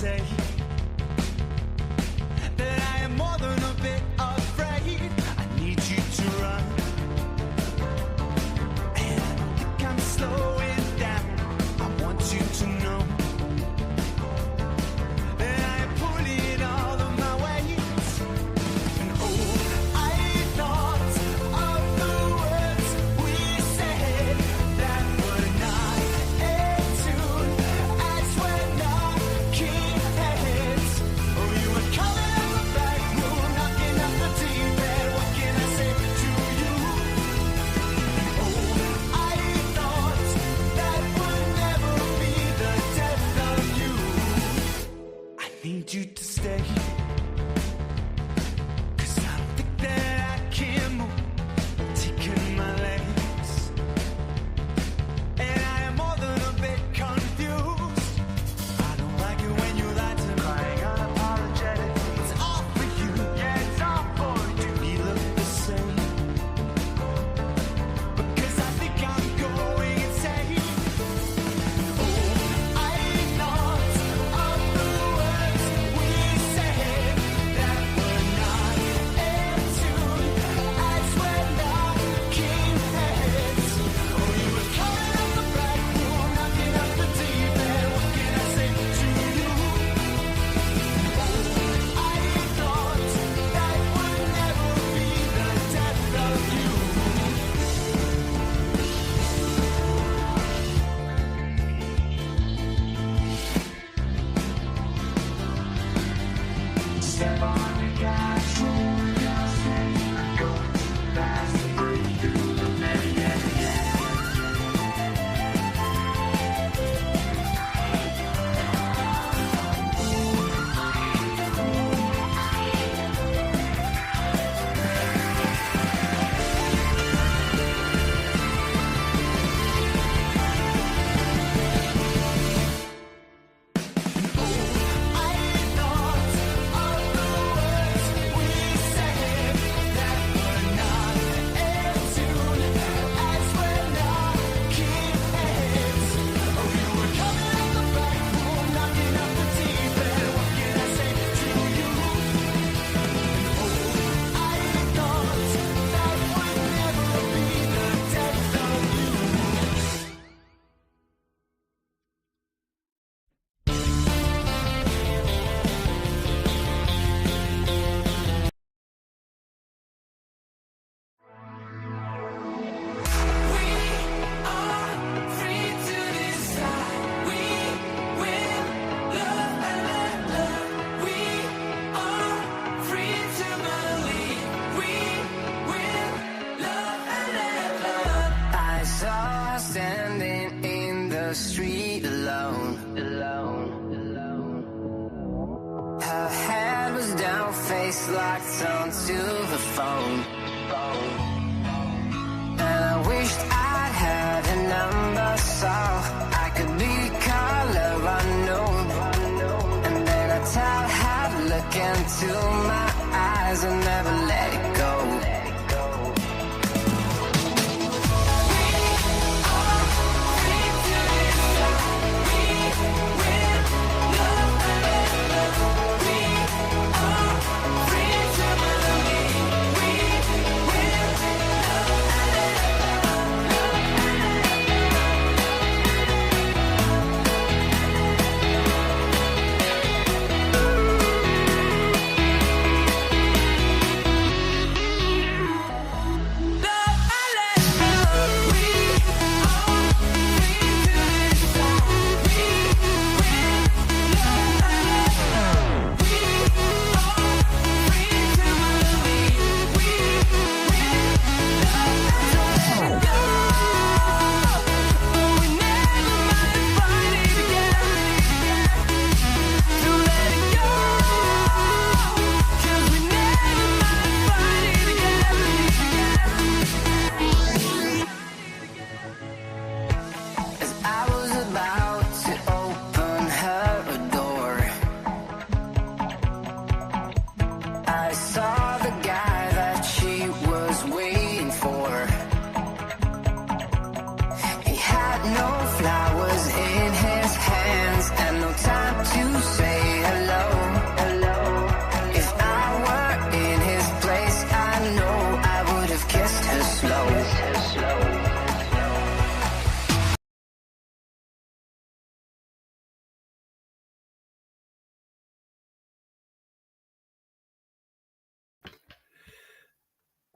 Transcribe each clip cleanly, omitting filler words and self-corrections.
say that I am more than a bit afraid. I need you to run, and I don't think I'm slowing down. I want you to know that I am pulling all of my weight. And oh, I thought of the words we said that were not in tune as we're knocking heads. Oh, you were coming out the back room, knocking up the deep end. What can I say to you? Oh, I thought that would never be the death of you. I need you to stay, 'cause I don't think that I can move, taking my legs. And I am more than a bit confused. I don't like it when you lie to me, crying unapologetic. It's all for you, yeah, it's all for you. We look the same, because I think I'm going insane. Oh, I thought of the words we said that were not in tune as we're knocking heads. Oh, you were coming out the back room, knocking up the deep end. What can I say to you? Oh, I thought that would never be the death of you. Step on the gas, roll your thing, going too fast to breathe through the face locked onto the phone. And I wished I'd had a number so I could be color unknown. And then I tell her to look into my eyes and never let it go.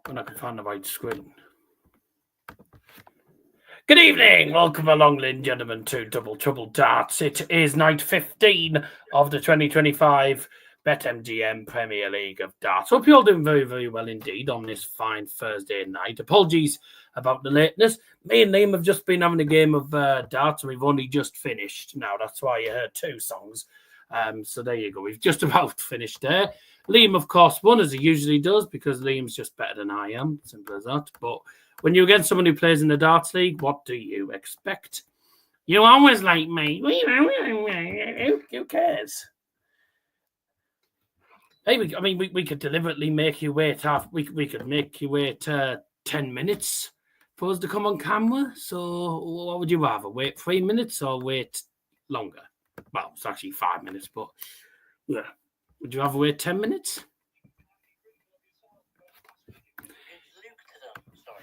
When I can find the right screen. Good evening. Welcome along, ladies and gentlemen, to Double Trouble Darts. It is night 15 of the 2025 BetMGM Premier League of Darts. Hope you're all doing very, very well indeed on this fine Thursday night. Apologies about the lateness. Me and Liam have just been having a game of darts, and we've only just finished. Now, that's why you heard two songs. So there you go. We've just about finished there. Liam, of course, won as he usually does because Liam's just better than I am. Simple as that. But when you're against someone who plays in the darts league, what do you expect? You always like me. Who cares? Hey, we could deliberately make you wait we could make you wait 10 minutes for us to come on camera. So what would you rather? Wait 3 minutes or wait longer? Well, it's actually 5 minutes, but yeah. Would you rather wait 10 minutes?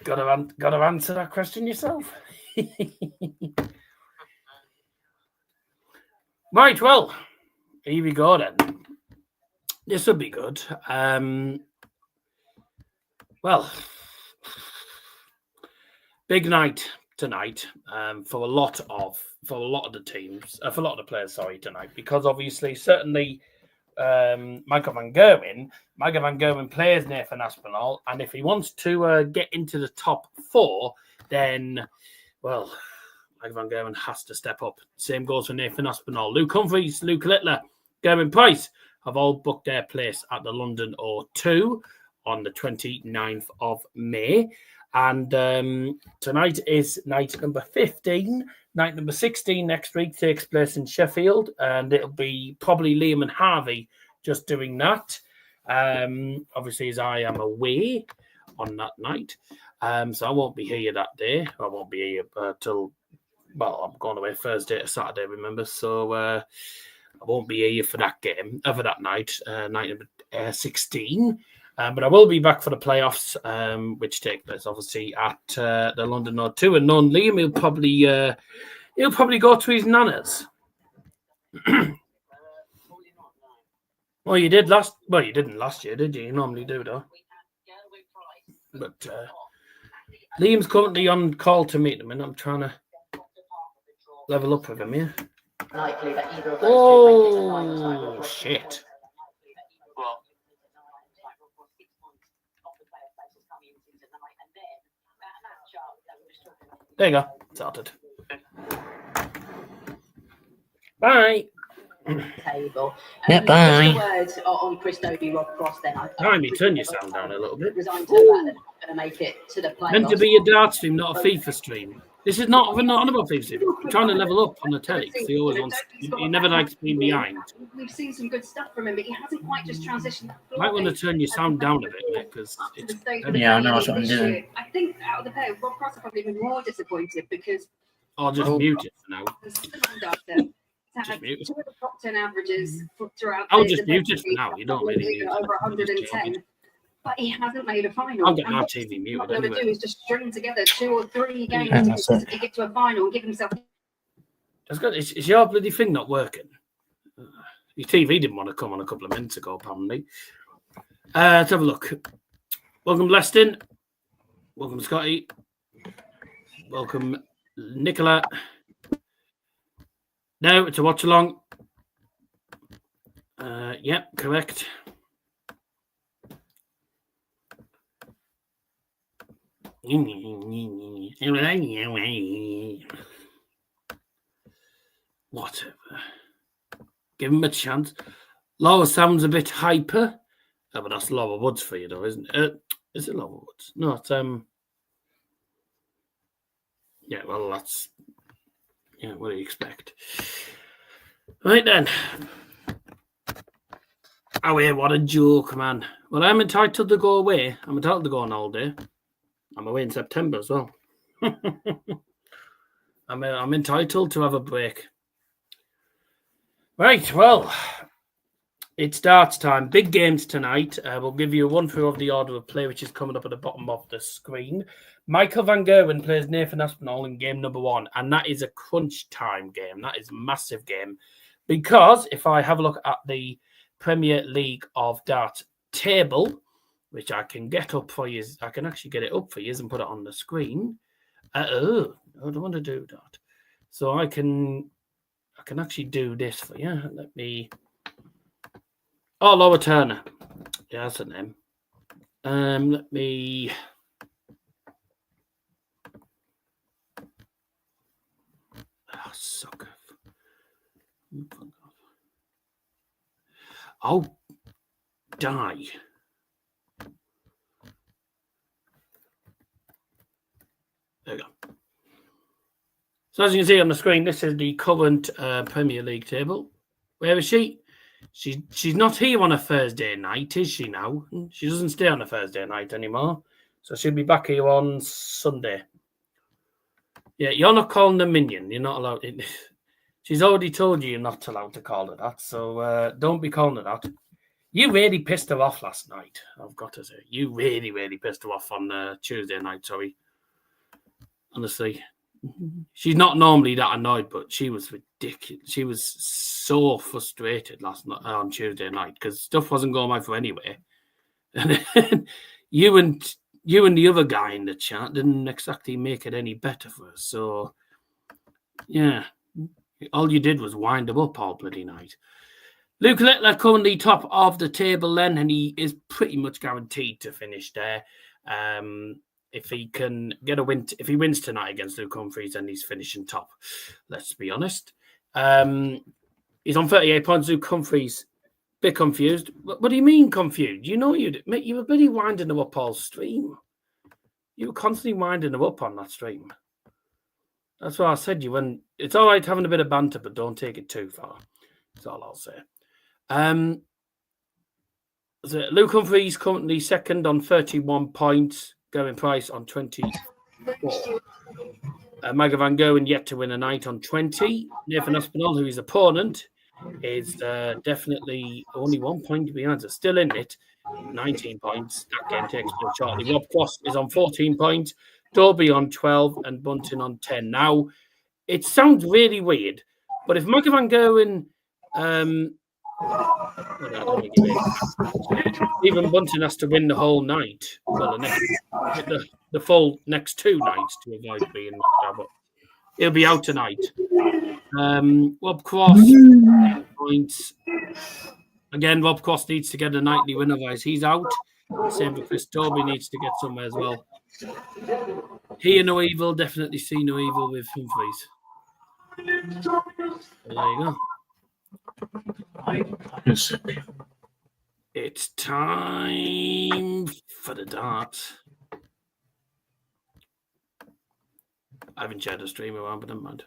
Got to answer that question yourself. Right, well, here we go then. This will be good. Well, big night tonight for a lot of the teams, for a lot of the players. Sorry, tonight, because obviously, certainly, Michael van Gerwen plays Nathan Aspinall, and if he wants to get into the top four, then well, Michael van Gerwen has to step up. Same goes for Nathan Aspinall. Luke Humphries, Luke Littler, Gerwyn Price have all booked their place at the London O2 on the 29th of May. And tonight is night number 15. Night number 16 next week takes place in Sheffield, and it'll be probably Liam and Harvey just doing that. Obviously, as I am away on that night. So I won't be here that day. I won't be here till, well, I'm going away Thursday to Saturday, remember? So I won't be here for that game, for that night, night number 16. But I will be back for the playoffs, which take place obviously at the London O2. And knowing Liam, he'll probably go to his nana's. Well, you did last. Well, you didn't last year, did you? You normally do, though. But Liam's currently on call to meet them, and I'm trying to level up with him here. Oh shit! There you go. Sorted. Bye. Table. Yeah, bye. Words on Chris Dobey, Rob Cross. Then Maybe turn your sound down a little bit. Resigned to the fact that they're going to make it to the playoffs. Meant to be a darts stream, not a FIFA stream. This is not. We're not on about FIFA stream. We're trying to level up on the telly. He always wants. He never likes being behind. We've seen some good stuff from him, but he hasn't quite just transitioned. You might want to turn your sound down a bit, mate, because it's. Yeah, I know what I'm doing. I think out of the pair, Rob Cross are probably even more disappointed because. I'll just mute it for now. Just mute it. Two of the top 10 averages throughout. I'll just mute it for now. You don't really need over 110. But he hasn't made a final. I'll get my TV muted. What they're going to do is just string together 2 or 3 games to get to a final and give himself. That's good. Is your bloody thing not working? Your TV didn't want to come on a couple of minutes ago, apparently. Let's have a look. Welcome, Leston. Welcome, Scotty. Welcome, Nicola. No, it's a watch-along. Yep, correct. Whatever. Give him a chance. Laura sounds a bit hyper. Oh, but that's Laura Woods for you, though, isn't it? Is it Laura Woods? No, it's yeah, well, that's what do you expect? Right then. Oh, yeah, what a joke, man. Well, I'm entitled to go away. I'm entitled to go on holiday. I'm away in September as well. I'm entitled to have a break. Right, well, it's darts time. Big games tonight. We'll give you a run-through of the order of play, which is coming up at the bottom of the screen. Michael van Gerwen plays Nathan Aspinall in game number 1, and that is a crunch time game. That is a massive game because if I have a look at the Premier League of Darts table, which I can get up for you. I can actually get it up for you and put it on the screen. I don't want to do that. So I can actually do this for you. Let me. Oh, Laura Turner. Yeah, that's her name. Let me. Oh, sucker. I'll die. There we go. So as you can see on the screen, this is the current Premier League table. Where is she? She's not here on a Thursday night, is she now? She doesn't stay on a Thursday night anymore. So she'll be back here on Sunday. Yeah, you're not calling her Minion. You're not allowed. She's already told you you're not allowed to call her that. So don't be calling her that. You really pissed her off last night, I've got to say. You really, really pissed her off on Tuesday night, sorry. Honestly. She's not normally that annoyed, but she was ridiculous. She was so frustrated last night on Tuesday night because stuff wasn't going right for anyway. And then you and the other guy in the chat didn't exactly make it any better for us. So, yeah, all you did was wind him up all bloody night. Luke Littler currently top of the table then, and he is pretty much guaranteed to finish there. If he can get a win, if he wins tonight against Luke Humphries, then he's finishing top. Let's be honest. He's on 38 points. Luke Humphries, bit confused. What do you mean confused? You know you were bloody winding him up all stream. You were constantly winding him up on that stream. That's why I said it's all right having a bit of banter, but don't take it too far. That's all I'll say. So Luke Humphries currently second on 31 points. Gerwyn Price on 24. Maggie Van Gerwen yet to win a night on 20. Nathan Aspinall, who his opponent, is definitely only 1 point behind. So still in it. 19 points. That game takes place shortly. Rob Cross is on 14 points. Dobey on 12 and Bunting on 10. Now, it sounds really weird, but if Maggie Van Gerwen even Bunting has to win the whole night. Well, the full next two nights to avoid being knocked out. But he'll be out tonight. Rob Cross points. Again, Rob Cross needs to get a nightly win, otherwise he's out. Same for Chris Dobey needs to get somewhere as well. Hear no evil, definitely see no evil with Humphries. So there you go. It's time for the dart. I haven't shared a stream around, but never mind.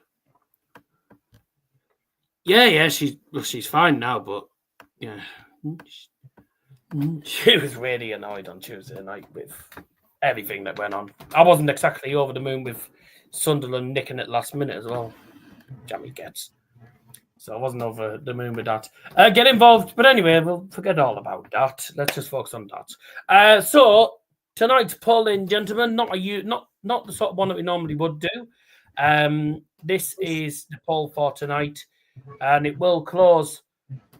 Yeah, she's fine now, but yeah, she was really annoyed on Tuesday night with everything that went on. I wasn't exactly over the moon with Sunderland nicking it last minute as well. Jammy gets. So I wasn't over the moon with that. Get involved. But anyway, we'll forget all about that. Let's just focus on that. So tonight's polling, gentlemen, not the sort of one that we normally would do. This is the poll for tonight. And it will close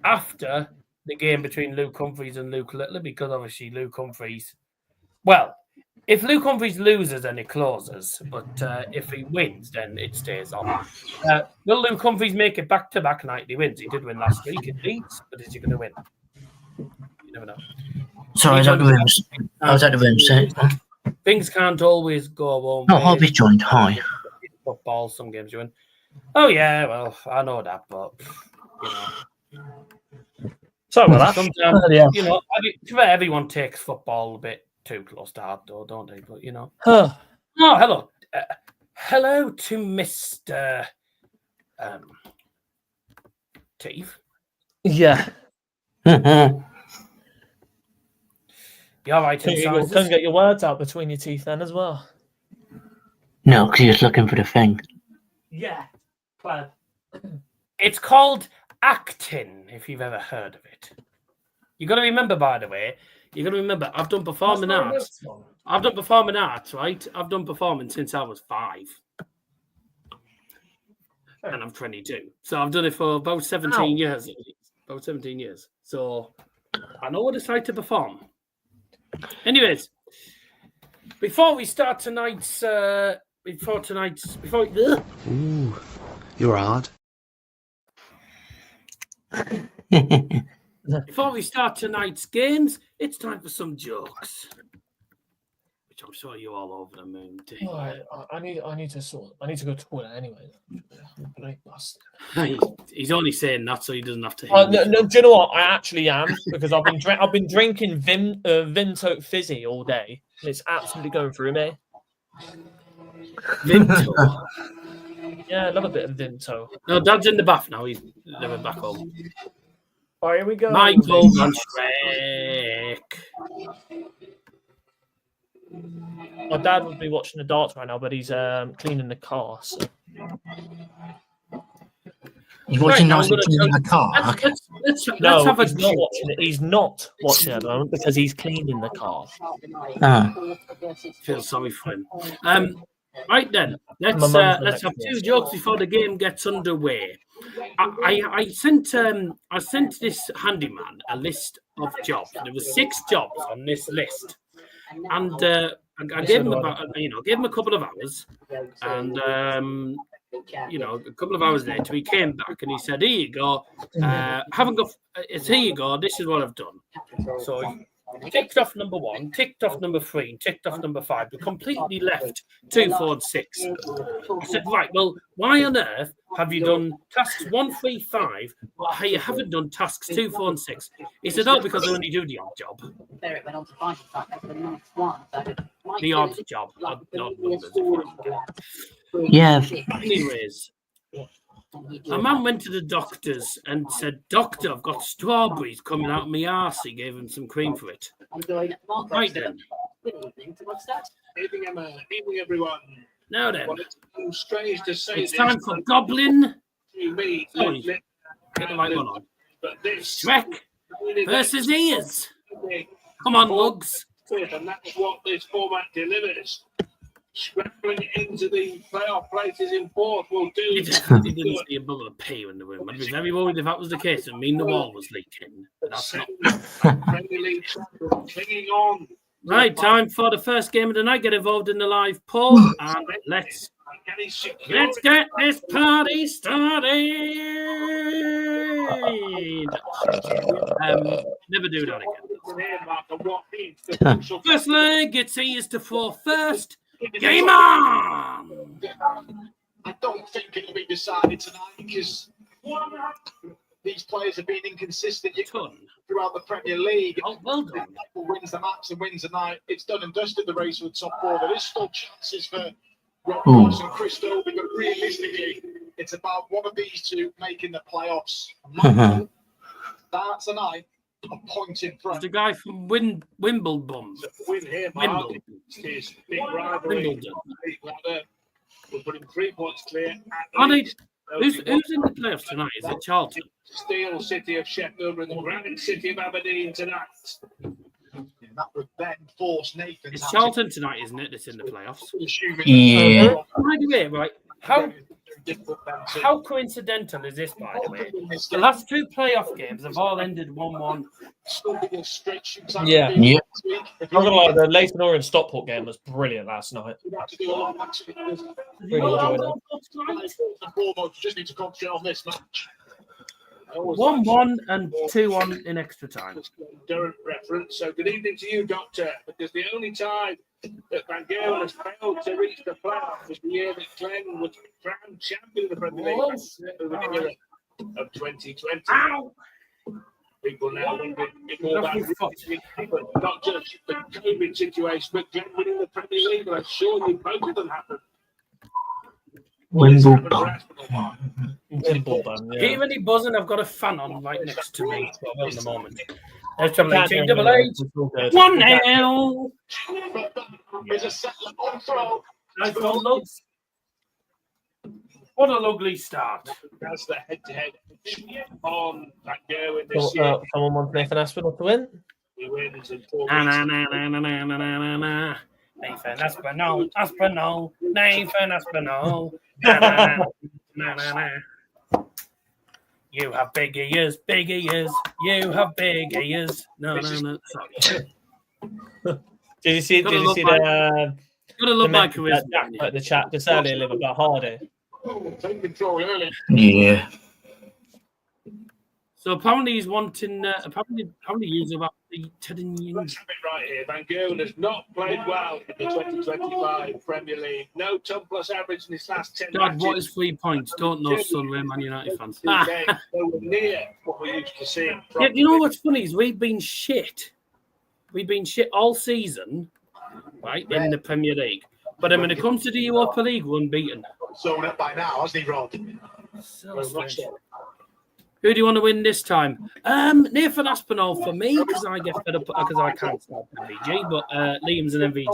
after the game between Luke Humphries and Luke Littler, because obviously Luke Humphries... Well, if Luke Humphries loses, then it closes. But if he wins, then it stays on. Will Luke Humphries make it back-to-back nightly wins? He did win last week in Leeds, but is he going to win? You never know. Sorry, I was at the room. Things can't always go one No, way. I'll be joined. Hi. Football, some games you win. Oh, yeah, well, I know that, but, you know. Sorry about that. Sometimes, you know, everyone takes football a bit too close to heart, though, don't they? But, you know. Huh. Oh, hello. Hello to Mr. Teeth. Yeah. You all right? Couldn't get your words out between your teeth then as well. No, because he was looking for the thing. Yeah. Glad. It's called acting, if you've ever heard of it. You got to remember, by the way, I've done performing arts. I've done performing arts, right? I've done performing since I was 5. And I'm 22. So I've done it for about 17 years. About 17 years. So I know what it's like to perform. Anyways, before we start tonight's, Ooh, you're hard. Before we start tonight's games, it's time for some jokes, which I'm sure you're all over the moon to hear. Right, I need to go to the toilet anyway. Bloody bastard. He's only saying that so he doesn't have to hear. No, do you know what? I actually am, because I've been drinking Vimto Fizzy all day. And it's absolutely going through me. Vimto. Yeah, I love a bit of Vimto. No, Dad's in the bath now. He's never back home. All right, here we go. Michael and Shrek. My dad would be watching the darts right now, but he's cleaning the car. So. He's watching Right, Nazi in the car. Okay. Let's No, have a he's not watching it. He's not watching it at the moment because he's cleaning the car. Feel sorry for him. Right then, My let's mum's have next. two jokes before the game gets underway. I sent this handyman a list of jobs. There were 6 jobs on this list, and I gave him gave him a couple of hours, and a couple of hours later he came back and he said, "Here you go. Haven't got. It's here you go. This is what I've done." So he ticked off number 1, ticked off number 3, and ticked off number 5, but completely left 2, 4, and 6. I said, right, well, why on earth have you done tasks 1, 3, 5, but you haven't done tasks 2, 4, and 6? He said, oh, because I only do the odd job. The odd job, not numbers. Yeah. Anyways, a man went to the doctors and said, "Doctor, I've got strawberries coming out of my arse." He gave him some cream for it. Right then. Evening, Emma. Evening, everyone. Now then, Well, it's strange to say it's this, time for Goblin. to me, Sorry, get the right one on. but this Shrek versus Ears. Come on, Lugs. and that's what this format delivers. Scrambling into the playoff places in fourth will do. You definitely didn't see a bubble of pee in the room. I'd be very worried if that was the case. It would mean the wall was leaking. But that's not. Premier League champion clinging on. Right, time for the first game of the night. Get involved in the live poll and let's get this party started. Never do that again. First leg, it's Ears to 4 first. Game on! I don't think it'll be decided tonight because these players have been inconsistent throughout the Premier League. Oh, well done. Who wins the match and wins the night. It's done and dusted the race for the top 4. There is still chances for Rob Ross and Chris Dobey, but realistically, it's about one of these two making the playoffs. That's a night. A point in front. The guy from Wimbledon. Win here, Mark. His big rivalry. We're putting 3 points clear. Who's in the playoffs tonight? Is it Charlton? Steel City of Sheffield and the Granite City of Aberdeen tonight. That would then force Nathan. It's Charlton tonight, isn't it? That's in the playoffs. Yeah. By the way, right? How coincidental is this, by the way? The last 2 playoff games have all ended 1-1. Yeah. Yeah. I'm gonna lie, the Leighton Orient Stockport game was brilliant last night. Really enjoyed it. Just need to concentrate on this match. 1-1 and 2-1 in extra time. Durham reference. So good evening to you, Doctor. Because the only time that Van Gerwen has failed to reach the playoffs was the year that Glenn was crowned champion of the Premier League of 2020. Ow! People now wondering more about but not just the COVID situation, but Glenn winning the Premier League. And I'm sure you both of them happened. Wimbledon. Wimbledon, yeah. Even the buzzing, I've got a fan on right next to me at the moment. There's Can't hear something me, double though. H. It's all good. 1-0. There's a settler on throw. Nice one, Lugs. What a lovely start. That's the head-to-head on Van Gerwen this year. Someone wants Nathan Aspinall to win. He wins in 4 Na, weeks. na, na, na, na, na, na, na, na. Nathan Aspinall, Aspinall, Nathan Aspinall. Na, na, na, na, na, na. You have big ears, big ears. You have big ears. No, no, no. Sorry. Did you see? Gotta Did you love see my- the Gotta love my message career. that Jack put in the chat just earlier, Liv, about Hardy? Take control early. Yeah. So apparently he's wanting. Apparently he's about the Ted and Let's have it right here. Van Gerwen has not played well in the 2025 Premier League. No 10 plus average in his last 10 Dad, matches. what is 3 points? Don't know, son. We're Man United fans. Nowhere near what we used to see. Yeah, you know what's funny is we've been shit. We've been shit all season, right, in the Premier League. But then when it comes to the Europa League, we're unbeaten. Sewn up by now, hasn't he, Rod? So strange. Who do you want to win this time? Nathan Aspinall for me, because I get fed up because I can't start MVG, but Liam's an MVG.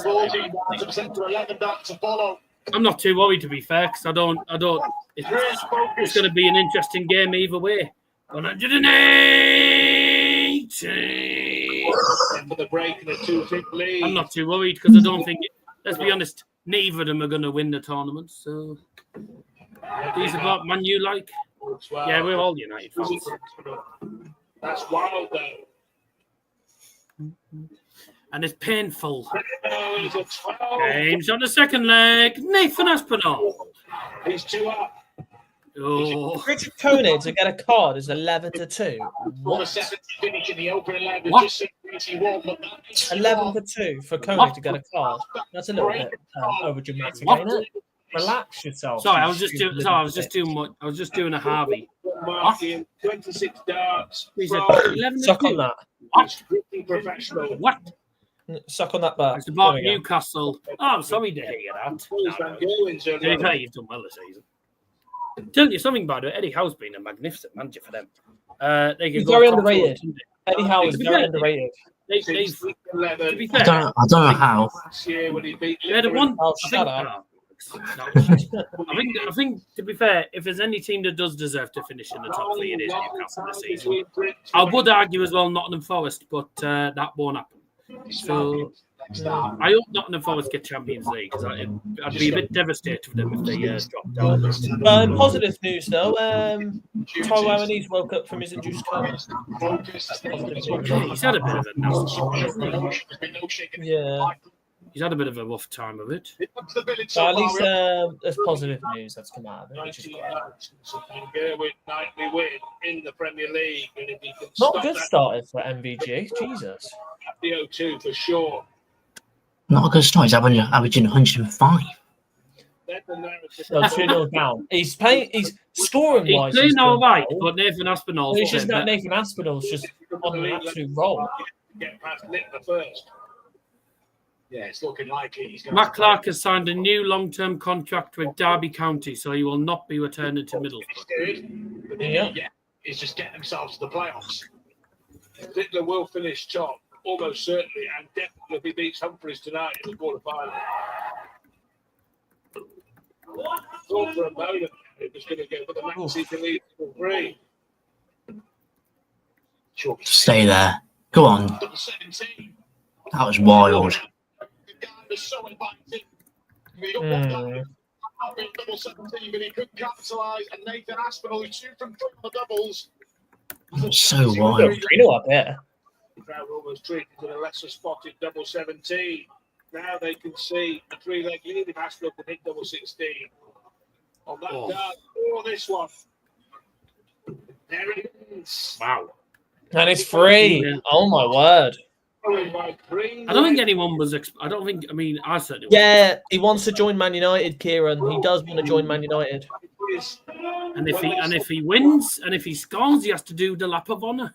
14% to 11 back to follow. I'm not too worried, to be fair, because I don't. It's going to be an interesting game either way. 180. For the break in a 2-3 lead. I'm not too worried because I don't think. Let's be honest, neither of them are going to win the tournament. So these are what Man U like. Yeah, we're all United fans. That's wild, though. And it's painful. He's a 12. James on the second leg. Nathan Aspinall. He's 2 up. Oh, Richard Koenig to get a card is 11-2. For the 7th finish in the open 11. What? Just 81, but that's 11-2 for Koenig What? to get a card. That's a little bit over dramatic, What? ain't it? Relax yourself. sorry, I was just doing a Harvey. marking 26 darts. He said from 11 Suck on that. strictly professional. What? Suck on that back. It's about There we go. Newcastle. Oh, I'm sorry to hear that. Van Gerwen's To be fair, you've done well this season. Tell you something about it. Eddie Howe's been a magnificent manager for them. They can He's go very top underrated. four. Eddie Howe is To be very fair, underrated. They've, Since to be 11 fair, I don't know how. last year when he beat they had a one. Oh, I shut think, up. I think, to be fair, if there's any team that does deserve to finish in the top three, it is Newcastle this season. I would argue as well Nottingham Forest, but that won't happen. So I hope Nottingham Forest get Champions League because I'd be a bit devastated for them if they dropped down. Positive news though. Taiwo and he's woke up from his induced coma. He's had a bit of a nasty. Yeah. He's had a bit of a rough time of it. So at least there's positive news that's come out of it, which is great. Gerwyn nightly win in the Premier League, and if he can Not stop good that started for MVG. Jesus. the O2 for sure. Not a good start. He's averaging 105. That's the narrative. So 2-0 down. He's playing. He's scoring He's wise. playing all right, but Nathan Aspinall. It's just that Nathan Aspinall's just on an absolute roll. Get past Littler first. Yeah, it's looking likely he's going Matt Clark has signed a new long-term contract with Derby County, so he will not be returning to Middlesbrough. Yeah. He's just getting themselves to the playoffs. Littler will finish top, almost certainly, and definitely if he beats Humphries tonight in the quarter-final. Thought for a moment it was going to go, but the Man City lead for 3. Sure. Stay there. Go on. Double 17. That was wild. The guy was so inviting. He up one down. Not been double 17, but he couldn't capitalise. And Nathan Aspinall, who's 2 from 3 on the doubles. That was so wild. 3-0 up there. Crowd almost treated to the lesser spotted double 17. Now they can see a 3-leg lead if Aspinall can hit double 16. On that dart, this one. There it is. Wow. And it's free. Yeah. Oh my word. I don't think anyone was. I don't think. I mean, I certainly. Yeah, he wants to join Man United, Kieran. He does want to join Man United. And if he wins and if he scores, he has to do the lap of honour.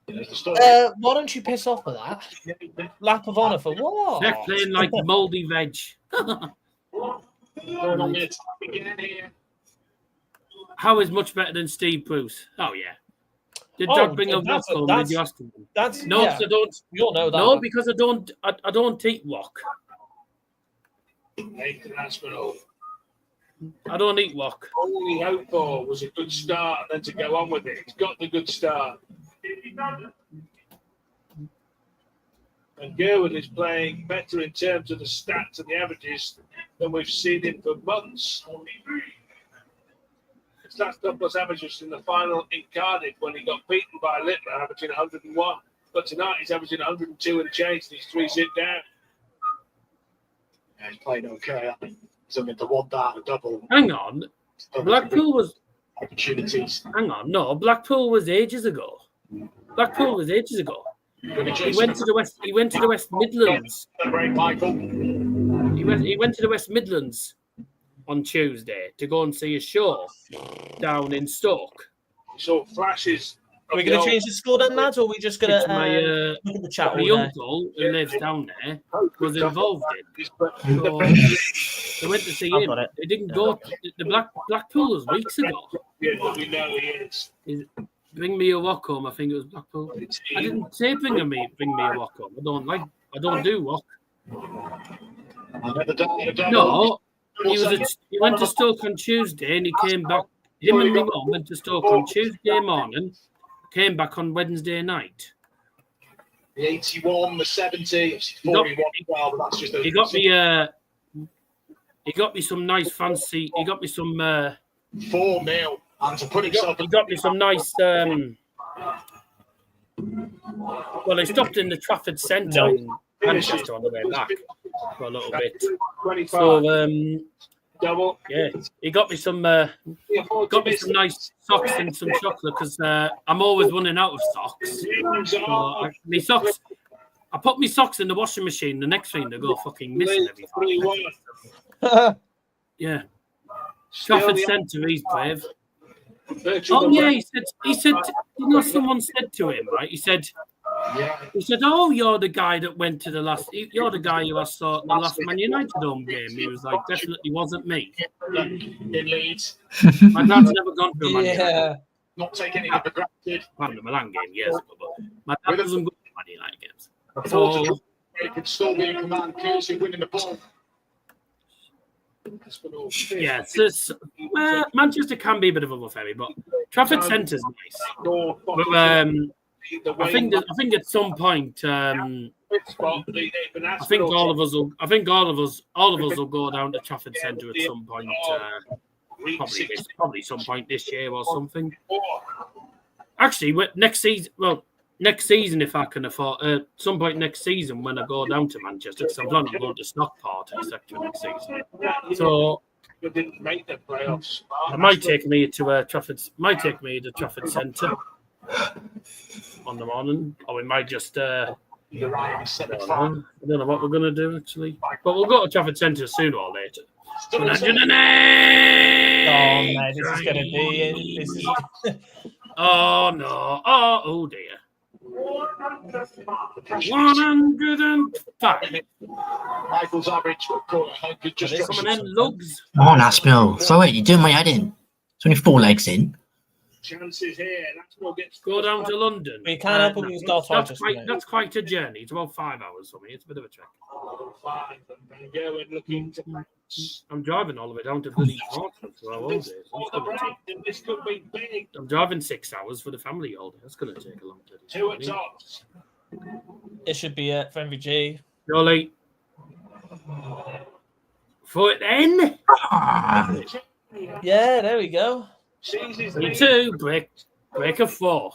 Why don't you piss off with that? Lap of honour for what? They're playing like mouldy veg. How is much better than Steve Bruce? Oh yeah. Did Doug bring up that's- wok? that's- Did you ask him? That's No, yeah, because I don't. we all know that. No, because I don't eat wok. Nathan Aspinall. I don't eat wok. All he hoped for was a good start and then to go on with it. He's got the good start. And Gerwyn is playing better in terms of the stats and the averages than we've seen him for months. His last 10 plus averages in the final in Cardiff when he got beaten by Littler, averaging 101. But tonight he's averaging 102 and change. These three sit down. Yeah, he's playing okay. He's only the one down, a double. Hang on. Blackpool was. Opportunities. Hang on. No, Blackpool was ages ago. Blackpool was ages ago. He went to the West. He went to the West Midlands. Michael. He went to the West Midlands on Tuesday to go and see a show down in Stoke. So flashes. Are we going to change the score then, lads, or are we just going Which to my look at the chat? my all day? uncle who lives down there was involved in. So they went to see I've him. got it. They didn't go. The Blackpool was weeks ago. Yeah, we know he is. Bring me a walk home. I think it was Blackpool. I didn't say bring me a walk home. I don't do walk. No, he went to Stoke on Tuesday and he came back. Him and my mum went to Stoke on Tuesday morning. Came back on Wednesday night. The 81, the 70, 41. Well, that's just He got me some nice fancy. He got me some. 4-0. And to put himself. He got me some nice. Well, he stopped in the Trafford Centre in Manchester on the way back for a little bit. So Double. yeah, he got me some nice socks and some chocolate because I'm always running out of socks. So my socks. I put my socks in the washing machine. The next thing they go fucking missing everything. Yeah, Trafford Centre, he's brave. Oh yeah, he said. You know, someone said to him, right? He said, "Oh, you're the guy that went to the last. You're the guy who I saw at the last Man United home game." He was like, "Definitely wasn't me." In Leeds. My dad's never gone to a Man United. Not taking anything for granted. Well, the Milan game years ago, but my dad doesn't go to Man United games. So He could still be in command, Casey winning the ball. yeah, Manchester can be a bit of a rough area, but Trafford Centre's nice. But I think at some point, I think all of us will go down to Trafford Centre at some point. Probably some point this year or something. Actually, next season, if I can afford, some point next season when I go down to Manchester, because I'm planning on going to Stockport etc. next season. So didn't make the playoffs. it might take me to Trafford. Might take me to Trafford Centre on the morning, or we might just. I don't know what we're going to do actually, but we'll go to Trafford Centre sooner or later. Oh man, this is going to be. This is. Oh no! Oh dear! 105. Michael's average could just Some of them lugs. Come on, Aspinall. Sorry, you're doing my head in. It's only 4 legs in. Chances here. Go down to London. We can't help but use that's quite a journey. It's about 5 hours for me. It's a bit of a trek. Gerwen looking to I'm driving all the way down to bloody Portsmouth for all day. This could be big. I'm driving 6 hours for the family all day. That's going to take a long time. 2 at tops. It should be it for MVG. Jolly. Foot in. Yeah, there we go. Me too. Break a 4.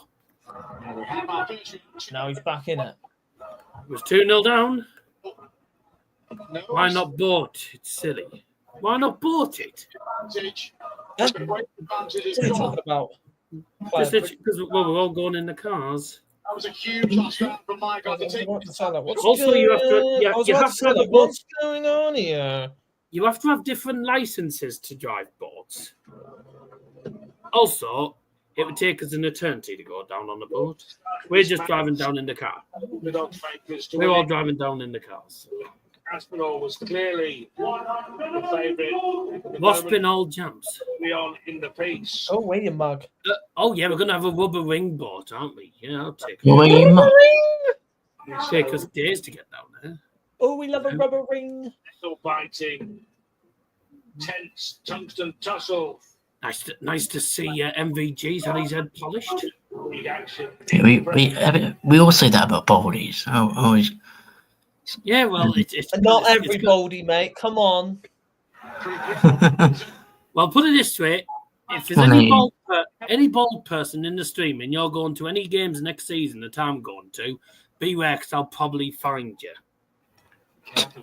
Now he's back in it. It was 2-0 down. Why not bought? It's silly. Why not bought it? What are you talking about? Just because we're all going in the cars. That was a huge last round from Michael. Also, you have to. What's going on here? You have to have different licenses to drive boats. Also, it would take us an eternity to go down on the boat. We're just driving down in the car. We're all driving down in the cars. Aspinall was clearly the favourite. Aspinall jumps. We on in the piece. Oh, wait a mug. Oh yeah, we're gonna have a rubber ring boat, aren't we? Yeah, I'll take Well, it. you It'll take us days to get down there. Oh, we love a rubber ring. Still biting. Tense tungsten tussle. Nice to see MVG's had his head polished. Big action. we all say that about Baldies. Always. Yeah, well, it's Not everybody, mate. Come on. Well, put it this way: if there's any any bold person in the stream and you're going to any games next season that I'm going to, beware, 'cause I'll probably find you.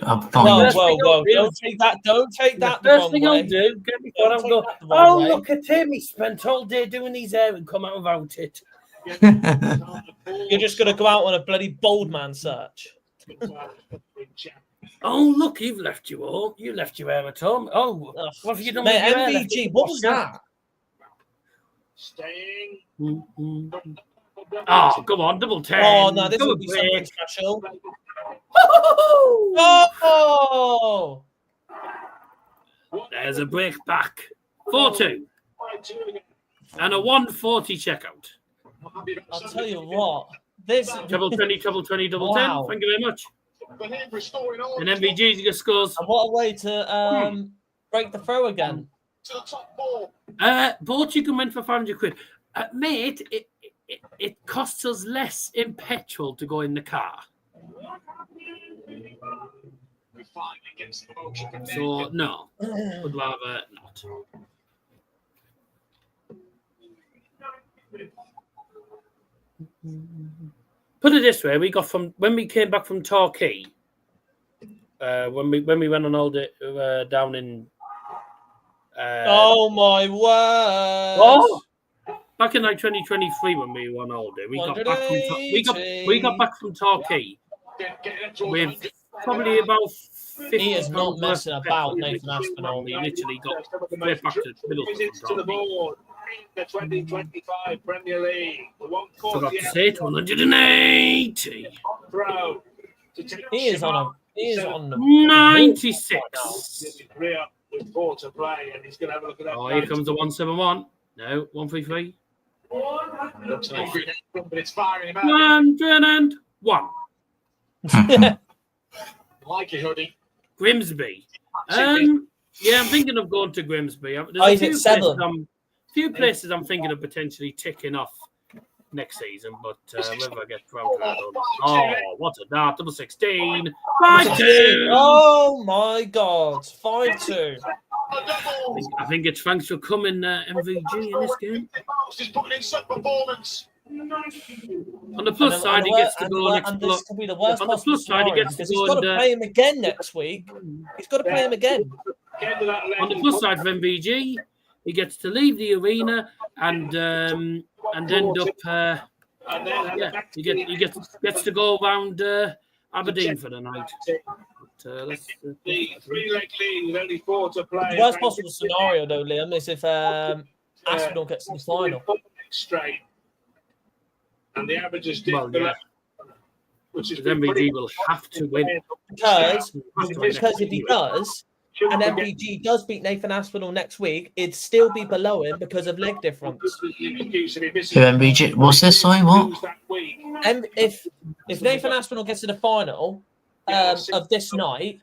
I'm Whoa, fine. whoa! Don't take that. Don't take that the First wrong thing way. I'll do, get me Don't I'll take go, that the wrong oh, way. look at him. He spent all day doing his hair and come out without it. You're just gonna go out on a bloody bold man search. Oh, look, you've left you all. You left your hair at home. Oh, Ugh. what have you done Mate, with your hair? MVG, what was that? Staying. Oh, come on, double 10. Oh no, this Go would be quick. something special. Oh! Oh! There's a break back. 4-2. And a 140 checkout. I'll tell you what. This Double 20, double 20, double Wow. 10. Thank you very much. And MVG gets scores. And what a way to break the throw again. Both you can win for 500 quid. Mate, it costs us less in petrol to go in the car. So, no. Would rather not. Put it this way, we got from when we came back from Torquay, when we went on holiday down in Oh my word! oh, back in like 2023 when we were on holiday, we got back from Torquay with probably about 50 He is not pounds messing worth of about, petrol. Nathan Aspinall. He literally got straight back to Middlesbrough Visits from to the Torquay. board. The 2025 Premier League. The Forgot to 148 say it, 180. throw to take He is on the 96. Rear with 4 to play, and he's going to have a look at that. Oh, here comes the 171. No, 133. Looks like green, but it's firing him out. 101. Like it, hoodie. Grimsby. Yeah, I'm thinking of going to Grimsby. He's at 7. Few places I'm thinking of potentially ticking off next season, but whether I get round to that or not. Oh, what a dart. Double 16. 5-2. Oh my god. 5-2. I think it's thanks for coming, MVG, in this game. He's putting in some performance. On the plus side, he gets to go and explore. This could be the worst On the possible plus side, he scenario gets to because he's go got and to play him again next week. He's got to play him again. on the plus side for MVG, he gets to leave the arena and end up. He gets to go around Aberdeen for the night. But, The 3-leg lead with only 4 to play. The worst possible scenario, though, Liam, is if Aspinall gets to the final. Straight. And the averages dip Well, for yeah. that, which is MVG will have to win. Because if he does, and MVG does beat Nathan Aspinall next week, it'd still be below him because of leg difference. Who MVG? What's this? Sorry, what? And if Nathan Aspinall gets to the final of this night,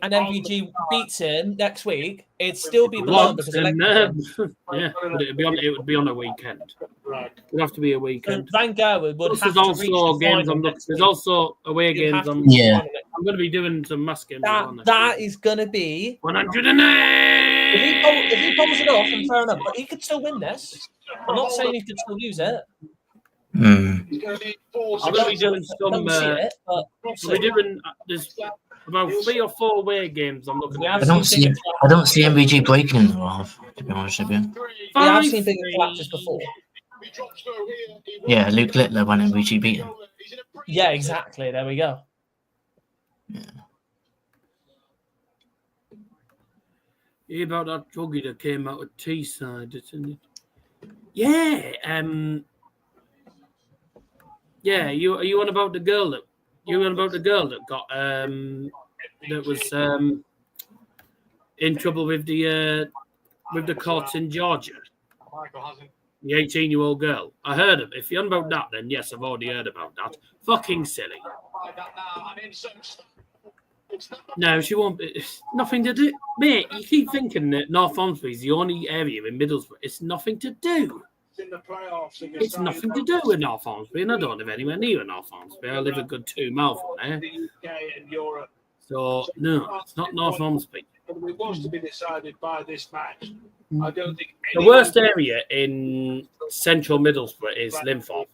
and MVG beats him next week, it'd still be below him because of leg difference. Yeah, but it would be on a weekend. Right. It'd have to be a weekend. Van Gerwen would Plus, have there's to reach also the games final I'm next There's week. also away You'd have games. to I'm reach the Yeah. final next going to be doing some mass games. That is going to be 108. if he pulls it off, and fair enough, but he could still win this. I'm not saying he could still lose it. I'm going to be doing I some. don't see it, but We're doing. There's about 3 or 4 away games. I'm looking We at. have I don't see MVG breaking in the half, to be honest with you. yeah, I've seen bigger collapses before. Yeah, Luke Littler when MVG beat him. Yeah, exactly. There we go. Hear about that druggie that came out of Teesside, isn't it? Yeah. Yeah. Are you on about the girl that got that was in trouble with the courts in Georgia? Michael hasn't. The 18-year-old girl. I heard of it. If you're on about that, then yes, I've already heard about that. Fucking silly. No, she won't. It's nothing to do. Mate, you keep thinking that North Ormsby is the only area in Middlesbrough. It's nothing to do. in the playoffs. It's nothing to do with North Ormsby, and I don't live anywhere near North Ormsby. I live a good 2 miles from there. The UK and Europe. So, no, it's not North Ormsby. But it was to be decided by this match. I don't think The worst area in central Middlesbrough is Linthorpe.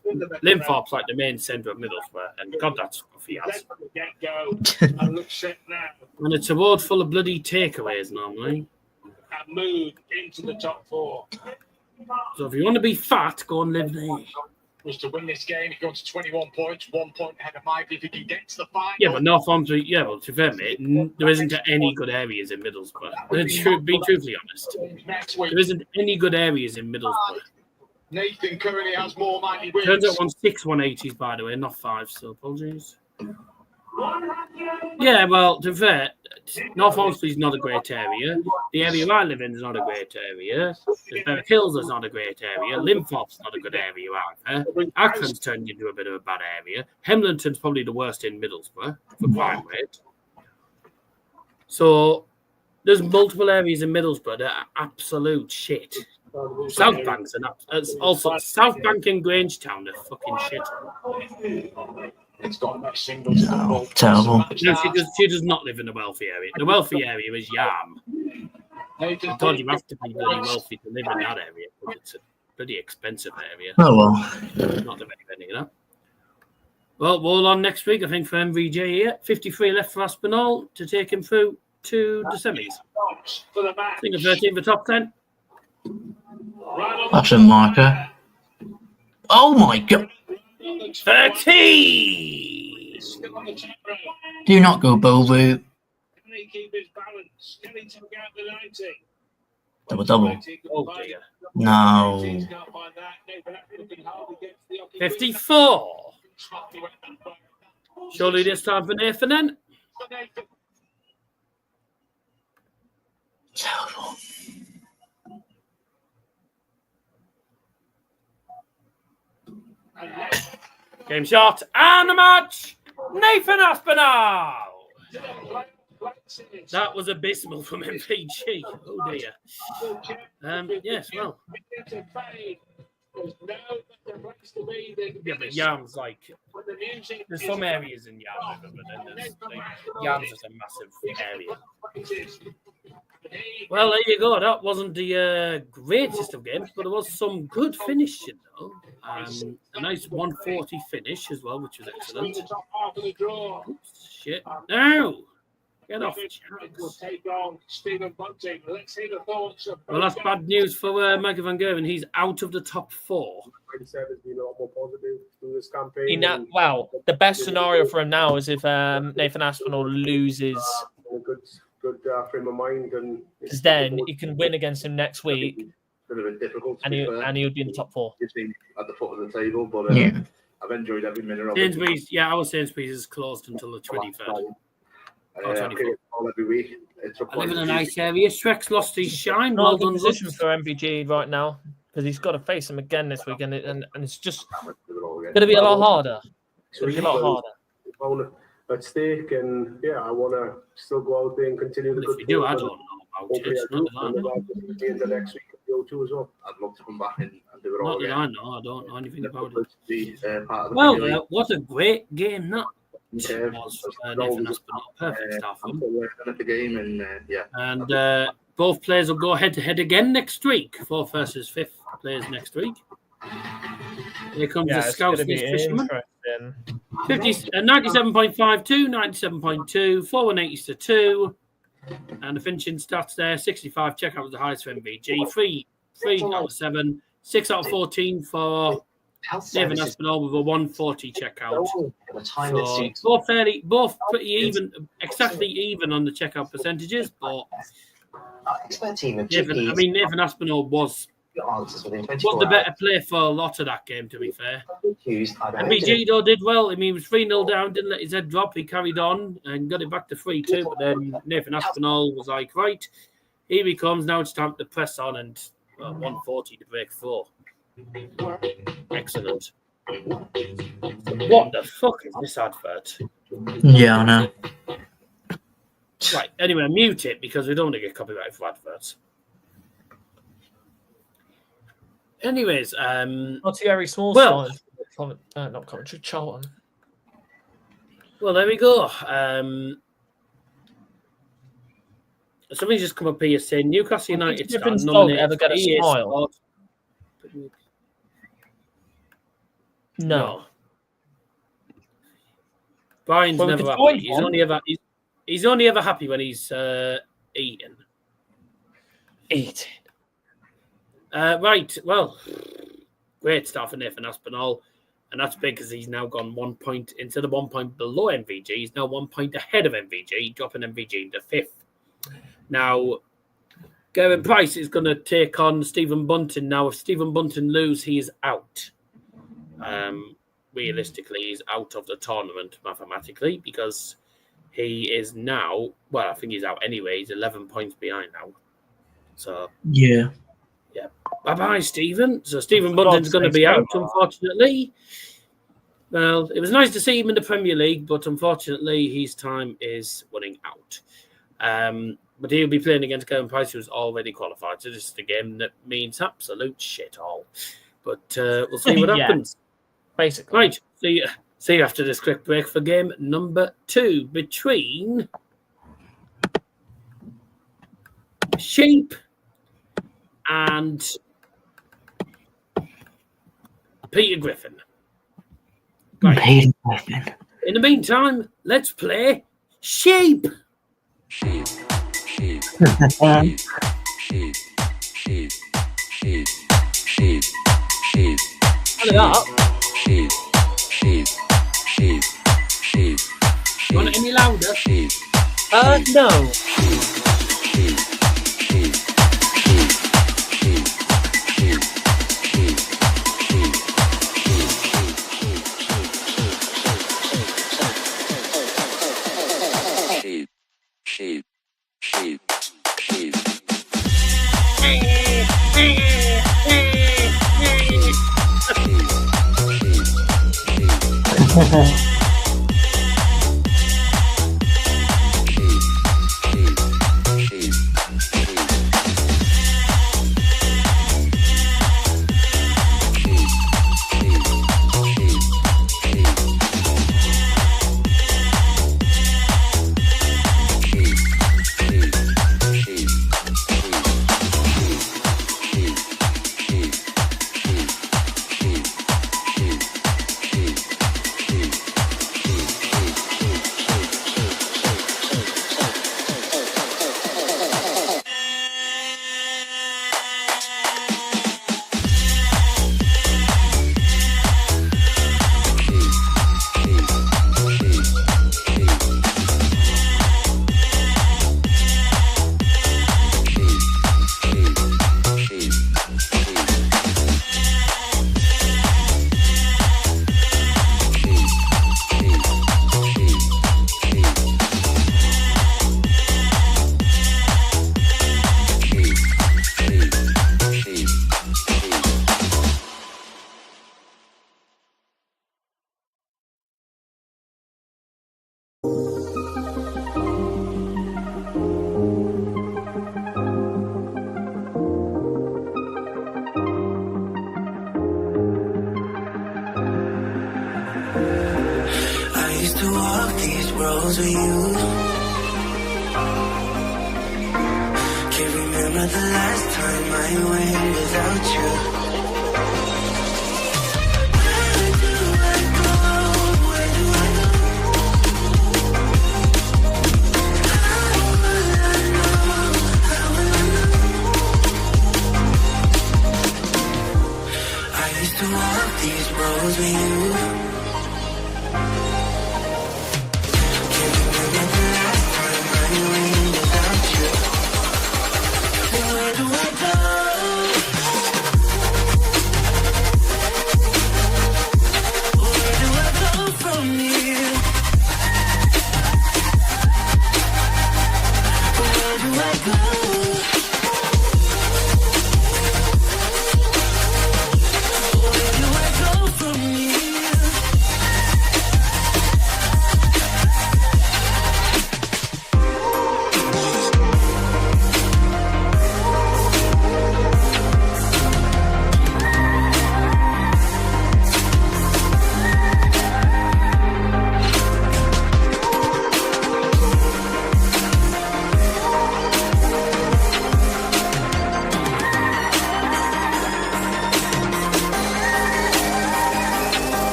Linthorpe's like the main centre of Middlesbrough, and God, that's rough he has. and look set now And it's a ward full of bloody takeaways normally. and move into the top 4. So if you want to be fat, go and live there. Was to win this game, he goes to 21 points, 1 point ahead of Mike if he can get to the final. Yeah, but Northampton, well, to be fair, mate, there isn't any good areas in Middlesbrough. Be truthfully honest. Next week, There isn't any good areas in Middlesbrough. Nathan currently has more mighty wins. Turns out 6 180s, by the way, not 5, so apologies. Yeah, well, to be fair, North Hornsey's not a great area. The area I live in is not a great area. The Berwick Hills is not a great area. Linthorpe's not a good area either. Akron's turned into a bit of a bad area. Hemlington's probably the worst in Middlesbrough for crime rate. So there's multiple areas in Middlesbrough that are absolute shit. South Bank's also South Bank and Grangetown are fucking shit. It's got no singles. Terrible. No, she does not live in the wealthy area. The wealthy area is Yarm. I told you have to be really wealthy to live in that area, but it's a pretty expensive area. Oh well. Not the very, you know. Well, we're on next week, I think, for MVJ here. 53 left for Aspinall to take him through to the semis. I think the 13 for top 10. That's a marker. Oh my god. 13! Do not go Bobu. Can he keep his balance? Can he take out the 90? Double. Oh dear. No. 54. Surely this time for Nathan then. Terrible. Game shot and a match. Nathan Aspinall. That was abysmal from MPG. Oh dear. Yes, well. Yeah, but Yarm's like there's some areas in Yarm, but then there's Yarm's just a massive area. Well, there you go. That wasn't the greatest of games, but there was some good finishing though. A nice 140 finish as well, which was excellent. Oops, shit. No! Get off, Charles. Well, that's bad news for Michael van Gerwen. He's out of the top 4. Well, the best scenario for him now is if Nathan Aspinall loses. Good frame of mind, and because then he can win against him next week, a bit difficult, and he would be in the top 4. It's been at the foot of the table, but Yeah. I've enjoyed every minute of it. Sainsbury's, yeah, our Sainsbury's is closed until the 23rd. I play it all every week. It's I live in a nice area. Shrek's lost his shine. Not Well a good done, position Lutz. for MPG right now because he's got to face him again this week, and it's just going to be a lot harder. It's going to be a lot harder. At stake, and yeah, I want to still go out there and continue the If good you do, work, I and don't know about hopefully it. I It's do, not that I and know. I'll be in the next week of the O2 as well. I'd love to come back and do it all Not that again. I know. I don't know anything about it. Be, part of the Well, community. what a great game that Yeah, was for Nathan Aspinall. Perfect start for I'm him. still working at the game, and yeah. And both players will go head-to-head again next week. 4th versus 5th players next week. Here comes the it's going Scouts to be fisherman. interesting. 97.52, 97.2, 4-180s to 2. And the finishing stats there, 65 checkout was the highest for MVG. 3 out of 7, 6 out of 14 for Nathan Aspinall with a 140 checkout. So both pretty even, exactly even on the checkout percentages, but Nathan Aspinall was the better player for a lot of that game, to be fair. MPG though did well. I mean, he was 3-0 down, didn't let his head drop. He carried on and got it back to 3-2. But then Nathan Aspinall was like, right, here he comes. Now it's time to press on and 140 to break 4. Excellent. What the fuck is this advert? Yeah, I know. Right, anyway, mute it because we don't want to get copyright for adverts. Anyways, Not Thierry Smalls. Well- Not commentary. Charlton. well, there we go. Somebody's just come up here saying Newcastle United star Griffin's dog nominated ever get a for EA smile? Sport. No. Brian's Well, we never could happy. find He's one. only ever happy when he's eating. Eating. Right. Well, great start for Nathan Aspinall. And that's big because he's now gone 1 point instead of 1 point below MVG. He's now 1 point ahead of MVG, dropping MVG into 5th. Now, Gerwyn Price is going to take on Stephen Bunting. Now, if Stephen Bunting loses, he is out. Realistically, he's out of the tournament mathematically because he is now, well, I think he's out anyway. He's 11 points behind now. So, Yeah. bye-bye, Stephen. So Stephen Bunting's going to be out, unfortunately. Well, it was nice to see him in the Premier League, but unfortunately, his time is running out. But he'll be playing against Gerwyn Price, who's already qualified. So this is the game that means absolute shit all. But we'll see what happens. Basically. Right. See you after this quick break for game number 2 between Sheep and Peter Griffin. Right. Peter Griffin. In the meantime, let's play Sheep. Sheep, sheep, sheep, sheep, sheep, sheep, sheep, sheep. Turn it up. Sheep, sheep, sheep, sheep. Want it any louder? Sheep. No. Sheep, sheep, sheep, sheep, sheep, sheep, sheep, sheep, sheep, sheep. I used to walk these roads with you. Can't remember the last time I went without you. Where do I go? Where do I go? How will I know? How will I know? I used to walk these roads with you.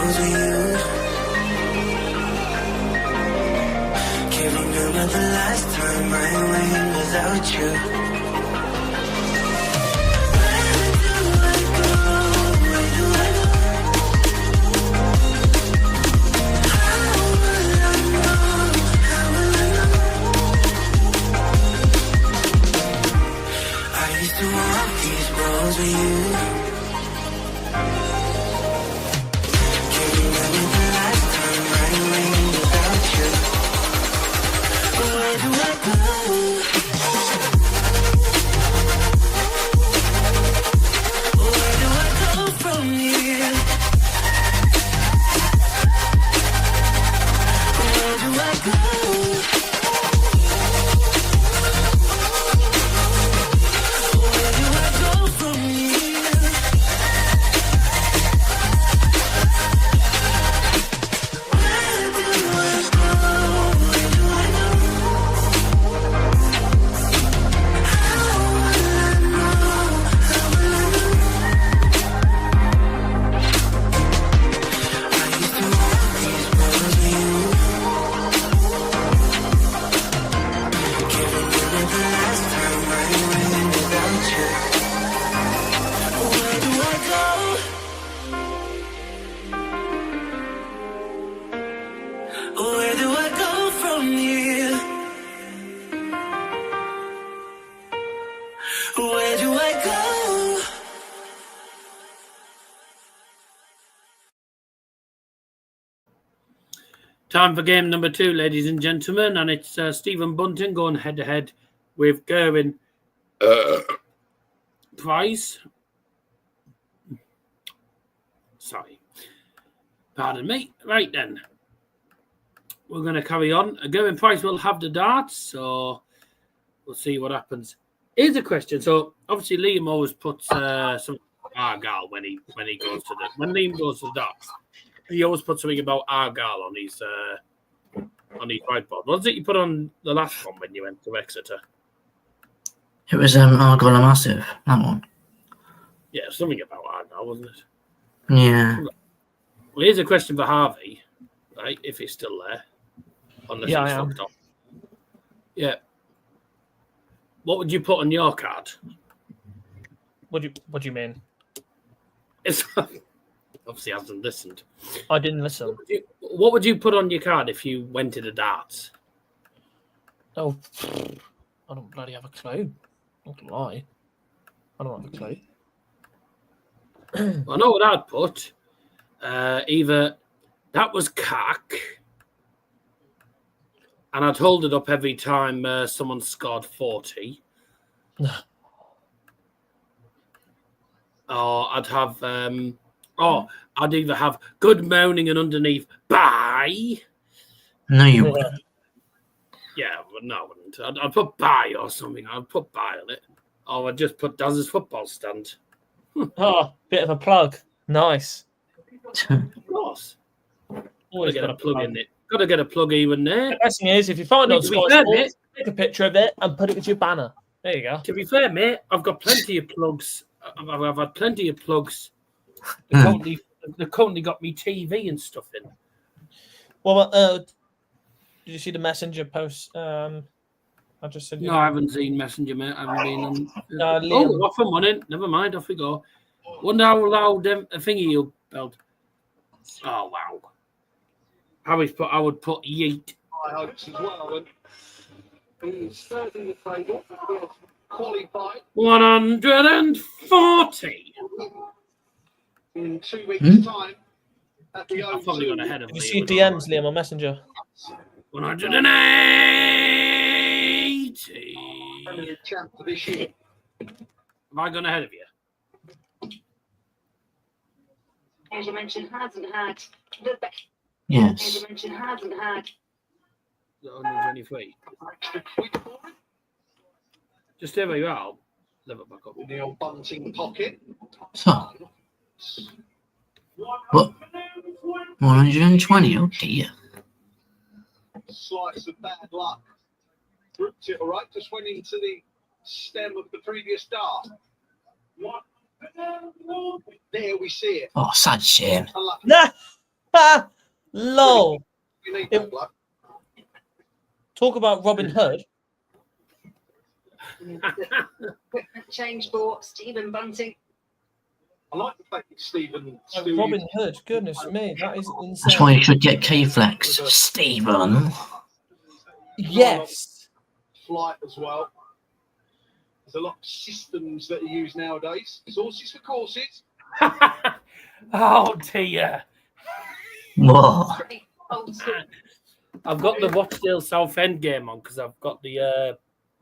balls with you. Can't remember the last time I went without you. Where do I go? Where do I go? How will I know? How will I know? I used to walk these roads with you. Can't remember the last time I went without you. Where do I go? Where do I go from here? Where do I go? Where do I go from here? Where do I go? Where do I go? How will I know? How will I know? I used to walk these roads with you. Can't remember the last time I went without you. Where do I go? Where do I go from here? Where do I go? Time for game number 2, ladies and gentlemen, and it's Stephen Bunting going head-to-head with Gerwyn Price. Sorry. Pardon me. Right then. We're going to carry on. Gerwyn Price will have the darts, so we'll see what happens. Here's a question. So, obviously, Liam always puts some Argyle when Liam goes to the darts. He always puts something about Argyle on his whiteboard. What was it you put on the last one when you went to Exeter? It was Argyle a Massive, that one. Yeah, something about Argyle, wasn't it? Yeah. Well, here's a question for Harvey, right? If he's still there. Unless Yeah, he's I am. fucked off. Yeah. What would you put on your card? What do you mean? It's obviously hasn't listened. I didn't listen. What would you put on your card if you went to the darts? Oh, I don't bloody have a clue. Not to lie. I don't have a clue. I know what I'd put. Either that was cack, and I'd hold it up every time someone scored 40. Or I'd have, I'd either have good moaning and underneath bye. No, you wouldn't. Yeah, but no, I wouldn't. I'd put bye or something. I'd put bye on it. Or I'd just put Daz's football stand. Oh, bit of a plug. Nice. Of course. Always Gotta get got a plug in it. Got to get a plug even there. The best thing is, if you find it on To be Sky fair, Sports, mate. take a picture of it and put it with your banner. There you go. To be fair, mate, I've got plenty of plugs. I've had plenty of plugs. The company got me TV and stuff in. Well, did you see the Messenger post? I just said. No, I haven't seen Messenger, mate. I haven't been on. Liam. Off I'm on it. Never mind. Off we go. Wonder how loud a thingy you'll build. Oh wow. I would put yeet. I hopes as well. And he's third in the table. Qualified 140. in 2 weeks' time at the I've probably got ahead of Did you me. see DMs, Liam, on Messenger? 180. Premier champ for this year. Have I gone ahead of you? As you mentioned, hasn't had the best. As Yes. you mentioned, hasn't had. 123. Extra quid for it. Just stay where you are. I'll level it back up. In the old Bunting pocket. So, what? 120? Oh dear. Slice of bad luck. Gripped it all right. Just went into the stem of the previous dart. There we see it. Oh, sad shame. Unlucky. Nah. Lol. You need that, bloke. Talk about Robin Hood. Equipment change for Stephen Bunting. I like the fact that Stephen. Robin Hood, goodness me, that is insane. That's why you should get K-Flex, Stephen. Yes. Flight as well. There's a lot of systems that are used nowadays. Sources for courses. Oh dear. What? Old school. I've got the Watchdale Southend game on because I've got the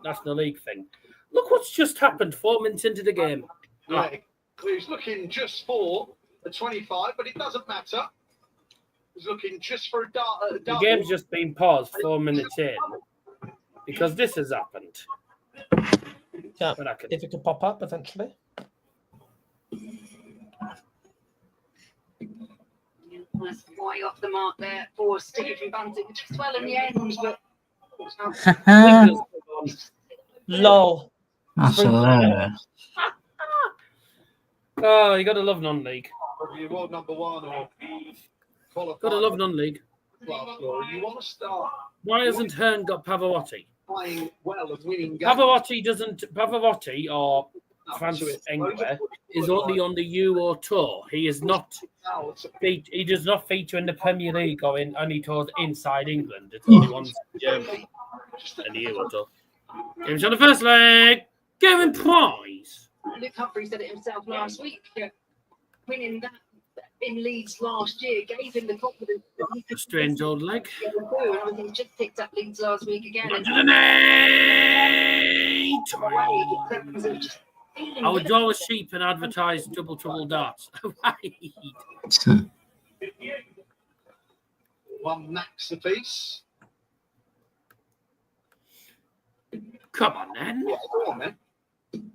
National League thing. Look what's just happened 4 minutes into the game. Yeah, he's looking just for a 25, but it doesn't matter. He's looking just for a The double. game's just been paused 4 minutes in because this has happened. Yeah, But I can- if it could pop up eventually. That's way off the mark there for Stephen Bunting. Just well in the end, but Lol. That's hilarious. Oh, you got to love non-league. Whether you're world number one or qualified Got to love non-league. class score, you want to start Why hasn't Hearn got Pavarotti? playing well and winning games. Pavarotti or France Engler is only on the Euro tour. He is not. He does not feature in the Premier League or in any tours inside England. It's only ones in Germany and the Euro tour. Games on the first leg. Gerwyn Prize. Luke Humphries said it himself last week. Winning that in Leeds last year gave him the confidence that he A could strange old leg. go. And obviously, he just picked up Leeds last week again. And I would draw a sheep and advertise double trouble darts. Right. One max apiece. Come on then. Yeah, go on then.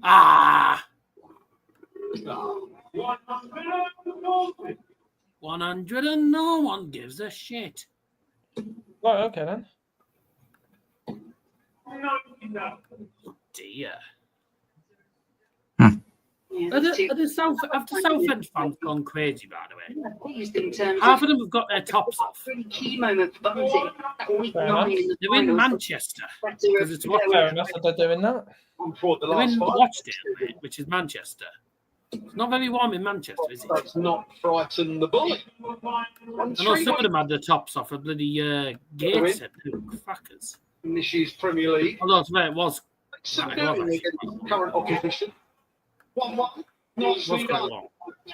Ah. Oh, 100 and no one gives a shit. Right, okay then. Oh dear. yeah, Have the Southend fans gone crazy, by the way? pleased in terms Half of of them have got their tops off. really key moment for Bunting. That week Fair 9 in the They're in finals. Manchester. Better Because it's what Fair enough that they're doing that. I'm for the They're last in five. Watchdale, mate, which is Manchester. It's not very warm in Manchester, is it? Let's not frighten the bully. I know some of them had their tops off a bloody gates. Fuckers. In this year's Premier League. Although it's where it was. Subduing against current opposition. 1-1. Was Nicely quite done. long.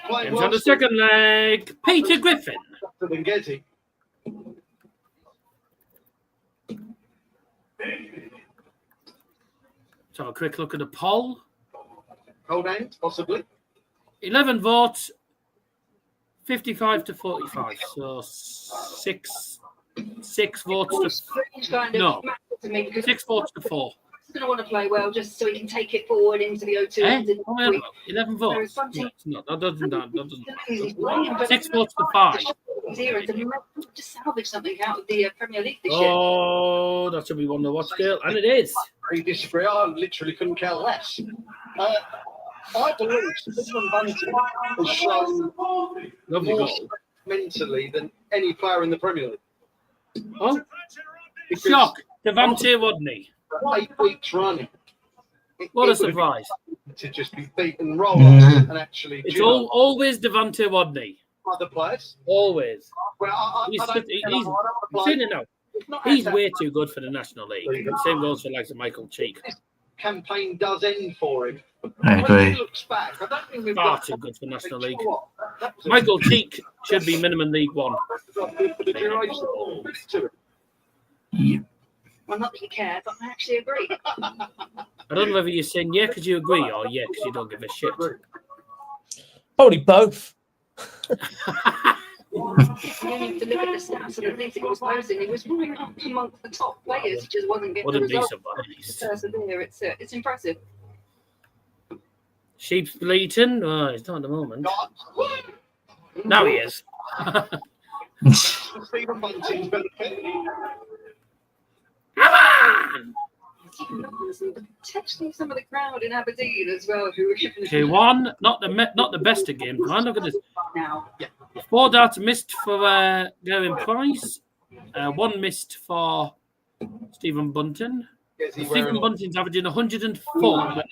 Playing Games well on the second leg. Peter Griffin. than Getty. Let's have a quick look at the poll. Hold hand, possibly. 11 votes, 55 to 45. So six votes to no, 6 votes to 4. He's going to want to play well just so he can take it forward into the O2. Eh? end of the Oh, week. 11 Whereas votes. Bunting- No, it's not. That doesn't. He's playing, but 6 votes to 5. he's here to just salvage something out of the Premier League this year. Oh, that should be one to watch, girl, and it is. I disagree. I literally couldn't care less. I believe Stephen Bunting has shown Lovely more goal. mentally than any player in the Premier League. Oh, Because shock. Devante Wadney. 8 weeks running. What a it would have surprise. been to just be beaten roll Mhm. and actually It's do you know, always Devante Wadney. other players. Always. Well, He's I don't, he's I don't wanna I'm play. saying it now. It's not He's as way too good for the National League. Same goes for like Michael Cheek. campaign does end for him. I When agree. he looks back, I don't think we've Far got too good for National Do you League. know what? That was a- Michael Cheek should be minimum League One. for the duration. Put it to him. Yeah. Well, not that you care, but I actually agree. I don't know whether you're saying yeah because you agree or yeah because you don't give a shit. Probably both. When you delivered the stats and the things he was posting, he was right up amongst the top players. He just wasn't getting the Wouldn't be results. surprised. Persevere. It's impressive. Sheep's bleating. Oh, he's not at the moment. God. Now he is. Stephen Bunting's benefit. Come on! Potentially some of the crowd in Aberdeen as well, who were giving 2-1. Not the best of games. Man, look at this. now. 4 darts missed for Gerwyn Price. 1 missed for Stephen Bunting. Stephen Bunting's averaging 104.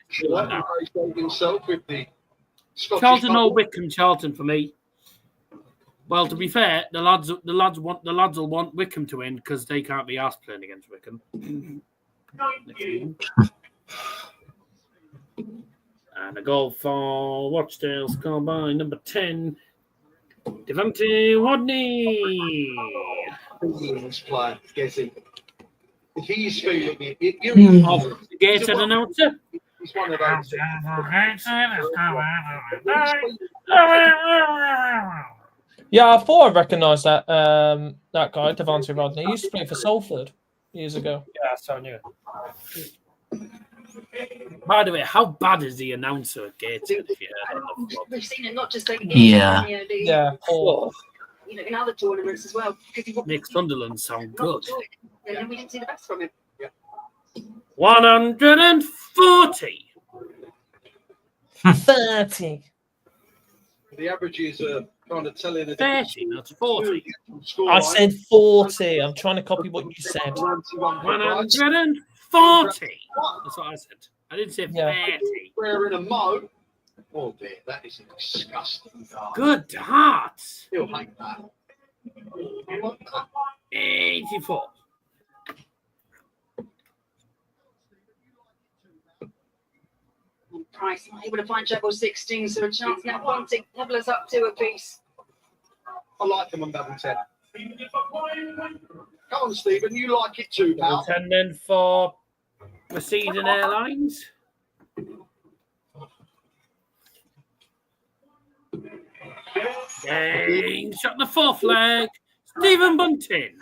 Himself with the Charlton or Wickham? Charlton for me. Well, to be fair, the lads will want Wickham to win because they can't be asked playing against Wickham. And a goal for Watchdale, scored by number 10, Devante Rodney. Player, if he's feeling it, Off the gated announcer. he's one of those. Yeah, I thought I recognised that that guy, Devante Rodney. He used to play for Salford years ago. Yeah, so I knew it. By the way, how bad is the announcer at Gated? If you heard of the vlog? We've seen it not just like Yeah. Yeah, poor. you know, in other tournaments as well. Makes Sunderland sound good. And we didn't see the best from him. 140. 30. The averages are kind of telling a 30, not 40. I said 40. I'm trying to copy what you said. 140. That's what I said. I didn't say 30. Wearing a mo. Oh dear, that is disgusting. Good hearts. He'll hate that. 84. Price not able to find treble 16, so a chance now. Bunting, Levelers up 2 apiece. I like them on double 10. Come on, Stephen, you like it too, pal. 10 then for Poseidon Airlines. Dang, shot the 4th leg. Stephen Bunting.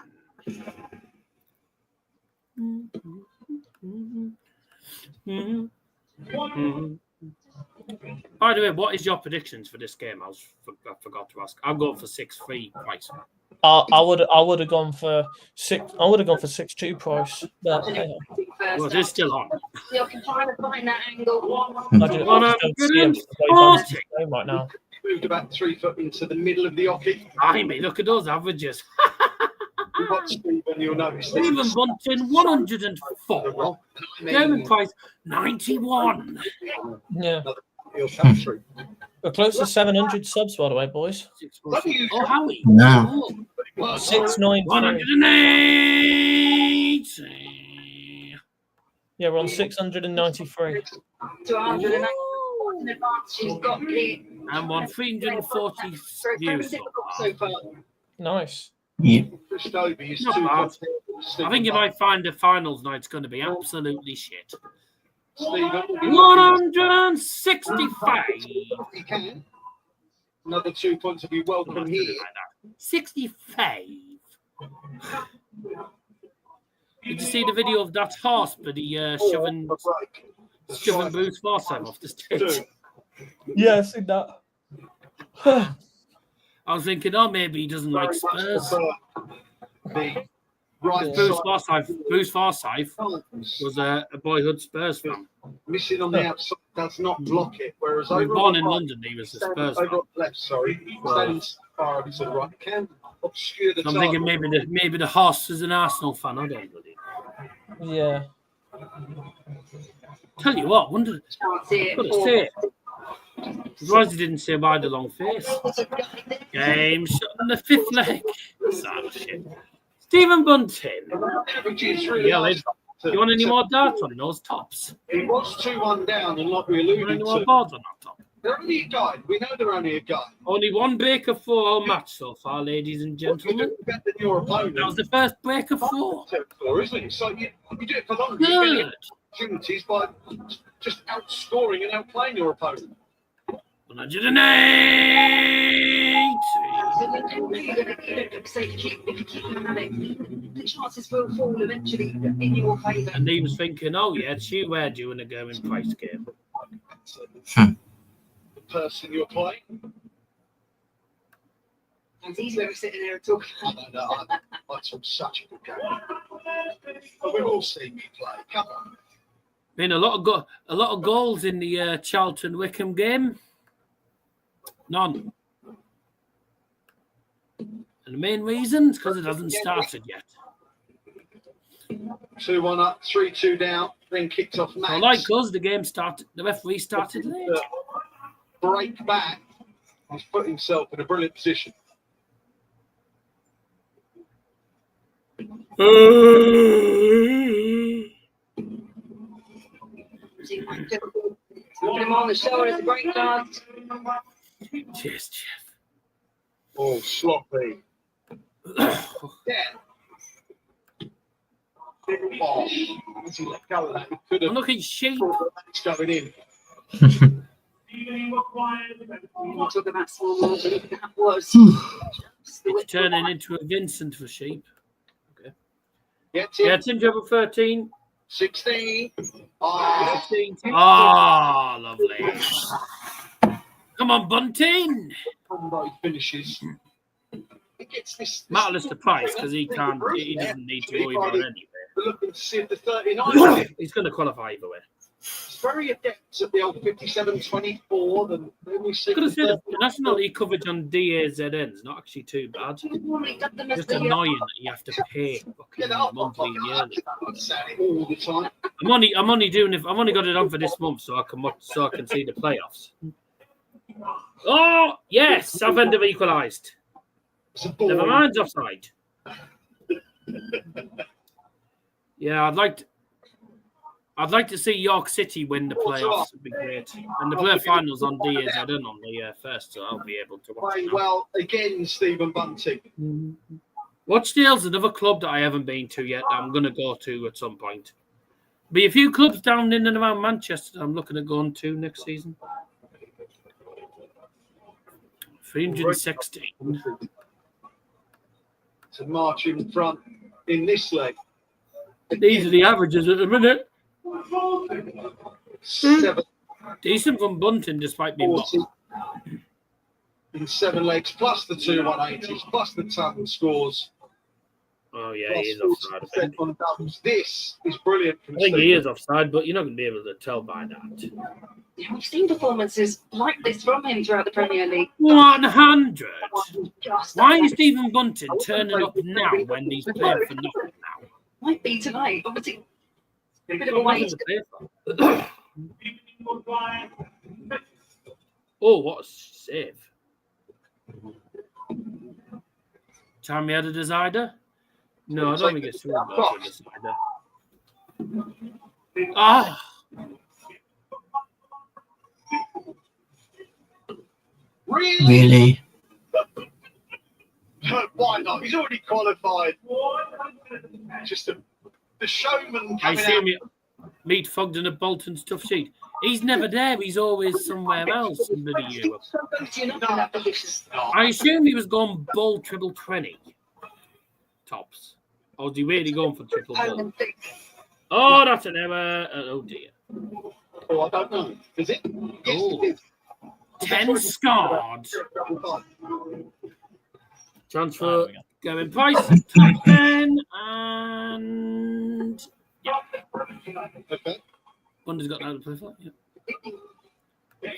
By the way, what is your predictions for this game? I forgot to ask. I'm going for 6-3 Price. I would have gone for 6. I would have gone for 6-2 Price. But Well, it is still on. Still can try to find that angle. I just don't see him right now. Moved about 3 foot into the middle of the hockey. I mean, look at those averages. What Stephen, you'll notice. Stephen Bunting 104. Gerwyn Price 91. Yeah. He'll come through. We're close to 700 subs, by the way, boys. Oh, Howie. No. 693. 108. Yeah, we're on 693. To 109 in advance, she's got the And won 340 views so so far. far. Nice. Yeah. Dobey is Not too bad. good. I think you might find the finals night's going to be absolutely shit. Stephen, 165. he can. Another 2 points will be welcome here. 65. Did you see the video of that horse, but he shoving Bruce Forsyth off the stage? Yeah, I've seen that. I was thinking, oh, maybe he doesn't like Spurs. The right Bruce Forsyth was a boyhood Spurs fan. missing on the outside does not block it. Whereas He was over born on in the right, London, he was a Spurs over fan. on the left, sorry, standing far over to the right, can obscure the I'm thinking target. maybe the horse is an Arsenal fan. I don't know. Yeah. Tell you what, wonder. Can't see it. Got to say it. Surprised he didn't say by the long face. Game shot in the 5th leg. Sad shit. Stephen Bunting. Which is really Yeah, nice. you want any more darts on those tops? It was 2-1 down, and like we You want any alluded more to, boards on that top? they're only a guide. We know they're only a guide. Only one breaker 4 all match so far, ladies and You're gentlemen. doing better than your opponent. That was the first breaker 4. Isn't it? So you do it for longer. You Good. get opportunities by just outscoring and outplaying your opponent. 108. So if you keep them at it, the chances will fall eventually in your favour. And he was thinking, oh yeah, she were doing a Gerwyn Price game. The person you're playing. It's easy when we're sitting there and talking. I don't know. I talk such a good game. But we've all seen me play. Come on. Been a lot of goals in the Charlton Wickham game. None. And the main reason is because it hasn't started yet. 2-1 up, 3-2 down, then kicked off Max. So like us, the game started, the referee started late. Break back. He's put himself in a brilliant position. Put him on the shoulder, the great guard. Cheers, Jeff. Oh, sloppy. Yeah. Oh, once he let go of that, he could have I'm looking sheep. it's going in. We'll talk about small balls, but that was. It's turning into a Vincent for sheep. Okay. Gets in. Yeah, Tim Treble 13. 16. Oh, 16. Oh, lovely. Come on, Bunting. combo finishes. He gets this. Matters the price because he can't. He doesn't need to worry about it anyway. We're looking to see if the 39. He's going to qualify either way. It's very adept at the old 57-24. Then we see. Could have said the National League coverage on DAZN is not actually too bad. Just annoying that you have to pay fucking monthly and yearly. All the time. I'm only doing if I've only got it on for this month so I can see the playoffs. Oh yes, Southend have equalised. Never mind, offside. Yeah, I'd like to see York City win the playoffs. Would be great. And the playoff finals on DAZN on the first, so I'll be able to watch. Playing well again, Stephen Bunting. Watchdale's another club that I haven't been to yet that I'm going to go to at some point. Be a few clubs down in and around Manchester that I'm looking at going to next season. 316. To march in front in this leg. These are the averages at the minute. 7 Decent from Bunting despite being 40 in 7 legs, plus the 2 180s, plus the ton scores. Oh yeah, he is offside. I think. On doubles. This is brilliant from I think Stephen. he is offside, but you're not going to be able to tell by that. Yeah, we've seen performances like this from him throughout the Premier League. 100. Just Why is Stephen Bunting turning up now when he's playing for nothing now? might be tonight? Obviously, a bit of a What wait. was the play for? Oh, what a save. Time we had a decider? No, I don't think it's a decider. Ah! Really? Why not? He's already qualified. Just the showman I coming see out. him meet Fogden at Bolton stuff sheet. He's never there. He's always somewhere else in the Europe. You're not in that position. I assume he was going bull triple 20 tops. Or was he really going for triple bull? Oh, that's an error. Oh dear. Oh, I don't know. Is it? Yes, Oh. it is. 10 scored. Transfer going price. Top 10 and Okay. Bundy's got that to play for. Yeah.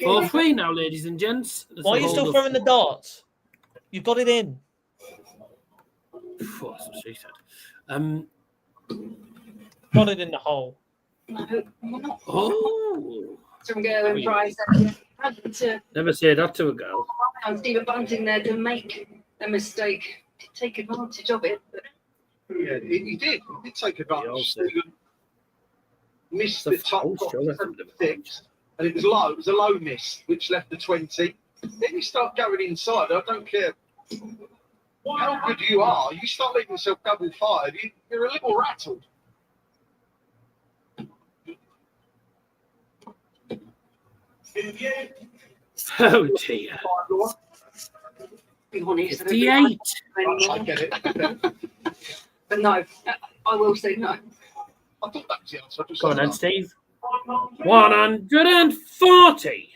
4-3 now, ladies and gents. That's Why are a you still hold throwing the darts? You've got it in. That's what she said. Got it in the hole. No, we're not. Oh, From Gerwyn Price. To never say that to a girl. Stephen Bunting there to make a mistake, to take advantage of it. But Yeah, he did. He did take advantage. also- Stephen missed It's a the top foul, box surely. of the 6, and it was low. It was a low miss, which left the 20. Then you start going inside. I don't care how good you are. You start leaving yourself double fired. You're a little rattled. Oh dear. be honest, 58. I get it. But no, I will say no. I thought that was the answer. I just Go on said then, no. Steve. 140.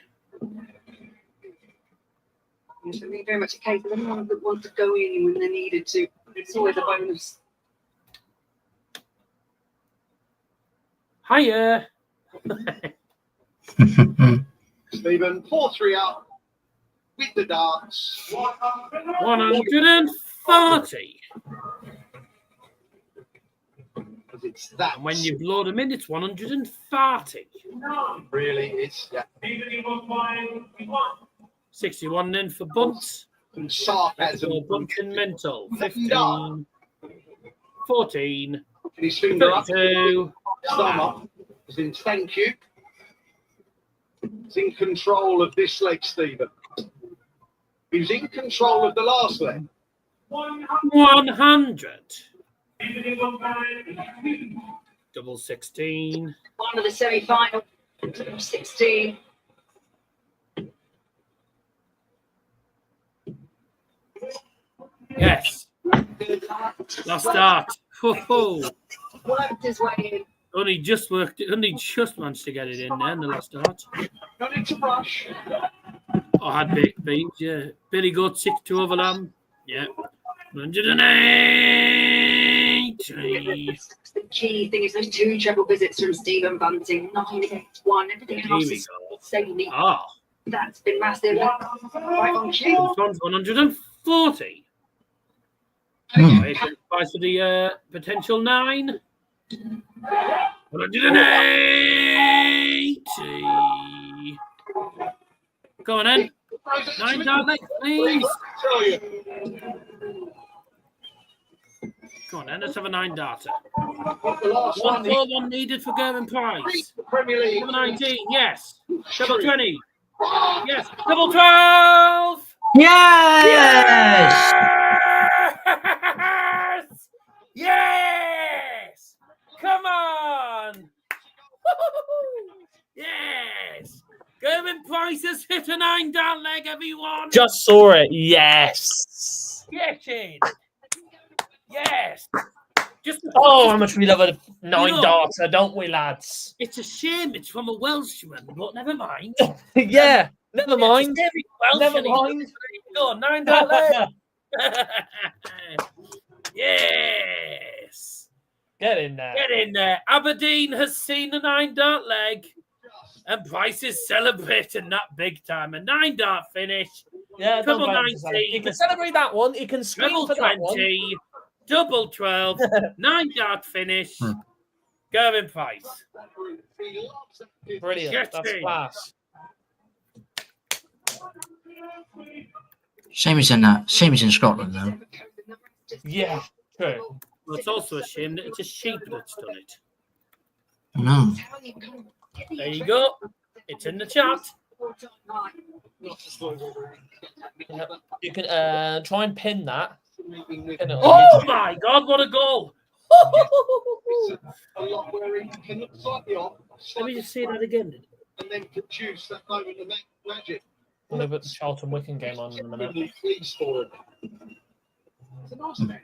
It's very much a case of anyone that wants to go in when they needed to. It's always a bonus. Hiya. Stephen, 4-3 up with the darts. 140. 140. Because it's that. And when you blow them in, it's 140. Really, it's 61 then for Bunt. some sarcasm. For Bunting mental. 15. 14. His finger up. 32. Stomach. As in, thank you. He's in control of this leg, Stephen. He was in control of the last leg. 100. Double 16. One of the semi-final. 16. Yes. Last start. Ho-ho. Worked his way in. Only just managed to get it in there in the last start. No need to rush. I had baked beans, yeah. Billy Goat 6-2 over Lamb. Yeah. 180. The key thing is those 2 treble visits from Stephen Bunting, 9 against 1. Everything Here else we is go. so unique. Ah. That's been massive. Right on This cue. one's 140. Right, price for the potential 9. 180. Go on then. 9 down next, please. Tell you. Go on then, let's have a 9 data. The last 1 one. 4 1 needed for Gerwyn Price. Premier League. Double 19, yes. Double 20. Yes. Double 12. Yes! Yes! Yes! Come on! Yes! Gerwyn Price has hit a 9 down leg, everyone! Just saw it. Yes. Get in! Yes! Just Oh, how much we love a 9 You know- darter, don't we, lads? It's a shame it's from a Welshman, but never mind. Yeah, never mind. Yeah, it's very Welsh, Never and he- mind. Go on, 9 down leg. Yes! Get in there. Get in there. Aberdeen has seen a 9 dart leg. And Price is celebrating that big time. A 9 dart finish. Yeah, Double don't blame him. 19. You can celebrate that one. You can scream Double for that one. 20. Double 12. 9 dart finish. Gerwyn Price. Brilliant. Get That's in. class. Same as in Scotland, though. Yeah, true. Well, it's also a shame that it's a sheep that's done it. No. There you go. It's in the chat. Yep. You can try and pin that. Pin it on Oh my God, what a goal! A lot where he can look slightly off. Let me just see that again. And then produce that moment of magic. I'm going to put the Charlton Wycombe game on in a minute. Really pleased for him. It's a nice event.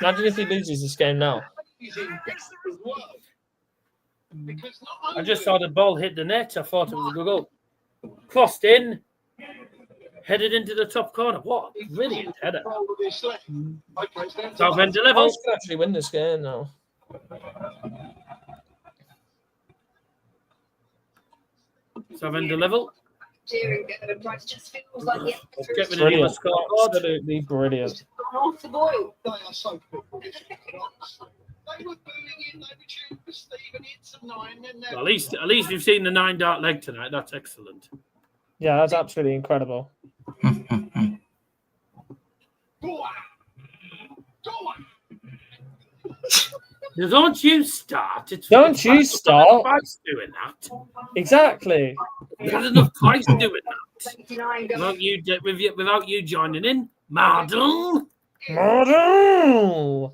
Imagine if he loses this game now. He's in best as well. Because not I just saw the ball hit the net. I thought it was a good goal. Crossed in. Headed into the top corner. What a brilliant header. Southend level. Price could actually win this game now. Southend level. Cheering Gerwyn Price just feels like the Let's get rid of the Brilliant. scoreboard. Absolutely brilliant. off the boil. They are so good. They were booing in, they were cheering for Stephen, hit some 9, then Well, at least we've seen the 9 dart leg tonight. That's excellent. Yeah, that's absolutely incredible. Go on! Go on! Now, don't you start. Don't you start. Price doing that. Exactly. There's enough Price doing that. 29 goals. Without you joining in, Mardle. Mardle!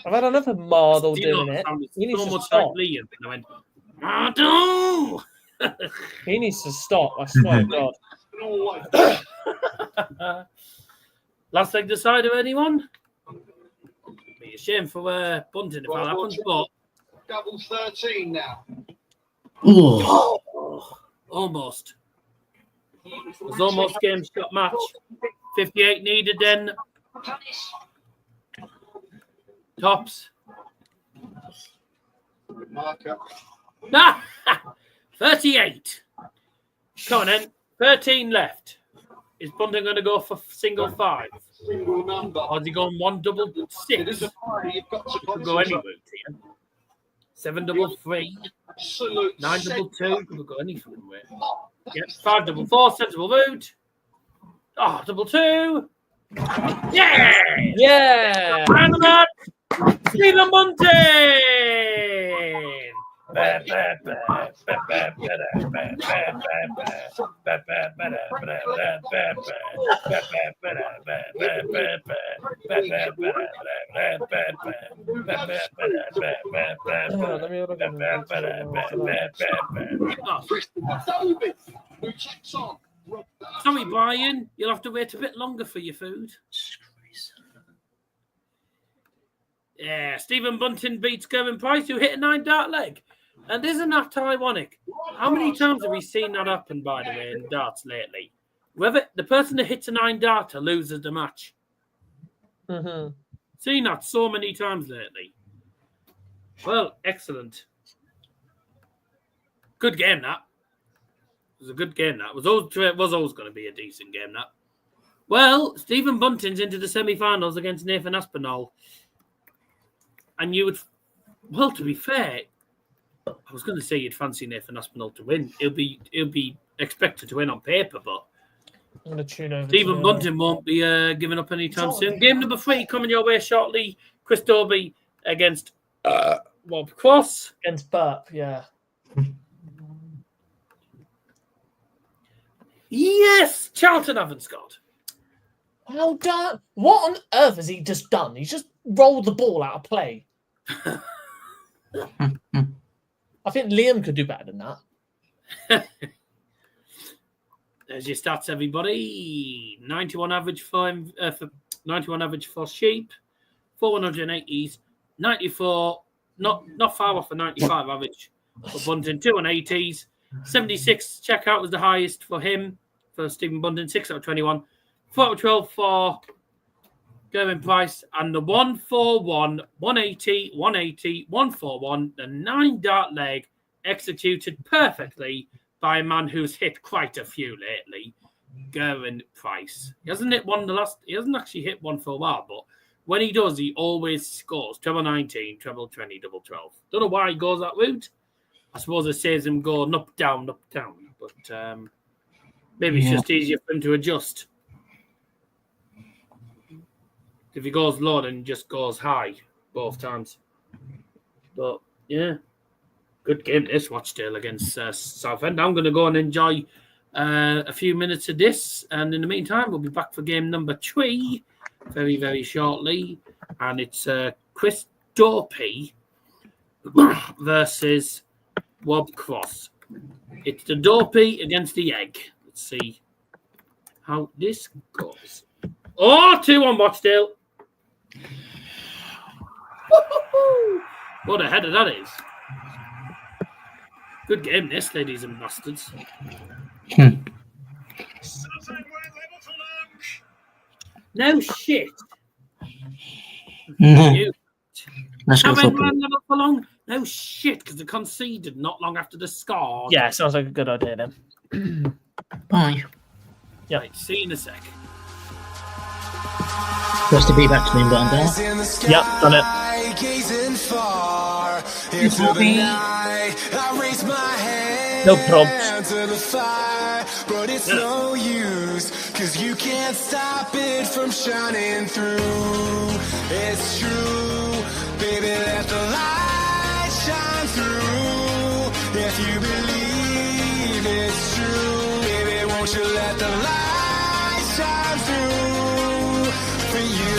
I've had enough of Mardle Do you know, doing it it. sounded He needs so to much stop. like Liam. And I went, Mardle. He needs to stop. I swear to God. Last leg decider, anyone? Be a shame for Bunting if that happens, but Double 13 now. Oh, almost. It was almost game shot match. 58 needed then. Tops. Marker. 38. Come on then. 13 left. Is Bunting going to go for single 5? Single number. Or is he going 1 double 6? It is a party. You've got to Could go any route here. 7 double 3. Absolute 9 double 2. Could go any fucking way. Yep. 5 double 4. Sensible route. Oh, double 2. Yeah! Yeah! And that, Stephen Bunting! Sorry, Brian. You'll have to wait a bit longer for your food. Yeah, Stephen Bunting beats Gerwyn Price, who hit a 9 dart leg. And isn't that ironic? How many times have we seen that happen, by the way, in darts lately? Whether the person that hits a 9 darter loses the match. Mm-hmm. Seen that so many times lately. Well, excellent. Good game, that. It was a good game, that. It was always going to be a decent game, that. Well, Stephen Bunting's into the semi-finals against Nathan Aspinall. And you would, well, to be fair, I was going to say you'd fancy Nathan Aspinall to win. He'll be expected to win on paper, but I'm going to tune over. Stephen Bunting won't be giving up anytime soon. Game number 3 coming your way shortly. Chris Dobey against Bob Cross. Against Burp, yeah. Yes, Charlton haven't scored. Well done. What on earth has he just done? He's just rolled the ball out of play. I think Liam could do better than that. There's your stats, everybody. 91 average for 91 average for Sheep, 480s, 94, not far off the 95 average for Bunting, 280s, 76 checkout was the highest for him, for Stephen Bunting, 6 out of 21, 4 out of 12 for Gerwyn Price, and the 141, 180, 180, 141, the 9 dart leg executed perfectly by a man who's hit quite a few lately, Gerwyn Price. He hasn't actually hit one for a while, but when he does, he always scores. Treble 19, treble 20, double 12. Don't know why he goes that route. I suppose it saves him going up, down, but maybe it's just easier for him to adjust. If he goes low, then he just goes high both times. But, yeah. Good game, this Watchdale against Southend. I'm going to go and enjoy a few minutes of this. And in the meantime, we'll be back for game number 3 very, very shortly. And it's Chris Dobey versus Wob Cross. It's the Dobey against the Egg. Let's see how this goes. Oh, 2-1 Watchdale. What a header that is. Good game, this, ladies and bastards. No shit. Let's go for long. No shit, because they conceded not long after the score. Yeah, sounds like a good idea then. Bye. Yeah, right, see you in a sec. Press the B back to me button there. Yep, done it. No probs. But it's no use, cause you can't stop it from shining through. It's true, baby, let the light shine through. If you believe it's true, baby, won't you let the light shine through for you.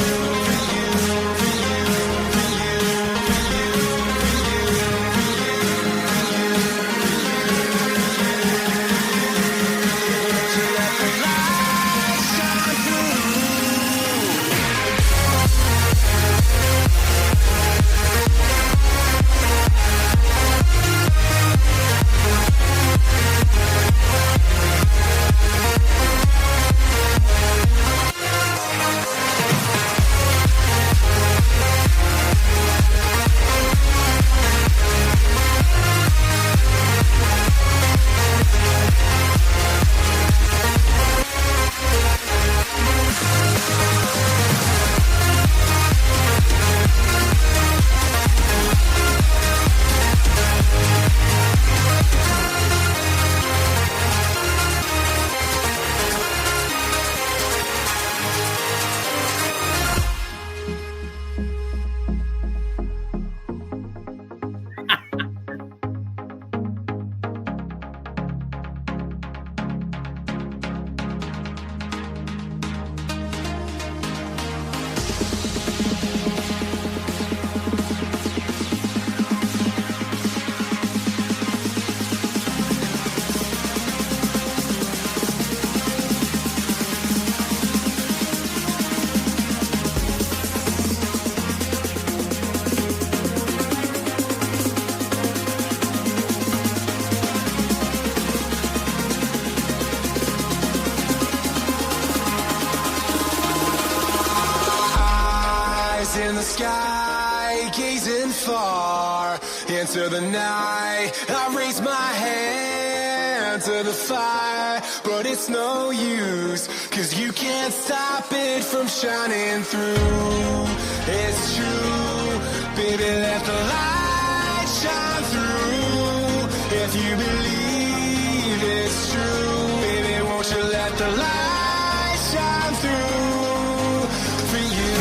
into the night. I raise my hand to the fire, but it's no use, 'cause you can't stop it from shining through. It's true, baby, let the light shine through. If you believe it's true, baby, won't you let the light shine through for you,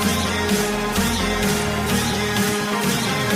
for you, for you, for you, for you,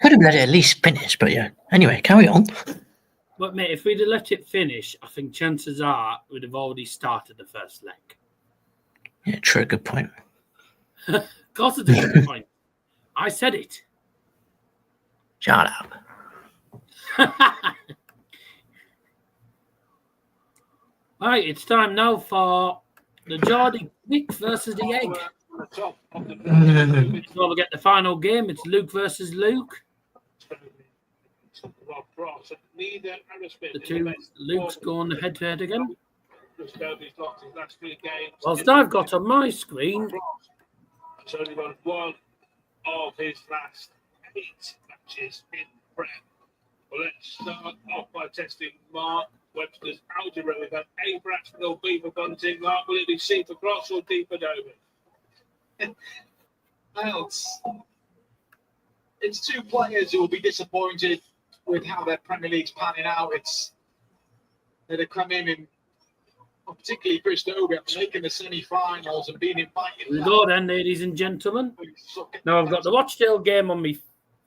Could have let it at least finish, but yeah. Anyway, carry on. But mate, if we'd have let it finish, I think chances are we'd have already started the first leg. Yeah, true. Good point. Of course, it's a good point. I said it. Shut up. Right, it's time now for the Geordie Nick versus the Egg. Before we get the final game, it's Luke versus Luke. The two Lukes going head to head again. Chris Dobey's lost his last 3 games. Whilst I've got on my screen, He's only won 1 of his last 8 matches in Prem. Well, let's start off by testing Mark Webster's algebra. We've had A for Aspinall, B for Bunting. Mark, will it be C for Cross or D for Dobey? Well, it's 2 players who will be disappointed with how their Premier League's panning out. It's that have come in and particularly Chris Dobey making the semi-finals and being invited. we go then, ladies and gentlemen. Now I've got the Watchalong game on my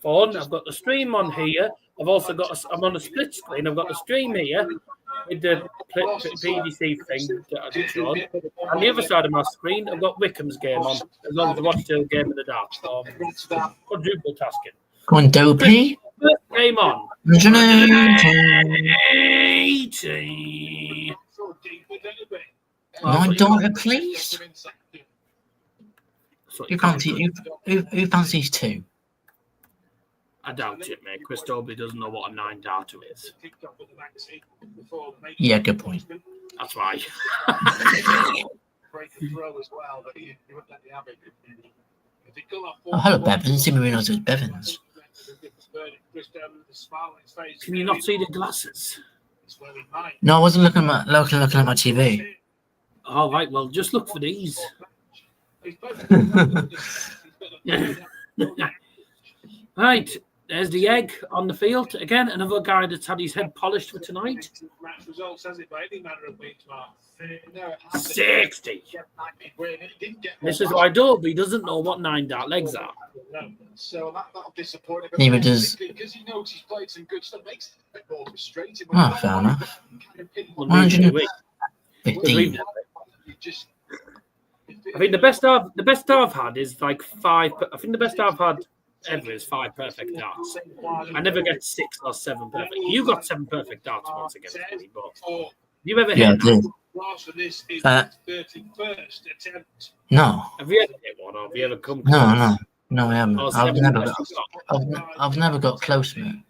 phone. I've got the stream on here. I've also got. I'm on a split screen. I've got the stream here with the PDC thing that I just showed. On the other side of my screen, I've got Wickham's game on, as well as the Watchalong game in the dark. So quadruple tasking. Go on, Dobey. First game on. 180. My daughter, please. Who fancies 2? I doubt it, mate. Chris Dobey doesn't know what a 9 darter is. Yeah, good point. That's why. Oh, hello, Bevins. Didn't realise it was Bevins. Can you not see the glasses? No, I wasn't looking at my TV. All right, well, just look for these. Right, there's the egg on the field. Again, another guy that's had his head polished for tonight. 60. This is why Dobey doesn't know what 9 dart legs are. So that'll disappoint him. Neither does. Because he knows he's played some good stuff. Makes it a bit more frustrating. Oh, fair enough. 115. I think the best I've had is like 5. I think the best I've had ever is 5 perfect darts. I never get 6 or 7 perfect. You got 7 perfect darts once against me, but you ever hit did. No. Have you ever hit one, or have you ever come close? No, I haven't. Or I've never got close, mate.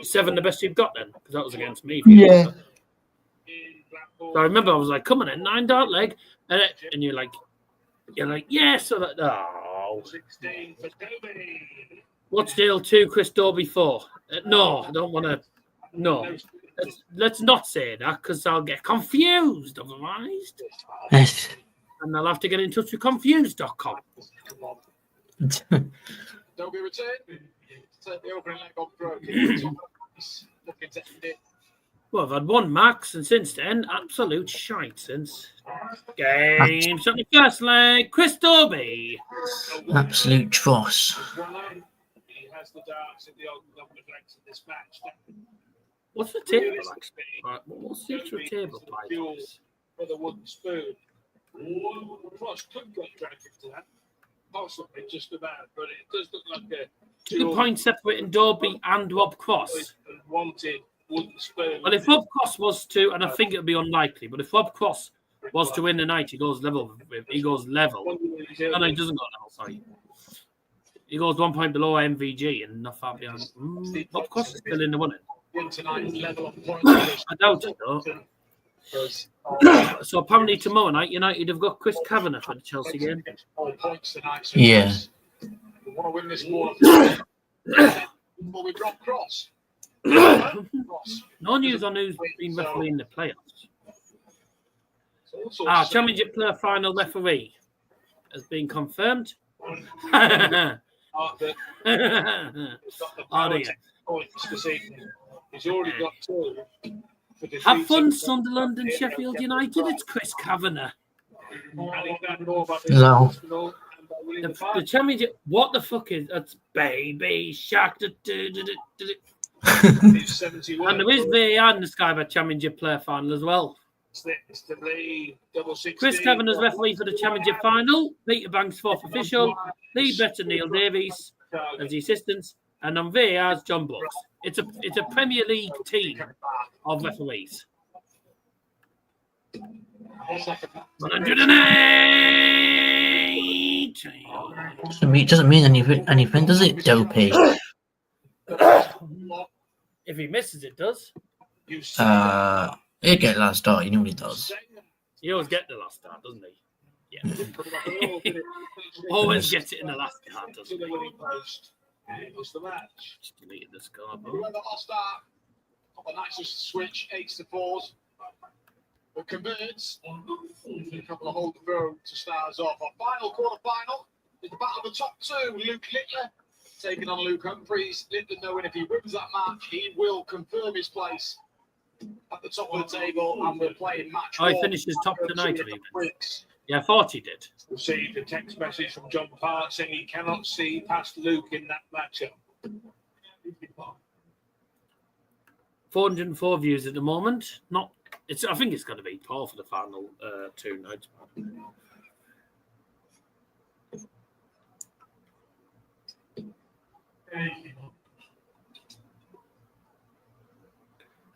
7 the best you've got then? Because that was against me. Yeah. So I remember I was like, come on in, 9 dart leg. And you're like, yes. So that, oh. What's deal 2, Chris Dobey 4? No, I don't want to. No. Let's not say that because I'll get confused otherwise. Yes. And they'll have to get in touch with confused.com. Dobey return. Take the opening leg off broken. Looking to end it. Well, I've had one max, and since then, absolute shite since. Game shot the first leg, Chris Dobey. Absolute dross. He has the darts in the old number of legs in this match. What's the table actually? Right, what's the extra table like? With a wooden spoon. Cross could get dragged into that. Possibly, just about, but it does look like a 2 points separating Dobey and Rob Cross. Wanted wooden spoon. Well, if Rob Cross was to, and I think it would be unlikely, but if Rob Cross was to win the night, he goes level. He goes level. No, he doesn't go level. Sorry, he goes 1 point below MVG and not far behind. Rob Cross is still in the winning. I doubt it though. So apparently tomorrow night, United have got Chris Kavanagh for the Chelsea game. Yeah. We want to win this war. Well, we drop Cross. No news on who's been refereeing the playoffs. Championship player final referee has been confirmed. He's already got 2. Have fun, Sunderland and Sheffield United. It's Chris Kavanagh. No. The championship. What the fuck is that's Baby Shark? And there is VAR in the Sky Bet Championship player final as well. Chris Kavanagh's referee for the championship final. Peter Banks, 4th official. Lee Better, Neil Davies as the assistants. And on VAR's John Brooks. It's a Premier League team of referees. 180. Doesn't mean anything, does it, Dopey? If he misses, it does. He'll get last start. He normally does. He always get the last start, doesn't he? Yeah. Always gets it in the last start, doesn't he? What's the match? Just deleted the scoreboard. Whoever lost that, got the nicest switch, 8s to 4s. But converts, a couple of hold the throw to start us off. Our final quarter-final is the battle of the top two. Luke Littler taking on Luke Humphries. Littler knowing if he wins that match, he will confirm his place at the top of the table, and we're playing match. Oh, he finished his top tonight, even. Yeah, I thought he did. Received a text message from John Park saying he cannot see past Luke in that matchup. 404 views at the moment. Not. It's. I think it's going to be poor for the final two nights.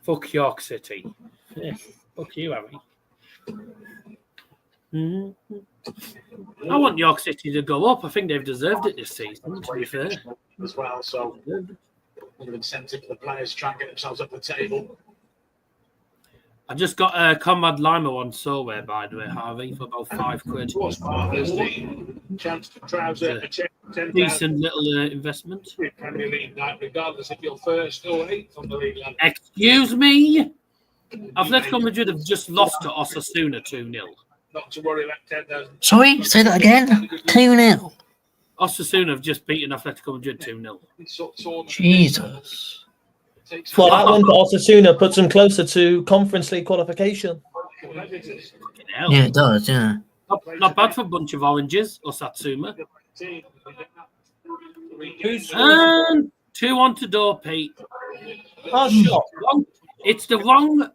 Fuck York City. Yeah, fuck you, Harry. I want York City to go up. I think they've deserved it this season, to be fair. As well, so another incentive for the players to try and get themselves up the table. I just got a Conrad Lima one somewhere, by the way, Harvey, for about £5. What's Martha's the chance to trouser a check 10,000 Decent little investment. Premier League night, regardless if you're first or eighth on the league ladder. Excuse me? Atletico Madrid have just lost to Osasuna 2-0. Not to worry about 10,000. Sorry, say that again. 2-0. Osasuna have just beaten Atletico Madrid 2-0. Jesus. Well, that one for Osasuna puts them closer to Conference League qualification. Yeah, it does, yeah. Not bad for a bunch of oranges, Osasuna. Who's And 2-1 to Dobey. Oh, shot. It's the wrong.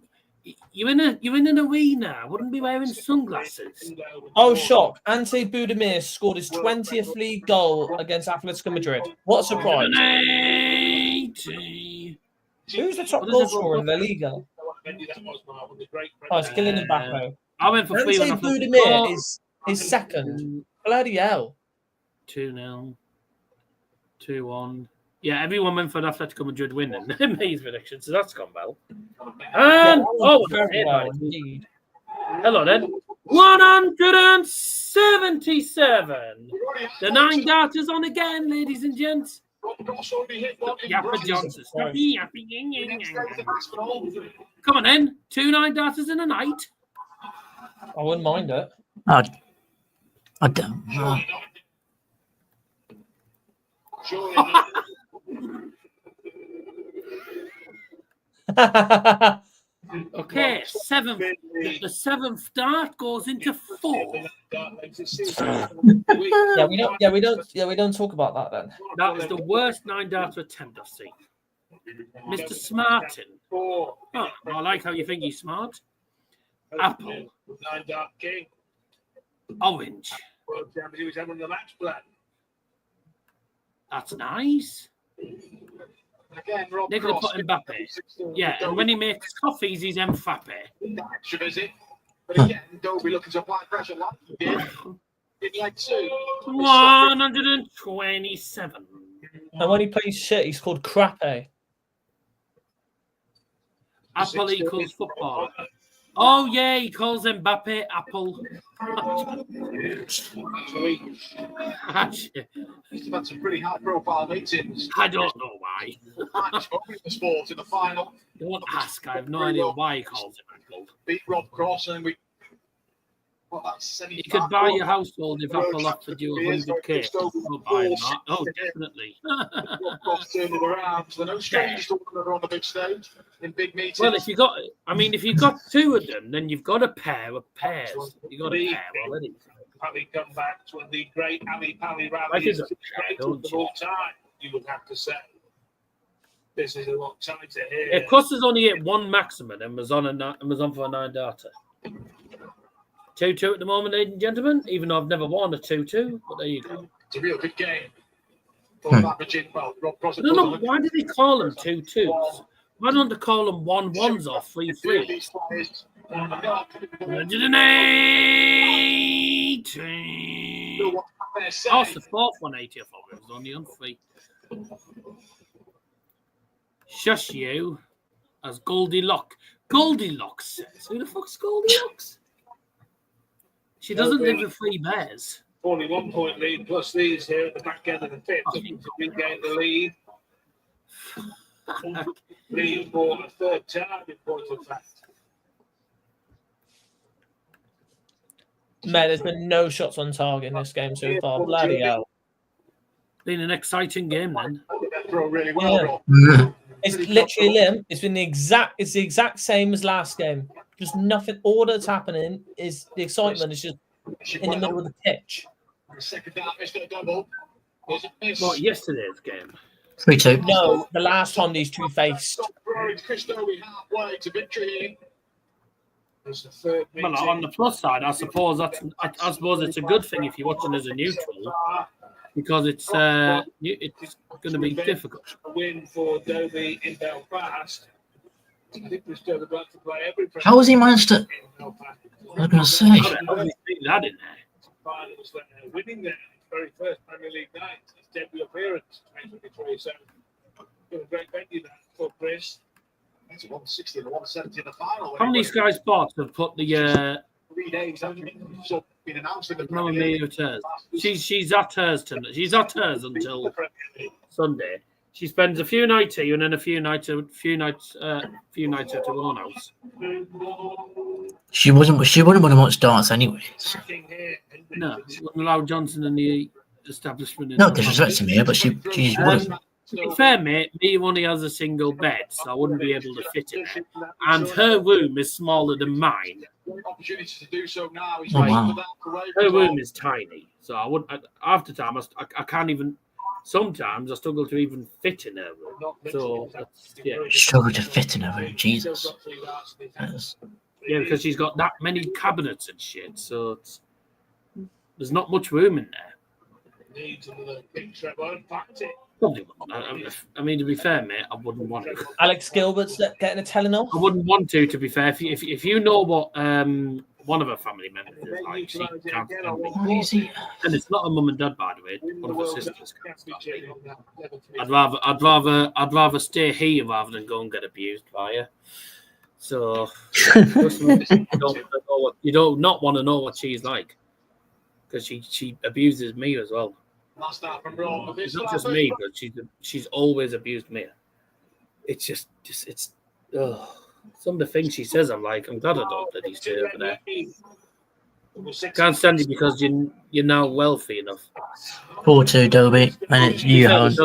You're in an arena. I wouldn't be wearing sunglasses. Oh, shock. Ante Budimir scored his 20th league goal against Atletico Madrid. What a surprise. Who's the top goal scorer in La Liga? Oh, it's Kylian Mbappe. I went for 3 Ante Budimir is second. Bloody hell. 2-0. 2-1. Yeah, everyone went for an Atletico Madrid winning. These predictions, so that's gone well. And Very well, indeed. hello then. 177. The 9 darters on again, ladies and gents. Yapper Johnson. Come on then. 2 9 darters in a night. I wouldn't mind it. I don't know. Okay, 7th. The 7th dart goes into 4. We don't talk about that then. That was the worst 9 darter attempt I've seen. Mr. Smartin. Oh, I like how you think he's smart. Apple. 9 dart king. Orange. World Champions, he was having the match plan. That's nice. Again, Rob They're going to Cross, put Mbappe. Yeah, and when he makes coffees, he's Mbappe. extra visit. But again, Dobey looking to apply pressure like he did in leg 2. 127. And when he plays shit, he's called Crappe. Apple equals football. Oh, yeah, he calls Mbappe Apple. He's had some pretty high-profile meetings. I don't know why. The sport in the final. Don't ask. I have no idea why he calls him Apple. Beat Rob Cross, and we. What, that's You could buy your household if Apple offered you 100k. We'll buy him that. Oh, definitely. Rob Cross turned it around. So they're no strangers to one another on the big stage in big meetings. Well, if you've got 2 of them, then you've got a pair of pairs. You've got a pair already. Pally come back to the great Ali Pally I rally think is the greatest of all time, you would have to say. This is a lot tighter here. If Costa's only hit 1 maximum and was on for a 9 darter. 2-2 at the moment, ladies and gentlemen, even though I've never won a 2-2, but there you go. It's a real good game. Rob Cross. No, why do they call them 2-2s? Why don't they call them 1-1s or 3-3s? 180. Oh, it's the 4th 180, I thought it was only on 3. Shush you, as Goldilocks. Goldilocks says. Who the fuck's Goldilocks? She doesn't live with 3 bears. 41 point lead plus these here at the back end of the fifth. I think To regain the lead. Lead for a third time in point of fact. Man, there's been no shots on target in this game so far. Bloody hell. Been an exciting game then. Throw really well. Yeah. It's literally Liam. It's been the exact same as last game. Just nothing. All that's happening is the excitement is just in the middle of the pitch. Second down, missed a double. What, yesterday's game? 3-2. No, the last time these two faced. Chris Dobey halfway to victory. There's the third Well, on the plus side, I suppose it's a good thing if you're watching as a neutral, because it's going to be difficult. A win for Dobey in Belfast. I think we're still about to play every. How has he managed to? I was going to say. Obviously, that in there. Finals winning their very first Premier League night. His debut appearance, 2023. So, a great venue that for Chris. It's 160 and 170 in the final. How many Sky Sports have put the 3 days after it's been announced in the no, Premier League. hers? She's at hers tonight. She's at hers until Sunday. She spends a few nights here and then a few nights at her own house. She wouldn't want to watch darts anyway. So. No, she wouldn't allow Johnson and the establishment. Not disrespecting me, but she wouldn't. To be fair, mate, me only has a single bed, so I wouldn't be able to fit in it. And her room is smaller than mine. Opportunity to do so now. Oh, wow. Her room is tiny, so I wouldn't. After time, I can't even. Sometimes I struggle to even fit in her room. So yeah, Struggle to fit in her room, Jesus. Yeah, because she's got that many cabinets and shit, so there's not much room in there. Needs another big treble. Packed it. Probably wouldn't. I mean, to be fair, mate, I wouldn't want to. Alex Gilbert's getting a Telenor. I wouldn't want to be fair. If you know what one of her family members is like, she can't stand me. Why is he? And it's not a mum and dad, by the way. One of her sisters can't stand me. I'd rather stay here rather than go and get abused by her. So you don't not want to know what she's like, because she abuses me as well. It's not just me, but she's always abused me. It's just some of the things she says. I'm like, I'm glad I don't bloody stay over there. Can't stand you because you're now wealthy enough. 4-2, Dobey, and it's you, Howard.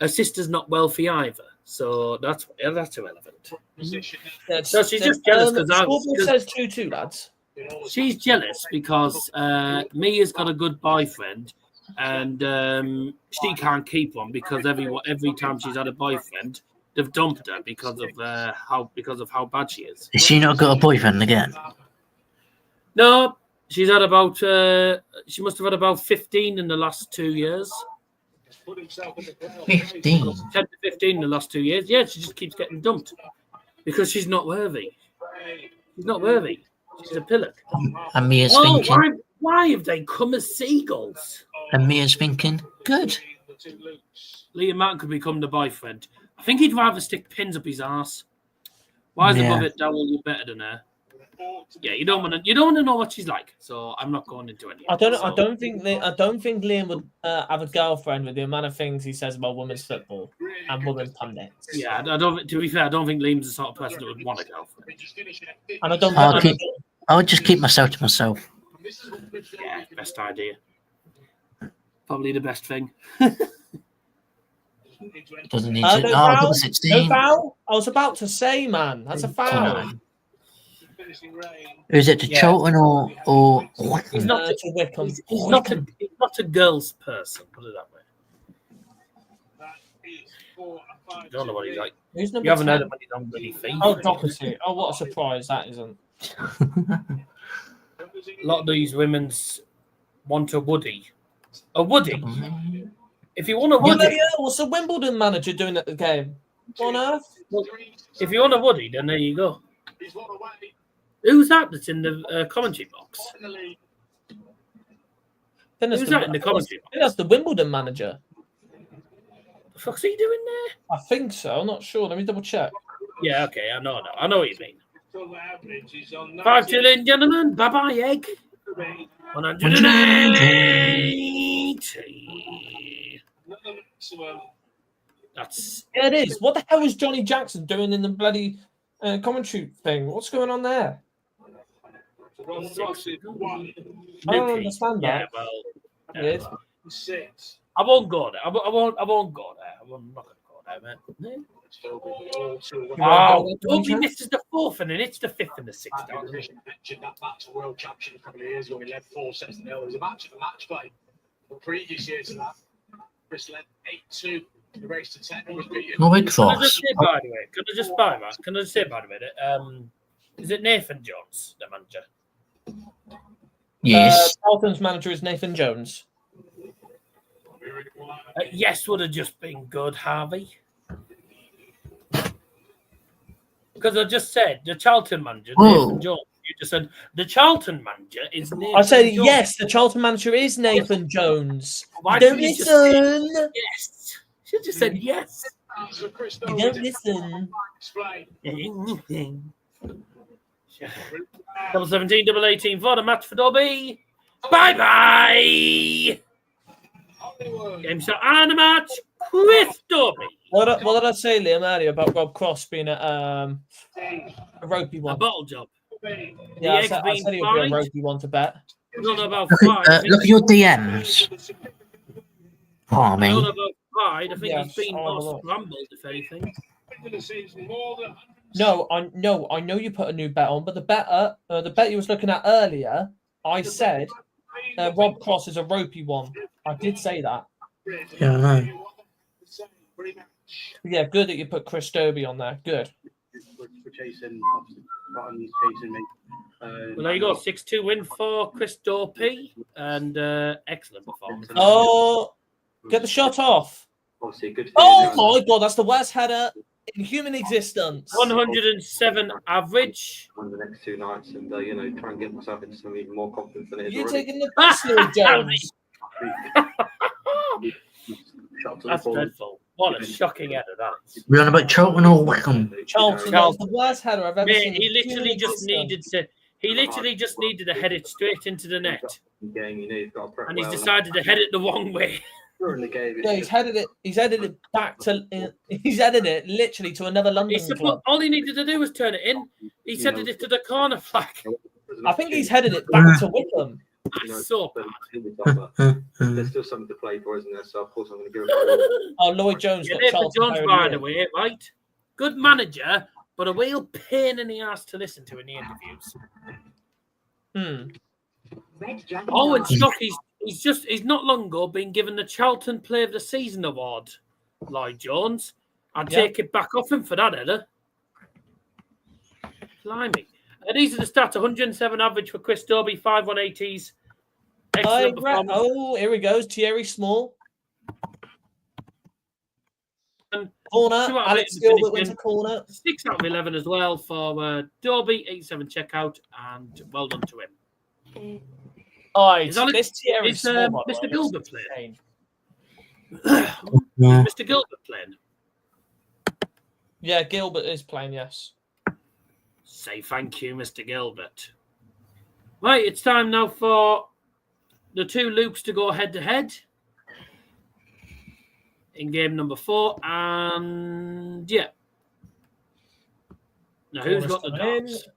Her sister's not wealthy either, so that's irrelevant. So she's just jealous because Scorpion says 2-2, lads. She's jealous because Mia's got a good boyfriend, and she can't keep one because every time she's had a boyfriend, they've dumped her because of how bad she is. Has she not got a boyfriend again? No, she's had about she must have had about 15 in the last 2 years. 15. 10 to 15 in the last 2 years. Yeah, she just keeps getting dumped because she's not worthy. She's not worthy. She's a pillock. And Mia's thinking. Why have they come as seagulls? And Mia's thinking, good. Liam Martin could become the boyfriend. I think he'd rather stick pins up his arse. Why is above it, Dowell? You're better than her. Yeah, you don't want to know what she's like. So I'm not going into any. I don't think Liam would have a girlfriend with the amount of things he says about women's football and women's pundits. Yeah, I don't. To be fair, I don't think Liam's the sort of person that would want a girlfriend. And I don't. I would just keep myself to myself. Yeah, best idea. Probably the best thing. Doesn't need No to. foul. Double 16. No foul. I was about to say, man, that's a foul. Is it to Cholton or? He's not to Wickham. He's not a girl's person. Put it that way. I don't know what he's like. Who's number You haven't 10? heard of any on bloody feet. Oh, Doherty. Oh, what a surprise that isn't. A lot of these women's want a woody. A woody? If you want a woody... What's the Wimbledon manager doing at the game? What on earth? Well, if you want a woody, then there you go. Who's that's in the commentary box? Who's that in the commentary box? I think that's the Wimbledon manager. The fuck's he doing there? I think so. I'm not sure. Let me double check. Yeah, okay, I know what you mean. Total average is on 5-2 in, gentlemen. Bye-bye, egg. 180. Another maximum. That's Yeah, it is. What the hell was Johnny Jackson doing in the bloody commentary thing? What's going on there? Ron Ross is 1. I don't Nuki. understand Yeah, that. well, Yes. 6. I won't go there. I won't go there. I'm not going to go there, man. Wow. Oh, Dobey misses the 4th and then it's the 5th and the 6th. I mentioned that match of World Championship a couple of years ago. We led 4-0. It was a match of the match play. The previous year to that, Chris led 8-2. The race to 10 was beaten. No big Can I just force. say, by the way, is it Nathan Jones, the manager? Yes. Charlton's manager is Nathan Jones. Yes, would have just been good, Harvey. Because I just said the Charlton manager, Nathan Jones. You just said the Charlton manager is Nathan I said Jones. yes, the Charlton manager is Nathan Jones. Why Don't didn't you just say listen. yes? She just said yes. So Chris You don't listen. explain. Double 17, double 18 for the match for Dobey. Bye bye. Game shot and a match. Chris Dobey. What did I say, Liam, earlier about Rob Cross being a ropey A one? bottle job. Yeah, I The said egg's it been would be a fried. ropey one to bet. I don't know about Look five. at, look at your DMs. I don't know Harmy. about five. I think Yes, he's been I'll have a more look. scrambled, if anything. No, I know you put a new bet on, but the bet you was looking at earlier, I said Rob Cross is a ropey one. I did say that. Yeah, I know. Yeah, good that you put Chris Dobey on there. Good. We're chasing, obviously, Button's chasing me. Well, there you go. 6-2 win for Chris Dobey. And excellent performance. Oh, get the shot off. Obviously, good. Oh my God, that's the worst header in human existence. 107 average. On the next 2 nights, and try and get myself into some even more confidence than it is You're already. taking the piss, Lord Jones. That's dreadful. What a shocking header that is. We're on about Charlton or Wickham. Charlton, that's the worst header I've ever Mate, seen. he in literally human just existence. needed to head it straight into the net. Game, you've got to prep And he's well. decided to head it the wrong way. During the game, it's Yeah, just- he's headed it back to. He's headed it literally to another London club. All he needed to do was turn it in. He headed it to the corner flag. I think he's headed it back to Wickham. That's so bad. There's still something to play for, isn't there? So of course I'm going to give it. Oh, Lloyd Jones Yeah, got Nathan Charlton Jones, player of by the the year. way, right? Good manager, but a real pain in the ass to listen to in the interviews. Oh, and Stock, he's not long ago been given the Charlton Player of the Season award, Lloyd Jones. I'd take it back off him for that, Ella. Blimey. These are the stats: 107 average for Chris Dobey, 5 180s. Excellent performance. Oh, here he goes. Thierry Small. Corner. 2 out of 8 Alex in the Gilbert went finishing. to corner. 6 out of 11 as well for Dobey, 87 checkout, and well done to him. Oh, Is Alex- this Thierry is, Small. by the Mr. way, Gilbert looks playing? insane. Yeah. Mr. Gilbert playing. Yeah, Gilbert is playing, yes. Say thank you, Mr. Gilbert. Right, it's time now for the 2 Lukes to go head-to-head in game number 4. And, yeah. Now, who's got the darts?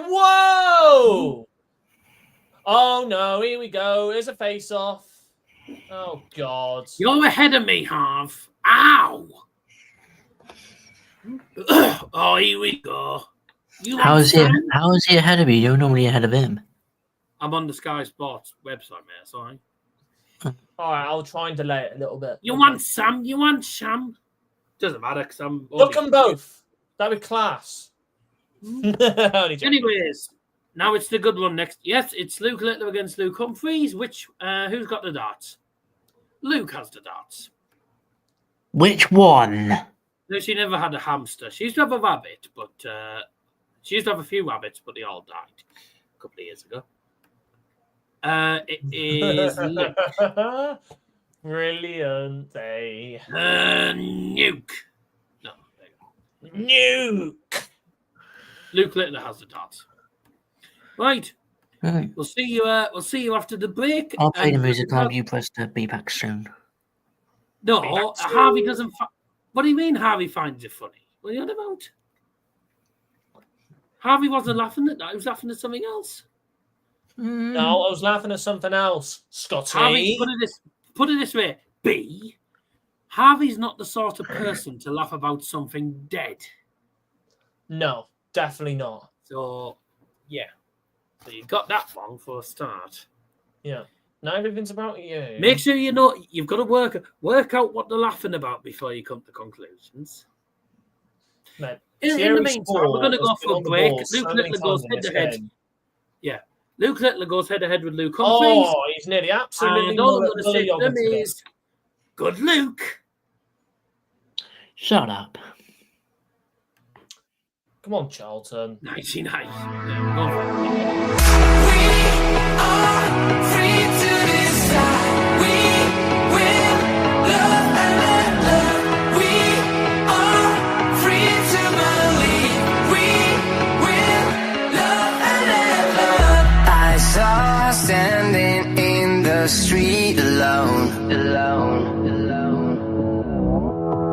Whoa! Oh, no, here we go. Here's a face-off. Oh, God. You're ahead of me, Harv. Ow! Oh, here we go. How is he ahead of you? You're normally ahead of him. I'm on the Sky Sports website, mate. Sorry. All right, I'll try and delay it a little bit. You want Sam? You want Sham? Doesn't matter because I'm. Look them both. That'd be class. Only joking. Anyways, now it's the good one next. Yes, it's Luke Littler against Luke Humphries. Who's got the darts? Luke has the darts. Which one? No, she never had a hamster. She used to have a rabbit, but she used to have a few rabbits, but they all died a couple of years ago. It is Luke. Brilliant, eh? Nuke. No, Nuke. Luke Littler has the darts. Right. Right. We'll see you. We'll see you after the break. I'll play the And- music. I'll you press to be back soon. No, Harvey doesn't. What do you mean Harvey finds it funny? What are you on about? Harvey wasn't laughing at that. He was laughing at something else. No, I was laughing at something else. Scotty. Harvey, put it this way. B. Harvey's not the sort of person to laugh about something dead. No, definitely not. So, yeah. So you got that wrong for a start. Yeah. Now everything's about you. Make sure you know you've got to work out what they're laughing about before you come to conclusions. Mate, In the Thierry meantime, Sport we're going to has go been for a on the break. ball Luke so many Littler goes times in head to this head. game. Yeah. Luke Littler goes head to head with Luke Humphries. Oh, he's nearly absolutely. And all I'm going to say to mullet them today. is, good Luke. Shut up. Come on, Charlton. 99. Yeah, we're going for it. Free to decide. We will love and let love. We are free to believe. We will love and let love. I saw her standing in the street alone.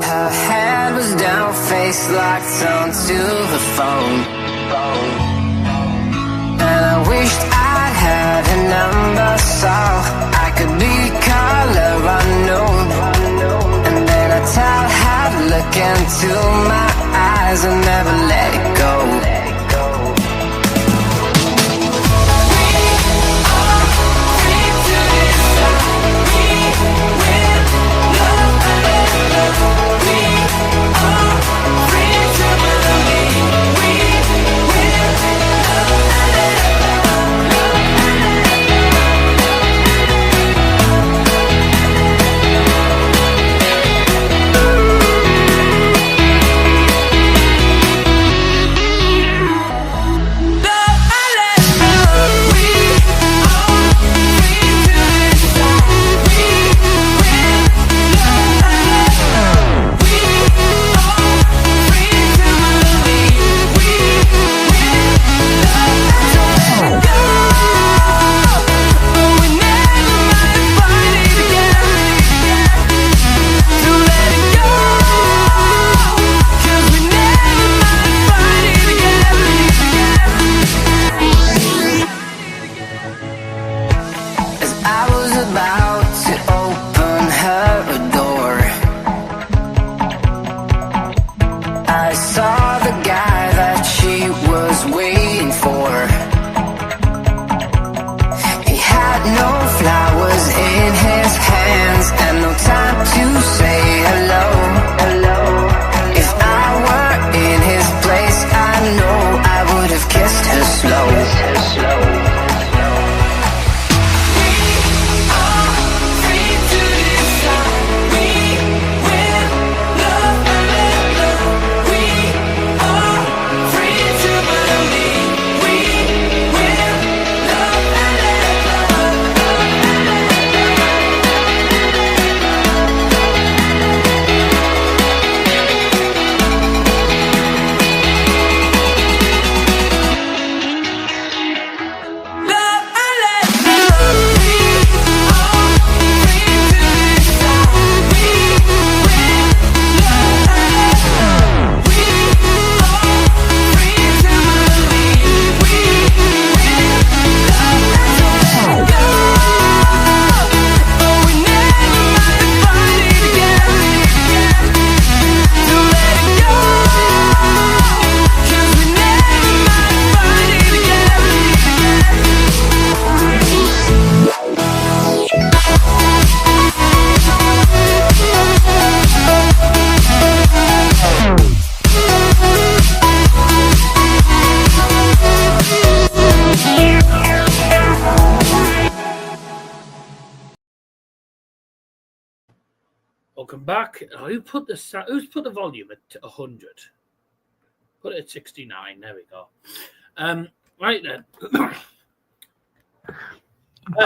Her head was down, face locked onto her phone. And I wished I had a number so I could be color unknown. And then I tell her to look into my eyes and never let it go. Welcome back. Who's put the volume at 100? Put it at 69. There we go. Right then. Put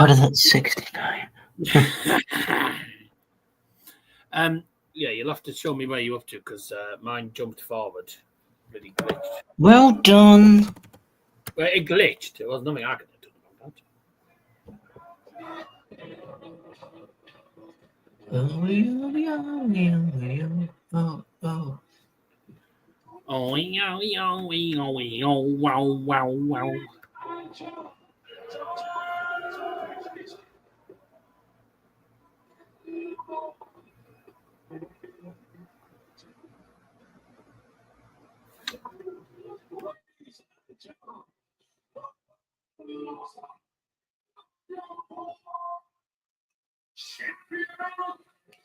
it at 69. Yeah, you'll have to show me where you're up to because mine jumped forward. Really glitched. Well done. Well, it glitched. There was nothing I could have done about that. Oh, oh. Oh, wow, wow, wow.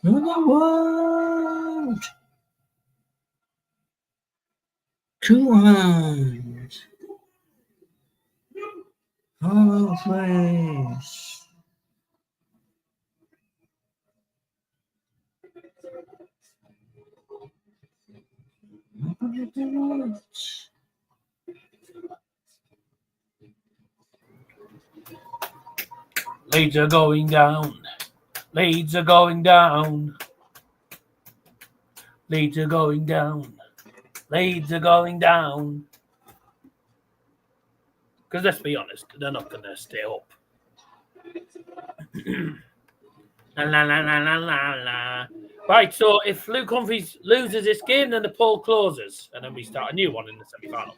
The world. 2 hands. Hollow place. Leads are going down. Leads are going down. Leads are going down. Leads are going down. Because let's be honest, they're not going to stay up. La, la, la, la, la, la, la. Right, so if Luke Humphries loses this game, then the poll closes, and then we start a new one in the semi-finals.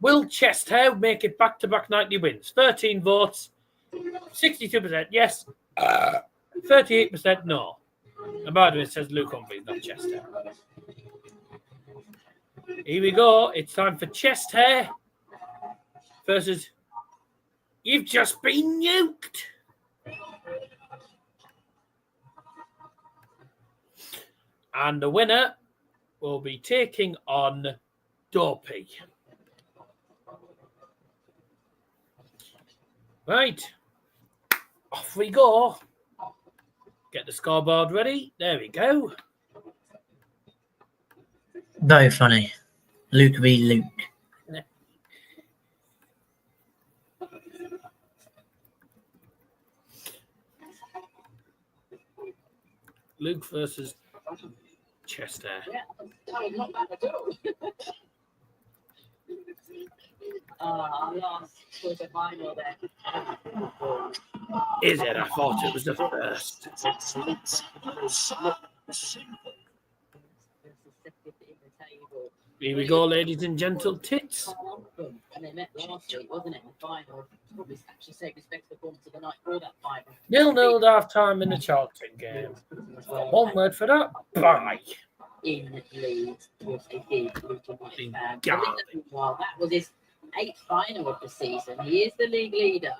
Will Chester make it back-to-back 90 wins? 13 votes, 62% yes, 38% no. And by the way, it says Luke Humphries, not Chester. Here we go. It's time for Chester versus You've Just Been Nuked. And the winner will be taking on Dobey. Right. Off we go. Get the scoreboard ready. There we go. Very funny. Luke v. Luke. Luke versus Chester. Yeah, not bad at all. Our last quarter final there. Is it? I thought it was the first. Here we go, ladies and gentle tits. And they met last week, wasn't it? In the final. Probably actually say respect to the performance of the night for that final. 0-0 at half time in the Charlton game. One word for that. Bye. In Leeds was a big Well, that was his 8th final of the season. He is the league leader.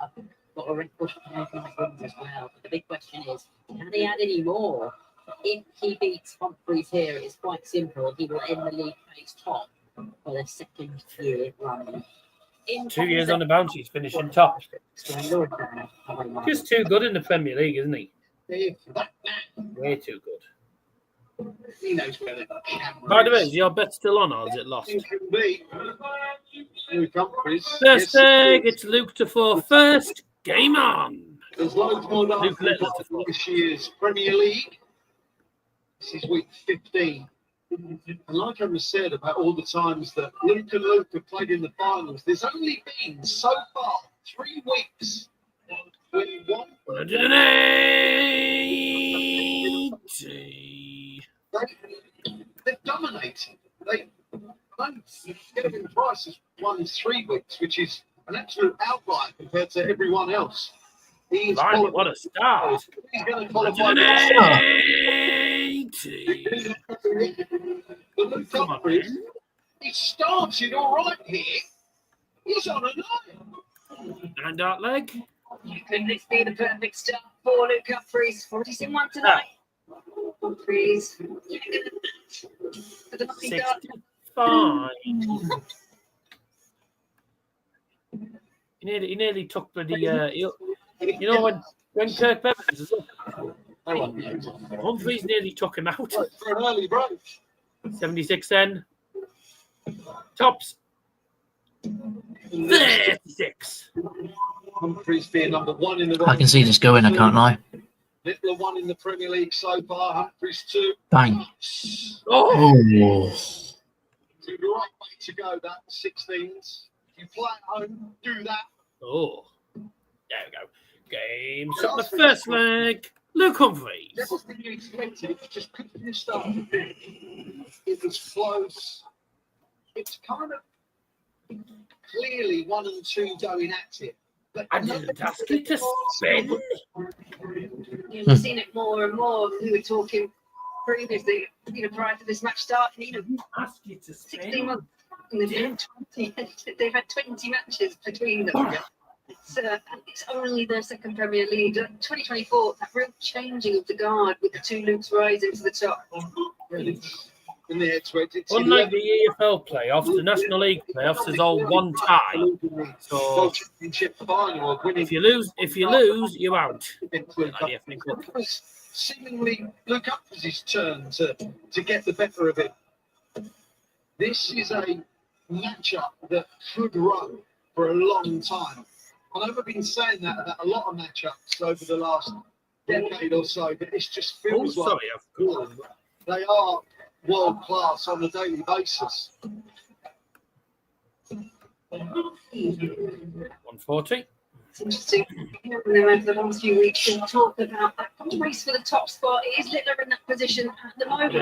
Got a record for 5 wins as well. But the big question is, can he add any more? If he beats Humphries here, it's quite simple. He will end the league place top for the second year running. 2 years on the bounty, he's finishing top. Just too good in the Premier League, isn't he? Way too good. He knows where the By the way, is your bet still on or is it lost? It can be. Luke Humphries. First leg, it's Luke to 4 first. Game on. There's loads more Luke than Littler to 4. this year's Premier League. This is week 15. And like I said about all the times that Luke and Luke have played in the finals, there's only been so far 3 weeks with one. 180. They've dominated. Gerwyn Price has won 3 weeks, which is an absolute outlier compared to everyone else. He's Blimey, what a start. He's going to qualify. 180. But Luke Humphries, he started all right here. He's on a 9. And that leg. Could this be the perfect start for Luke Humphries? Already seen one tonight. Humphries. For the lucky start. 65. He nearly took the you know when Kirk Bevan is up. Humphries nearly took him out. For an early break. 76 then. Tops. 36. Humphries being number 1 in the I can see this going, I can't lie. Littler 1 in the Premier League so far. Humphries 2. Bang. Oh, It's a great way to go, that 16s. If you play at home, do that. oh. There we go. Game shot the first leg. Luke Humphries. That was the expected. It just couldn't be started. It was close. It's kind of clearly 1 and 2 going at it. But I didn't ask you to spin. We've seen it more and more. We were talking previously, prior to this match starting, Ask you to 16 spin. months. And they've had 20 matches between them. It's only their second Premier League. 2024, that real changing of the guard with the 2 Lukes rising to the top. really, in the it's Unlike the EFL playoffs, the National League playoffs is all one tie. So championship final of winning. if you lose, you're out. Like the FA Cup. It was seemingly Luke Humphries' turn to get the better of it. This is a matchup that could run for a long time. I know I've been saying that about a lot of matchups over the last decade or so, but this just feels like they are world class on a daily basis. 140. It's interesting. Over the last few weeks, we've talked about that race for the top spot. It is Littler in that position at the moment.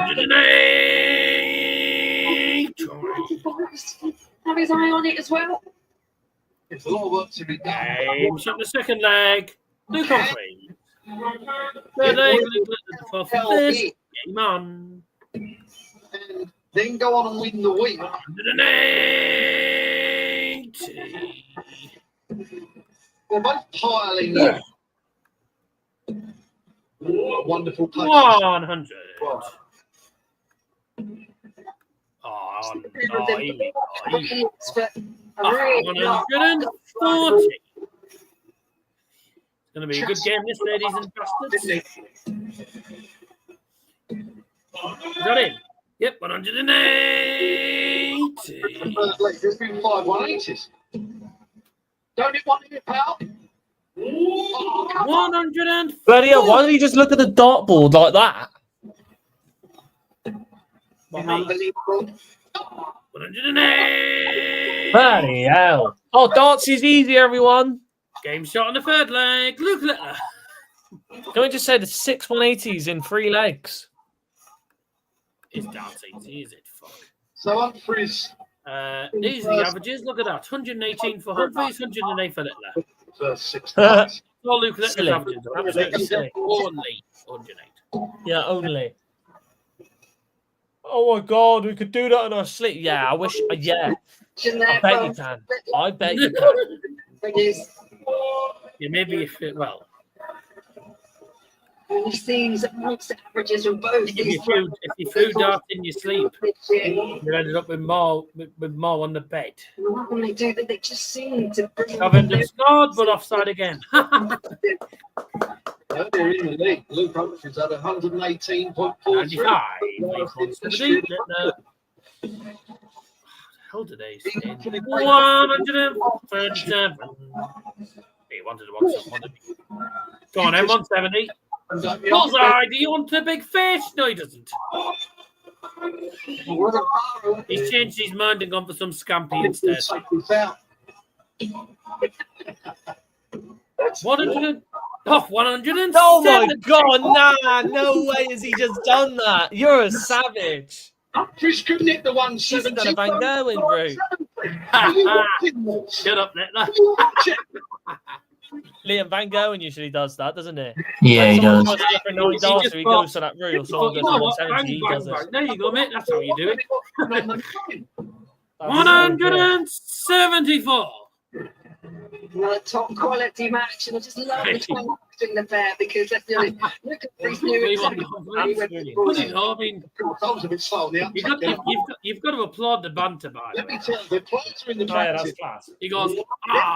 Have his eye on it as well. There's a lot of work to be done. Game shot the second leg. Luke Humphries. Third leg. Luke Littler for this. Game on. And then go on and win the week. 180. They're both piling in. Wonderful play. 100. Oh, 140. It's going to be a good game, this, ladies and bastards. Is that it? Yep, 180. There's been 5 180s. Don't it want it, pal? 100. Bloody hell, why don't you just look at the dartboard like that? Unbelievable. 108. Bloody hell. Oh, darts is easy, everyone. Game shot on the third leg. Luke Littler. Can we just say the 6 180s in 3 legs? Is darts easy, is it? Fuck. So Humphries. These are the averages. Look at that. 118 for Humphries, 108 for Littler. First 6 times. All Luke Littler's Silly. averages are absolutely silly. Only 108. Yeah, only. Oh my god, we could do that in our sleep. Yeah, I wish. Yeah, I bet you can. I bet you can. Yeah, maybe if it, well, We've seen monster averages from both. if you threw darts in your sleep, you ended up with more on the bed. Normally do that. They just seem to bring. Coventry scored, but offside again. Earlier in the league, Luke Humphries had 118.43. 95. How did they say? 137. He wanted to watch someone. Go on, then, 170. Bullseye, do you want the big fish? No, he doesn't. He's changed his mind and gone for some scampi instead. 100. Oh, 107. Oh my god, nah, no way has he just done that. You're a savage. Humphries couldn't hit the She's 170. done a Van Gerwen, bro. Shut up, Littler. Liam Van Gerwen usually does that, doesn't he? Yeah, he does. Someone goes for 9 darts, so he goes to that rule. Someone goes for 170, he does it. There you go, mate. That's how you do it. 174. Another top quality match, and I just love the twang between the pair because let's be honest, look at these new You've got to applaud the banter, by the Let way. me tell you, the players are in the Oh, yeah, back. that's class. He goes, They're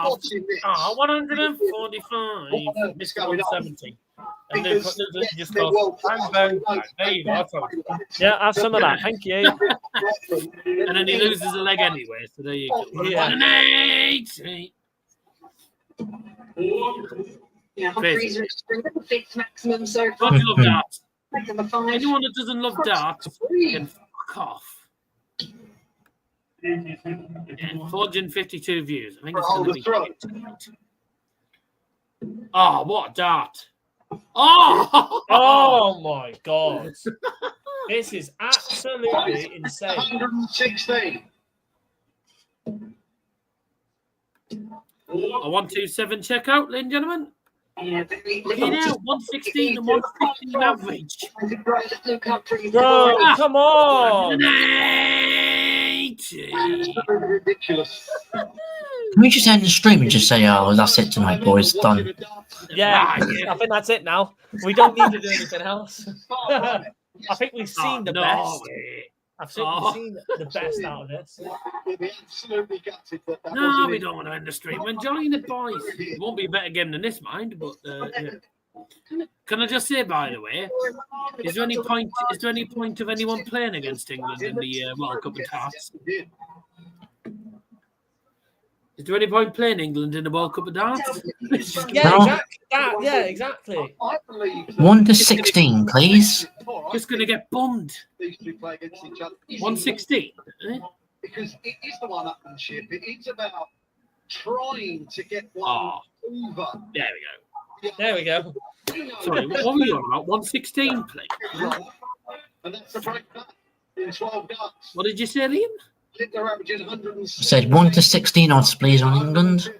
watching this. 145, What's going on? 170. And then Because just they're goes, world bang, class. bang, bang. There you go. That's all. Yeah, have some of that. Thank you. And then he loses a leg anyway, so there you go. Yeah. 180. Yeah, Humphries are extreme. Fifth maximum so far. God, you love darts. Make them a 5. Anyone that doesn't love darts can fuck off. Yeah, 452 views. I think it's going to be tonight. Oh, what a dart. Oh! Oh my God. This is absolutely insane. 116. A 127 checkout, ladies and gentlemen. Yeah, very Looking out, 116 and 115 average. Luke Humphries. Bro, come on. 180. Ridiculous. Can we just end the stream and just say, oh, that's it tonight, boys, done? Yeah, I think that's it now. We don't need to do anything else. I think we've seen the best. I've seen the best out of this. Absolutely gutted that No, we don't want to end the stream. We're enjoying it, boys. It won't be a better game than this, mind. But yeah. Can I just say, by the way, is there any point of anyone playing against England in the World Cup of Darts? Is there any point playing England in the World Cup of Darts? Yeah, exactly. 1 to 16, please. Just going to get bummed. 116. Because it is the one-upmanship. It is about trying to get one over. There we There we go. Sorry, what were you on about? 116, please. And that's a break back in 12 darts. What did you say, Liam? They're averaging 100. Said 1 to 16 odds, please, on England.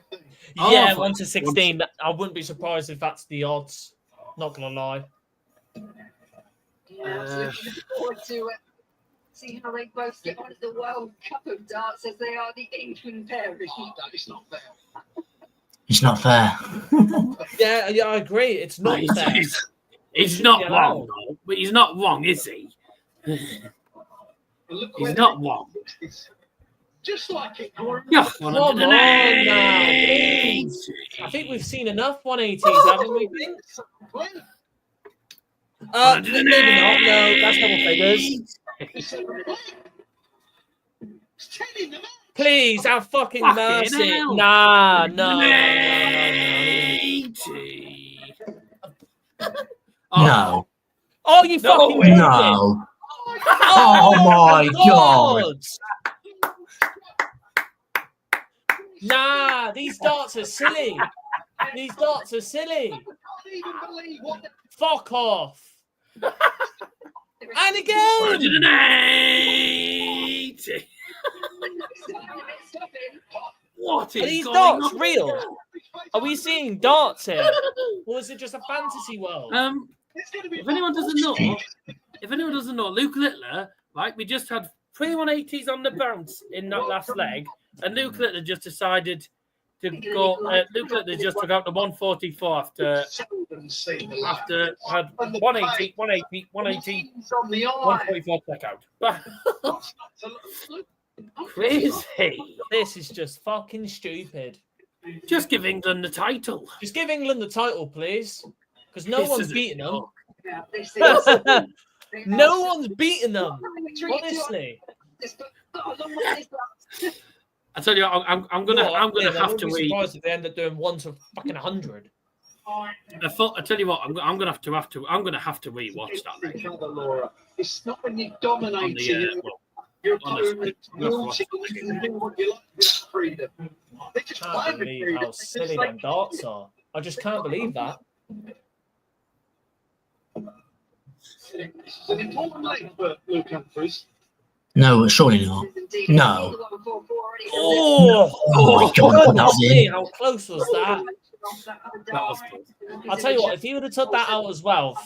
Yeah, 1 to 16. I wouldn't be surprised if that's the odds. Not going to lie. Looking forward to see how they both get on at the World Cup of Darts as they are the England pair. It's not fair. It's not fair. Yeah, I agree. It's not fair. He's not wrong, though. But he's not wrong, is he? He's not wrong. Just like it. Yeah, Come on now, please. I think we've seen enough 180s, haven't we? Maybe not. No, that's double figures. Please, have fucking mercy. hell. Nah, no. No. Oh, you fucking idiot. No. Oh my God. Nah, these darts are silly. These darts are silly. Fuck off. And again. 180. What is Are these going darts on? real? Are we seeing darts here? Or is it just a fantasy world? If anyone doesn't know, Luke Littler, right? We just had 3 180s on the bounce in that last leg, and Luke Littler just decided to go. Luke Littler just took out the 144 after had 180, 180, 180, 144 check out. Crazy. This is just fucking stupid. Just give England the title. Just give England the title, please. Because no one's beating them. No one's beating them. Honestly. I tell you, I'm gonna have to wait. Surprised if they end up doing 1 to fucking 100. I tell you what, I'm gonna have to rewatch that. It's not when you're dominating. You're doing what you like with freedom. They just I can't believe how silly them darts are. I just can't believe that. It's an important leg for Luke Humphries. No, surely not. No. Oh my God, that was in. How close was that? I'll tell you what, if he would have took that out as well,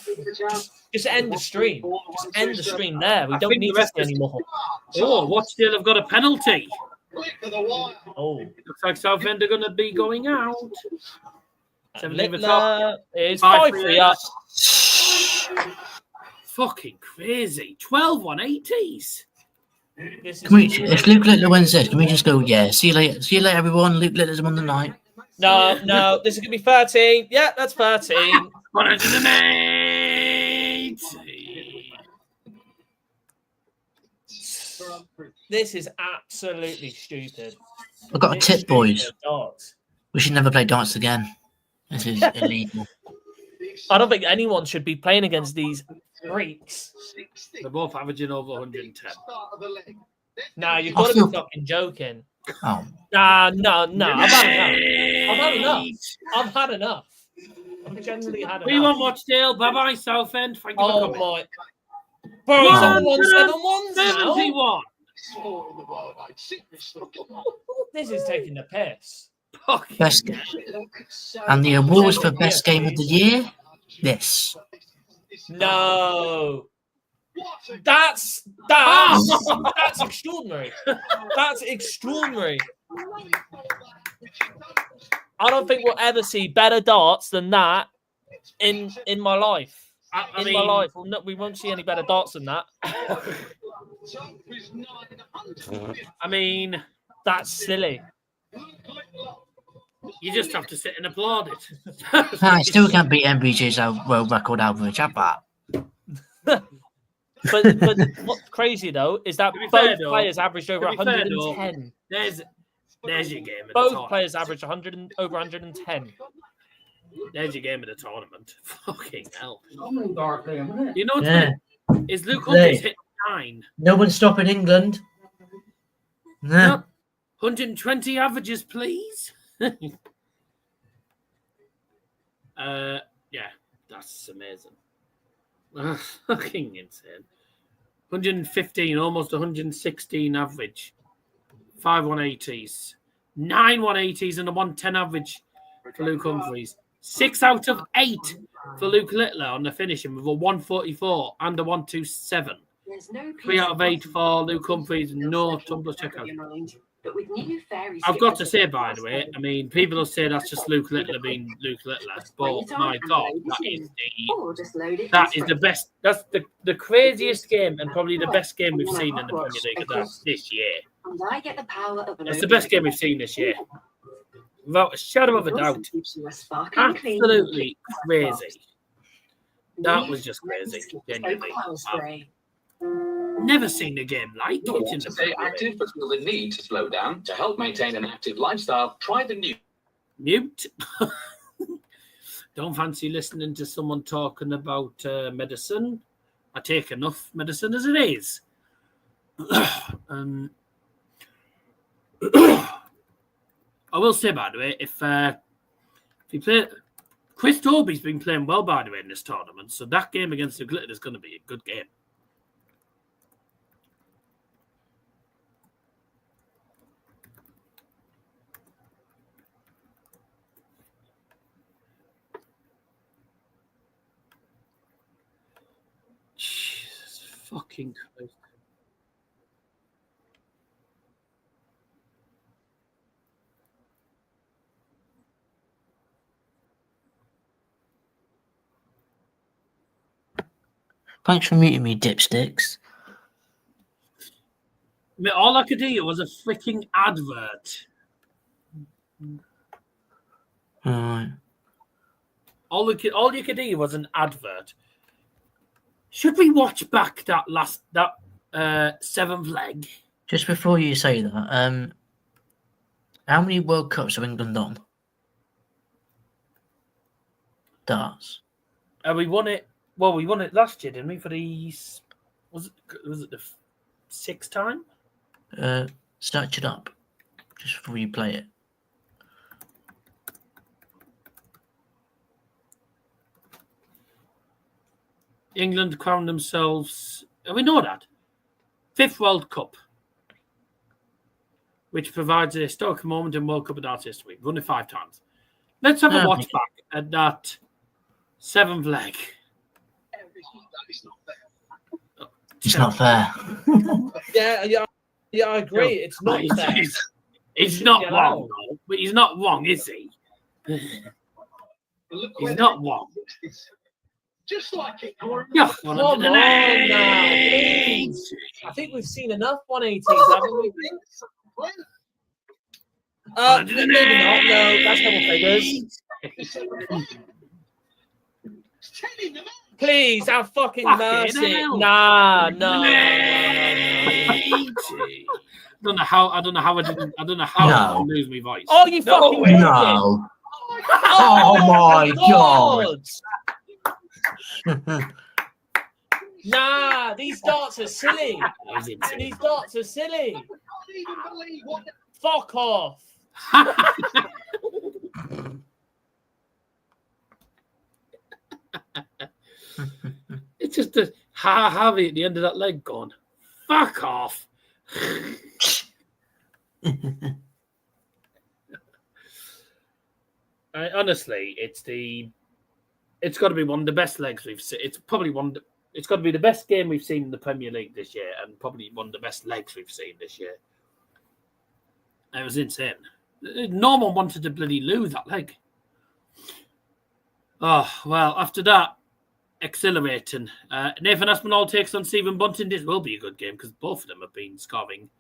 just end the stream. Just end the stream there. We don't need to see anymore. Oh, Watchdale have got a penalty. Oh, Looks like Southend are going to be going out. Littler is 5-3 up. Fucking crazy. 12 180s. Can we, if Luke Littler wins this, can we just go, yeah, see you later, everyone. Luke Littler's won the night. No, this is going to be 13. Yeah, that's 13. 180. This is absolutely stupid. I've got a tip, boys. Darts. We should never play darts again. This is illegal. I don't think anyone should be playing against these freaks. They're both averaging over 110. Nah, you've got to be fucking joking. Oh. Nah, no. I've had enough. I've had enough. I've generally had enough. We won't watch Dale. Bye-bye, Southend. Thank you for coming. My. Bro, he's on 171 now. 71. This is taking the piss. Best, and the awards for best game of the year. This. No. That's extraordinary. That's extraordinary. I don't think we'll ever see better darts than that in my life. My life, we won't see any better darts than that. I mean, that's silly. You just have to sit and applaud it. I still can't beat MBJ's world record average. Have that. But what's crazy though is that both players averaged over 110. There's your game. Both players averaged over 110. There's your game of the tournament. Fucking hell. You know what's funny? Is Luke Humphries hit 9? No one's stopping England. No. 120 averages, please. Yeah, that's amazing. Fucking insane. 115, almost 116 average. 5 180s. 9 180s and a 110 average for Luke Humphries. 6 out of 8 for Luke Littler on the finishing with a 144 and a 127. 3 out of 8 for Luke Humphries, no Tumblr checkout. I've got to say, by the way, I mean, people will say that's just Luke Littler being Luke Littler, but my God, that is the best. That's the craziest game and probably the best game we've seen in the Premier League this year. It's the best game we've seen this year, without a shadow of a doubt. Absolutely crazy. That was just crazy, genuinely. Never seen a game like it. To stay active but feel the need to slow down. To help maintain an active lifestyle, try the Mute. Don't fancy listening to someone talking about medicine. I take enough medicine as it is. I will say, by the way, if you play, Chris Dobey's been playing well, by the way, in this tournament. So that game against the Glitter is going to be a good game. Jesus fucking Christ. Thanks for muting me, dipsticks. All I could hear was a freaking advert. Alright. All you could hear was an advert. Should we watch back that seventh leg? Just before you say that, how many World Cups have England on? Darts. We won it. Well, we won it last year, didn't we? For the was it the 6th time? Search it up just before you play it. England crowned themselves. We know that 5th World Cup, which provides a historic moment in World Cup of Darts history. We've won it 5 times. Let's have a watch back at that 7th leg. It's not fair. Yeah, I agree. It's not fair. He's not wrong, though. But he's not wrong, is he? He's not wrong. Just like it. Yeah, come on now. I think we've seen enough 180s, haven't we? Maybe not. No, that's double figures. Please, have fucking mercy. Nah. I don't know how I didn't lose my voice. Oh, you fucking no. Oh my God. Nah, these darts are silly. These darts are silly. I can't even believe what. Fuck off. It's just a Harvey at the end of that leg gone. Fuck off. Honestly, it's got to be one of the best legs we've seen. It's probably it's got to be the best game we've seen in the Premier League this year, and probably one of the best legs we've seen this year. It was insane. No one wanted to bloody lose that leg. Oh, well, after that, exhilarating. Nathan Aspinall takes on Stephen Bunting. This will be a good game because both of them have been scoring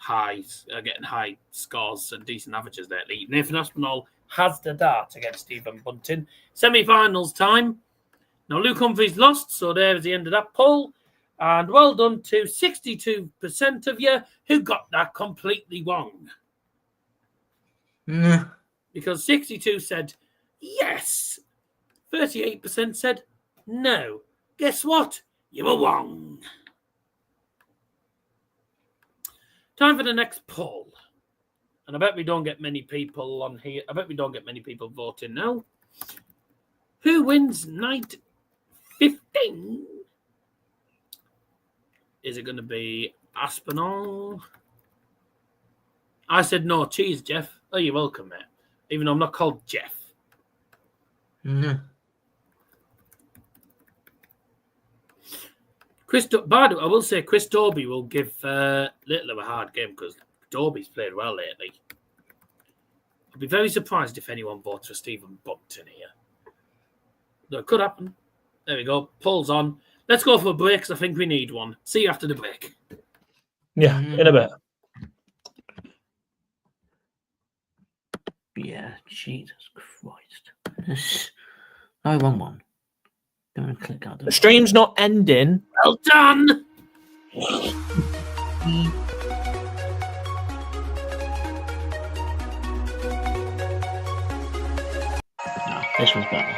getting high scores and decent averages lately. Nathan Aspinall has the dart against Stephen Bunting. Semi-finals time. Now, Luke Humphries lost, so there's the end of that poll. And well done to 62% of you who got that completely wrong. Because 62 said yes. 38% said no. Guess what? You were wrong. Time for the next poll. And I bet we don't get many people on here. I bet we don't get many people voting now. Who wins night 15? Is it going to be Aspinall? I said no. Cheese, Jeff. Oh, you're welcome, mate. Even though I'm not called Jeff. No. I will say Chris Dobey will give Little of a hard game because Dobey's played well lately. I'd be very surprised if anyone votes for Stephen Bunting here. No, it could happen. There we go. Poll's on. Let's go for a break because I think we need one. See you after the break. Yeah, in a bit. Yeah, Jesus Christ. Oh, wrong one. Don't want to click out. The stream's not ending. Well done. No, this one's better.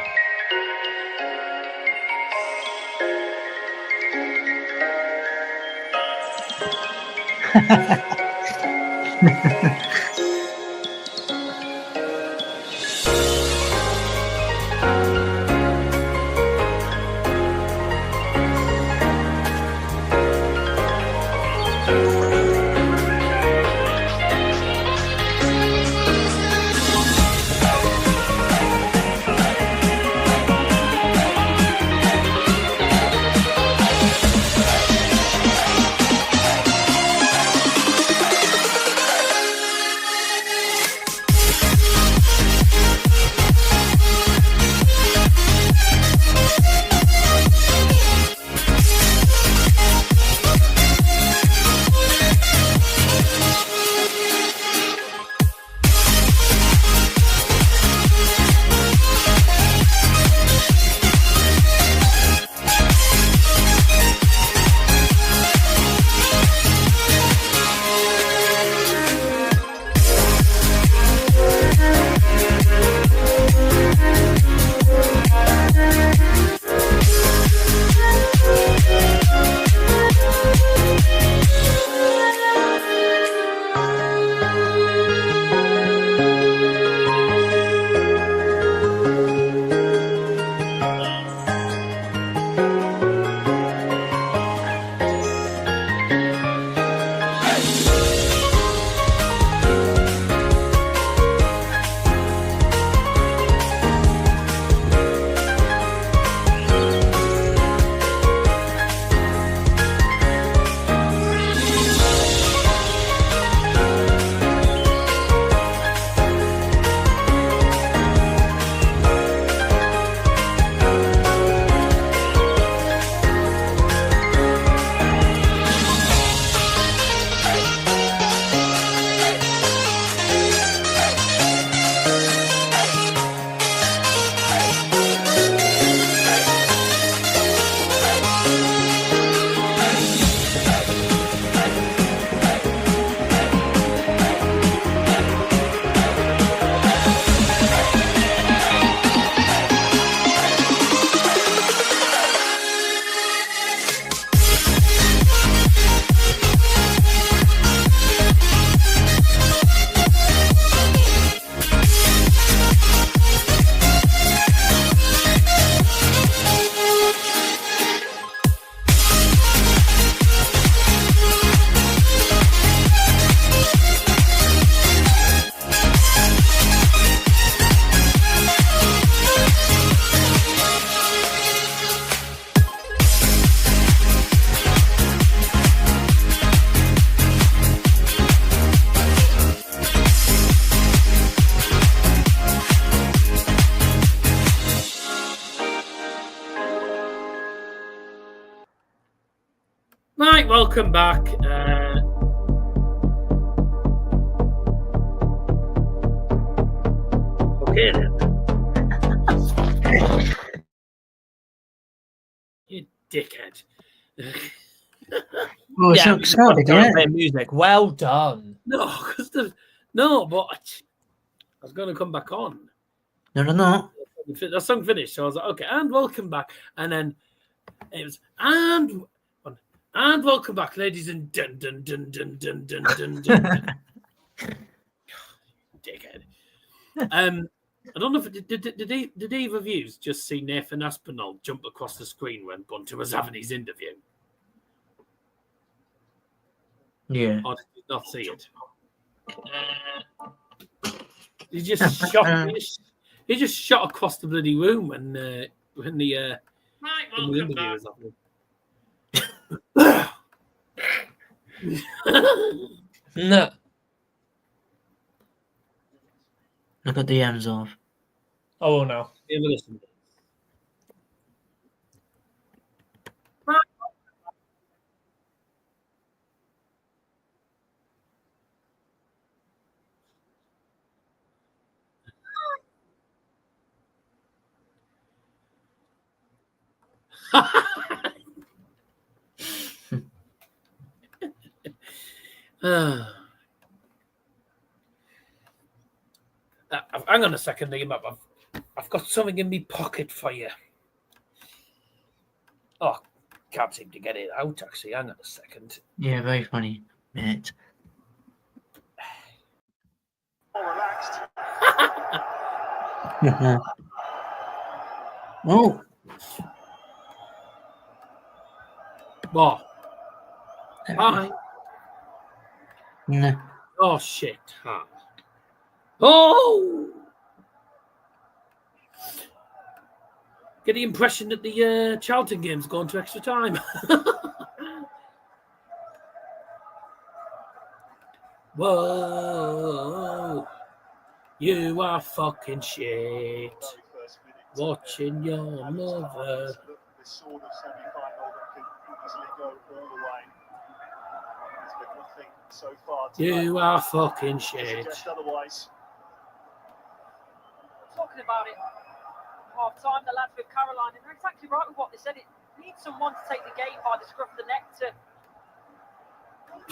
Right, welcome back. Okay then. You dickhead. Oh, Yeah, so excited, yeah. play music. Well done. No, but I was going to come back on. No. The song finished, so I was like, okay, and welcome back. And then it was and welcome back, ladies and dun dun dun dun dun dun dun dun. Dickhead. I don't know if did either of you just see Nathan Aspinall jump across the screen when Bunting was having his interview? Yeah. Or did you not see it? He just shot. He just shot across the bloody room when the interview was happening. No. Look at the ends off. Oh no. Give a listen. Hang on a second, Liam. I've got something in my pocket for you. Oh, can't seem to get it out, actually. Hang on a second. Yeah, very funny, mate. Oh. What? Hi. No. Oh, shit. Hi. Oh! Get the impression that the Charlton game's gone to extra time. Whoa. You are fucking shit. Watching your mother. This sort of semi-final that could easily go all the way. There's been nothing so far. You are fucking shit. Otherwise. Talking about it half time, the lads with Caroline, and they're exactly right with what they said. It needs someone to take the game by the scruff of the neck to.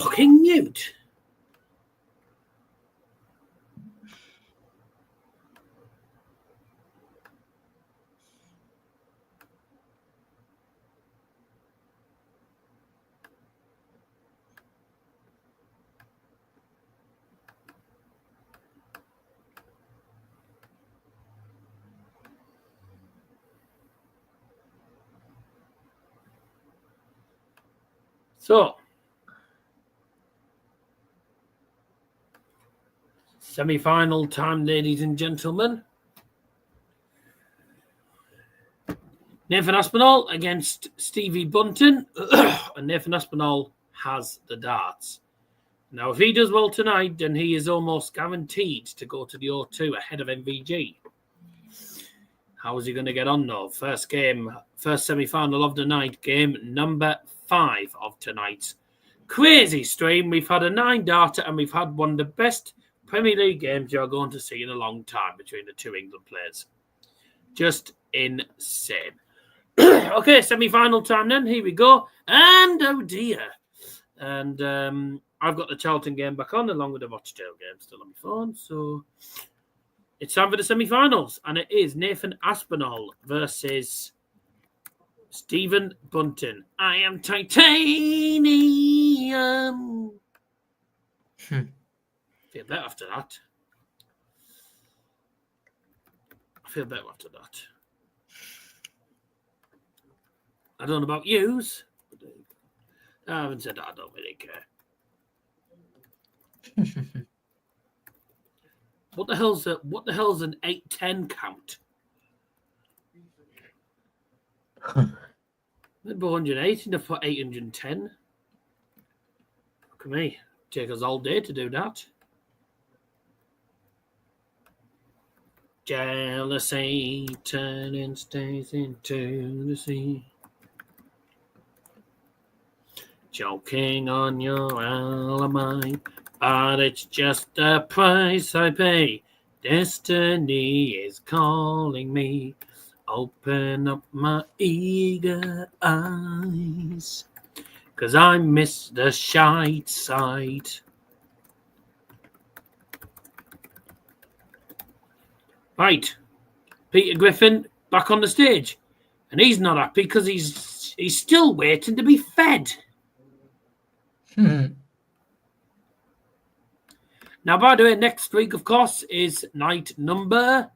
Fucking mute. So, semi-final time, ladies and gentlemen. Nathan Aspinall against Stevie Bunting, and Nathan Aspinall has the darts. Now, if he does well tonight, then he is almost guaranteed to go to the O2 ahead of MVG. How is he going to get on, though? First semi-final of the night, game number 5 of tonight's crazy stream. We've had a 9-darter, and we've had one of the best Premier League games you're going to see in a long time between the two England players. Just insane. Okay, semi-final time then. Here we go. And oh dear. And I've got the Charlton game back on along with the Watchalong game still on my phone. So it's time for the semi-finals. And it is Nathan Aspinall versus Stephen Bunting. I am titanium. Feel better after that. I don't know about yous. I haven't said that. I don't really care. What the hell's an 810 count? Maybe 180 to put 810. Look at me. Take us all day to do that. Jealousy turning stays into the sea. Joking on your alibi, but it's just a price I pay. Destiny is calling me. Open up my eager eyes, 'cause I miss the shite side. Right, Peter Griffin back on the stage, and he's not happy because he's still waiting to be fed. Now, by the way, next week, of course, is night number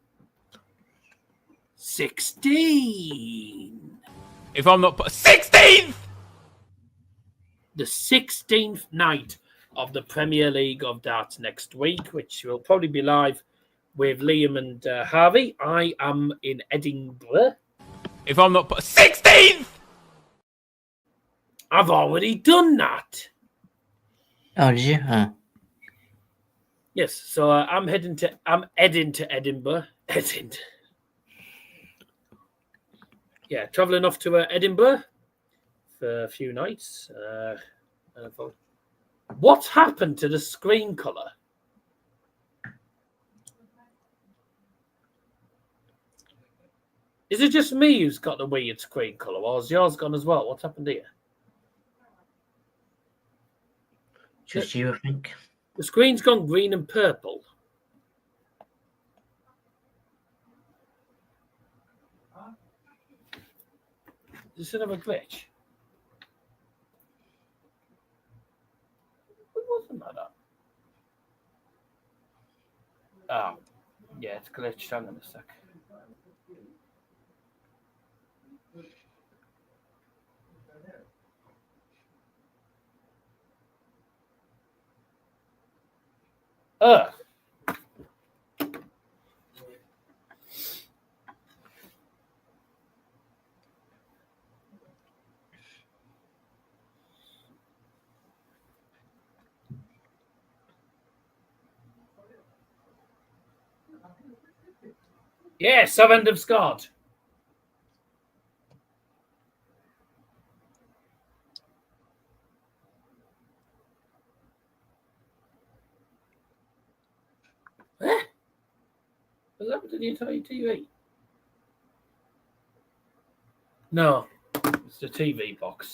16. If I'm not 16th, the 16th night of the Premier League of Darts next week, which will probably be live with Liam and Harvey. I am in Edinburgh. If I'm not 16th, I've already done that. Oh, did you? Yes, so I'm heading to Edinburgh. Travelling off to Edinburgh for a few nights. And I thought, what's happened to the screen colour? Is it just me who's got the weird screen colour, or has yours gone as well? What's happened here? Just you, I think. The screen's gone green and purple. Is this another glitch? What wasn't that? Oh, yeah, it's glitched. Hang on a sec. Yes, I've end of scored. What's happened to the entire TV? No, it's the TV box.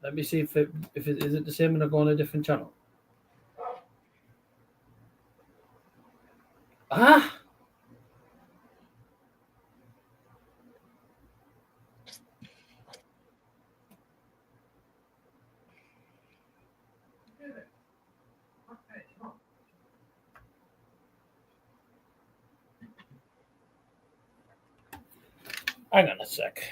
Let me see if it is it the same when I go on a different channel. Ah. Hang on a sec.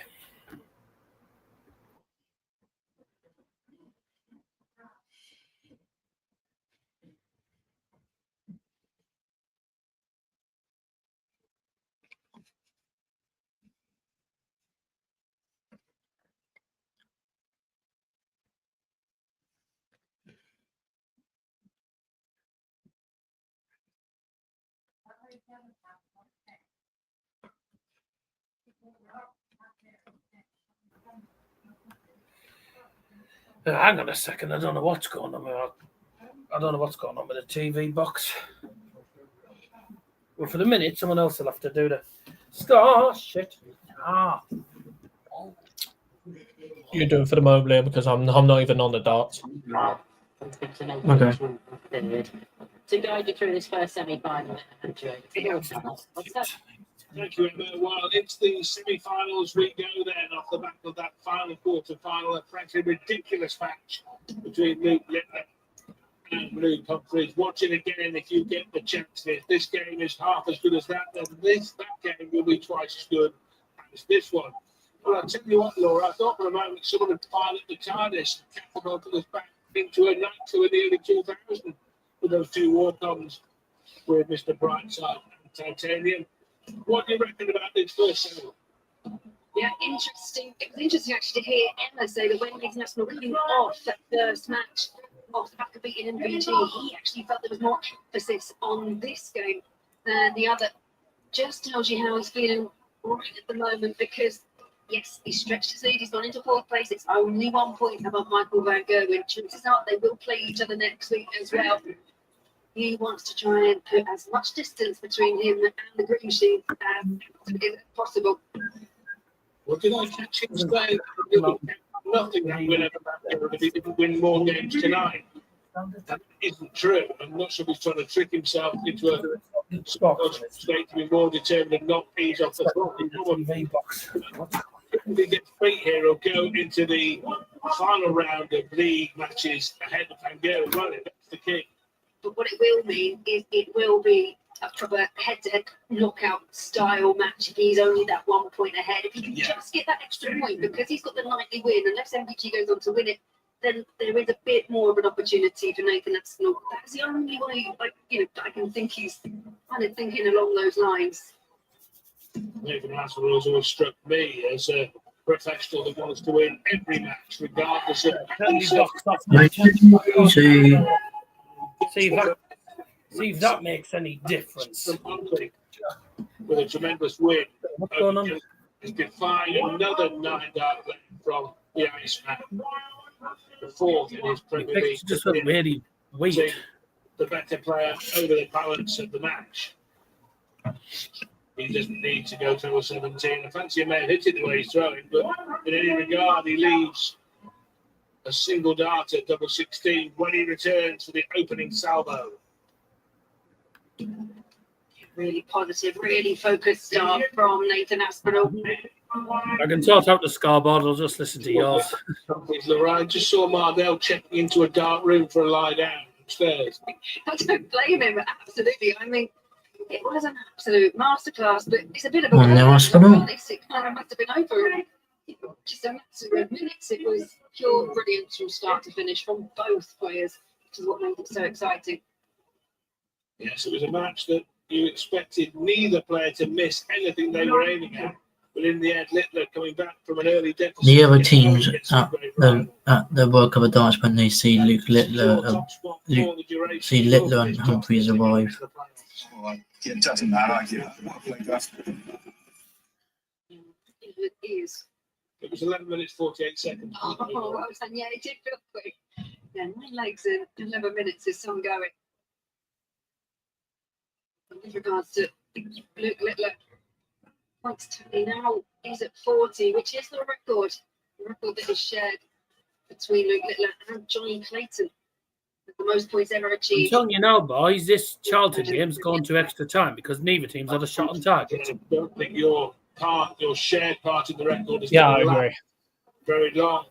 Hang on a second. I don't know what's going on. I don't know what's going on with the TV box. Well, for the minute, someone else will have to do the score. Shit. You do it for the moment, Liam, because I'm not even on the darts. Okay. To guide you through this first semi-final, Andrew. What's that? Thank you, Emma. Well, into the semi-finals we go then, off the back of that final quarter-final, a frankly ridiculous match between Luke and Luke Humphries. Watch it again if you get the chance. If this game is half as good as that, then that game will be twice as good as this one. Well, I'll tell you what, Laura, I thought for a moment someone would pilot the TARDIS and catapult us back into a night to a nearly 2000 with those two walk-ons with Mr. Brightside and Titanium. What do you reckon about this first semi? Yeah, interesting. It was interesting actually to hear Emma say that when International came off that first match off the back of beating MVG, he actually felt there was more emphasis on this game than the other. Just tells you how he's feeling right at the moment, because Yes, he's stretched his lead. He's gone into fourth place. It's only 1 point above Michael van Gerwen. Chances are they will play each other next week as well. He wants to try and put as much distance between him and the green sheet as possible. What did I catch him say? Nothing that will ever matter if he didn't win more games tonight. That isn't true. I'm not sure he's trying to trick himself into a state to be more determined and not ease off the front. If he gets beat here, he'll go into the final round of league matches ahead of Van Gerwen. Right, that's the key. But what it will mean is it will be a proper head-to-head knockout style match. He's only that 1 point ahead. If he can just get that extra point, because he's got the nightly win, unless MVG goes on to win it, then there is a bit more of an opportunity for Nathan Aspinall. That's the only way, I can think he's kind of thinking along those lines. Nathan Aspinall has always struck me as a professional that wants to win every match, regardless of. See if that makes any difference. With a tremendous win. What's going on? He's defied another 9-dart win from the Iceman. The fourth in his Premier League. Just look really weak. The better player over the balance of the match. He doesn't need to go to a 17. I fancy he may have hit it the way he's throwing, but in any regard, he leaves a single dart at double 16 when he returns for the opening salvo. Really positive, really focused start from Nathan Aspinall. I can sort out the scoreboard. I'll just listen to yours. I just saw Mardell checking into a dark room for a lie down upstairs. I don't blame him, absolutely. I mean, it was an absolute masterclass, but it's a bit of a No, Aspinall. It kind of must have been over just a matter of minutes. It was pure brilliance from start to finish from both players, which is what made it so exciting. Yes, it was a match that you expected neither player to miss anything they were aiming at. But in the end, Littler coming back from an early deficit. The other teams at the World Cup of Darts, when they see Littler and Humphries arrive. It doesn't matter. It is. It was 11 minutes 48 seconds. Oh, I was saying, yeah, it did feel quick. Yeah, 9 legs in 11 minutes is some going. With regards to Luke Littler, points tally now is at 40, which is the record that is shared between Luke Littler and Johnny Clayton. The most points ever I'm achieved. telling you now, boys, this Charlton game's gone to extra time because neither team's had a shot on target. I don't think your shared part in the record is I agree. Very long,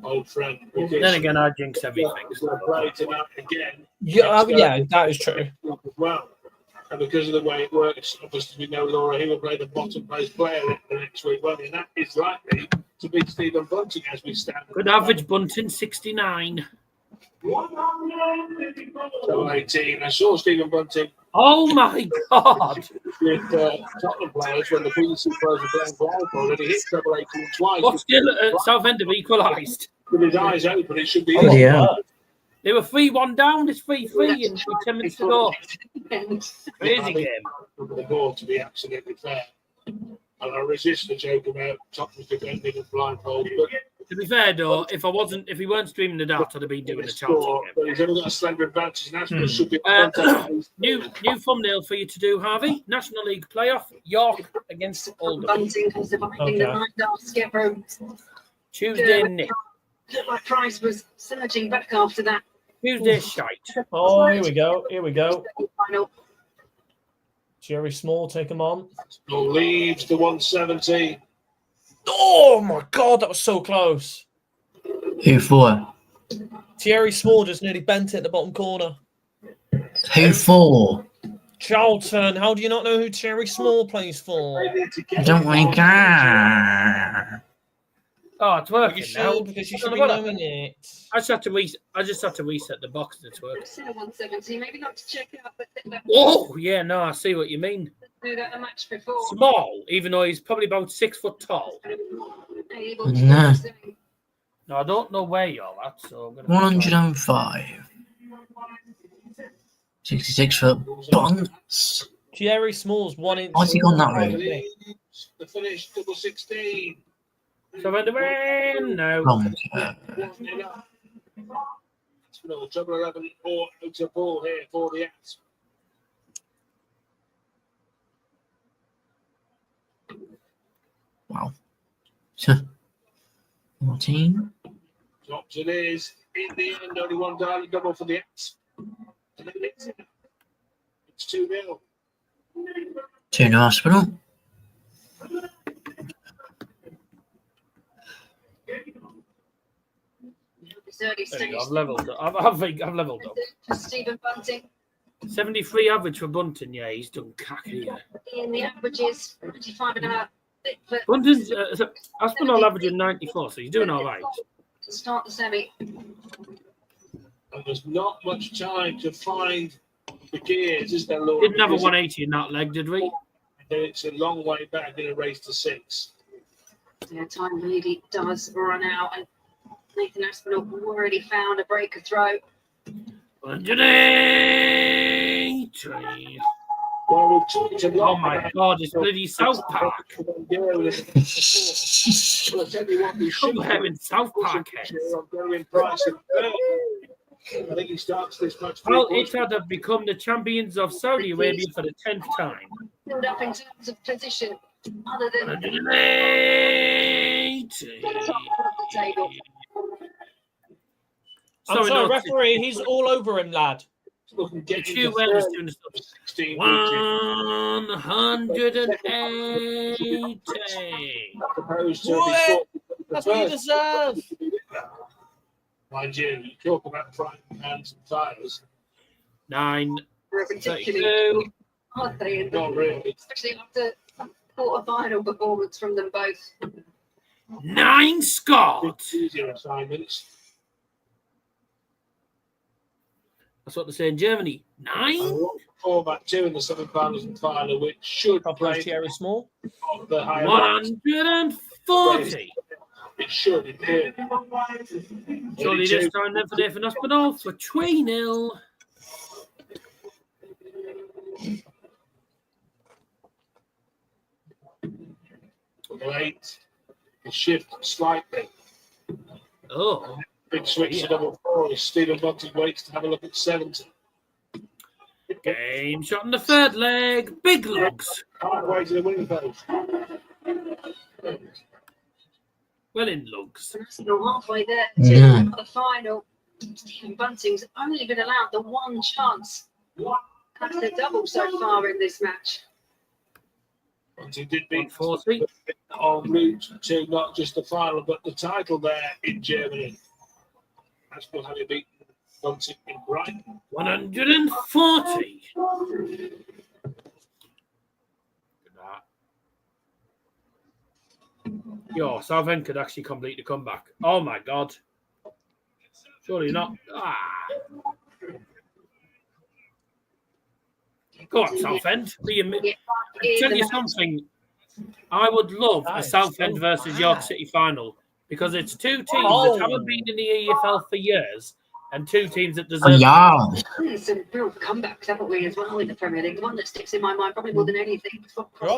old friend. Then again, I jinx everything. So play tonight again. Yeah, that is true. As well. And because of the way it works, obviously we know Laura, he will play the bottom place player the next week, won't he? And that is likely to be Stephen Bunting as we stand. Good average, Bunting, 69. So 18. I saw Stephen Bunting. Oh my God! With Tottenham players when the BBC players were playing blindfold, and he hit treble 18 twice. What's still at Southend have equalised? With his eyes open, it should be. Oh, yeah. They were 3-1 down. It's 3-3 and 10 minutes to go. Crazy game. The ball, to be absolutely fair. And I resist the joke about Tottenham defending and blindfold. But to be fair, though, if he weren't streaming the dart, I'd have been doing the Charlton game. But he's only got a slender advantage, and that's should be new thumbnail for you to do, Harvey. National League playoff, York against Oldham. Bunting was surviving the night after Tuesday, Nick. My price was surging back after that. Tuesday, shite. Oh, here we go. Here we go. Final. Jerry Small, take him on. Leaves the 170. Oh my God, that was so close. Who for? Thierry Small just nearly bent it at the bottom corner. Who for? Charlton. How do you not know who Thierry Small plays for? I don't really care. Oh, it's working you should, now. because you should be knowing it. I just have to reset the box and it's working. Still 170, maybe not to check out, but Oh, yeah, no, I see what you mean. do that a match before. Small, even though he's probably about 6 foot tall. No. No, I don't know where you're at, so I'm gonna 105. 66 foot bunts. Thierry Small's 1 inch. Why's he gone that route? The finish, double 16. So when the win, no. Aspinall, double 11 or to ball here for the Ants. Wow. 14. Option is in the end only one darling double for the Ants. And then it's 2-0. 2-0 Aspinall. There you go, I've leveled up. I think I've leveled up. Stephen Bunting. 73 average for Bunting. Yeah, he's done cack here. In the averages, 25.5. Bunting's Aspinall averaging 94, so he's doing all right. Start the semi. And there's not much time to find the gears, is there, Lord? Didn't have a 180 in that leg, did we? It's a long way back in a race to 6. Yeah, time really does run out, and Nathan Aspinall already found a breaker throw. 180. Oh my God, it's bloody South Park. Somewhere in South Park. I think he starts this match. Well, Ittihad have become the champions of Saudi Arabia for the 10th time. Build up in terms of position, other than 180. top of the table. I'm sorry, referee, he's all over him, lad. The two welders doing the stuff. 180. That's what you deserve. Mind you, you talk about frying pans and tires. 9:32. Aren't they? Not really. Especially after a quarter-final performance from them both. 9 scored. Easier assignments. That's what they say in Germany. 9. Format 2 in the semi-finals and final, which should play Thierry Small. The higher 140. It should. It could. Surely this time then for Nathan Aspinall for 3-0. Right. The shift slightly. Oh. Big switch to double 4 as Stephen Bunting waits to have a look at 70. Game shot in the third leg. Big lugs. Halfway to the winning post. Well in lugs. Still halfway there to the final. Stephen Bunting's only been allowed the one chance at the double so far in this match. Bunting did beat 40 en route to not just the final but the title there in Germany. Aspinall having beaten Bunting in Brighton. 140. Yo, Southend could actually complete the comeback. Oh my God. Surely not. Go on, Southend. Tell you something. I would love a Southend versus York City final because it's two teams that haven't been in the EFL for years and two teams that deserve Some real comebacks, haven't we, as well in the Premier League? The one that sticks in my mind probably more than anything.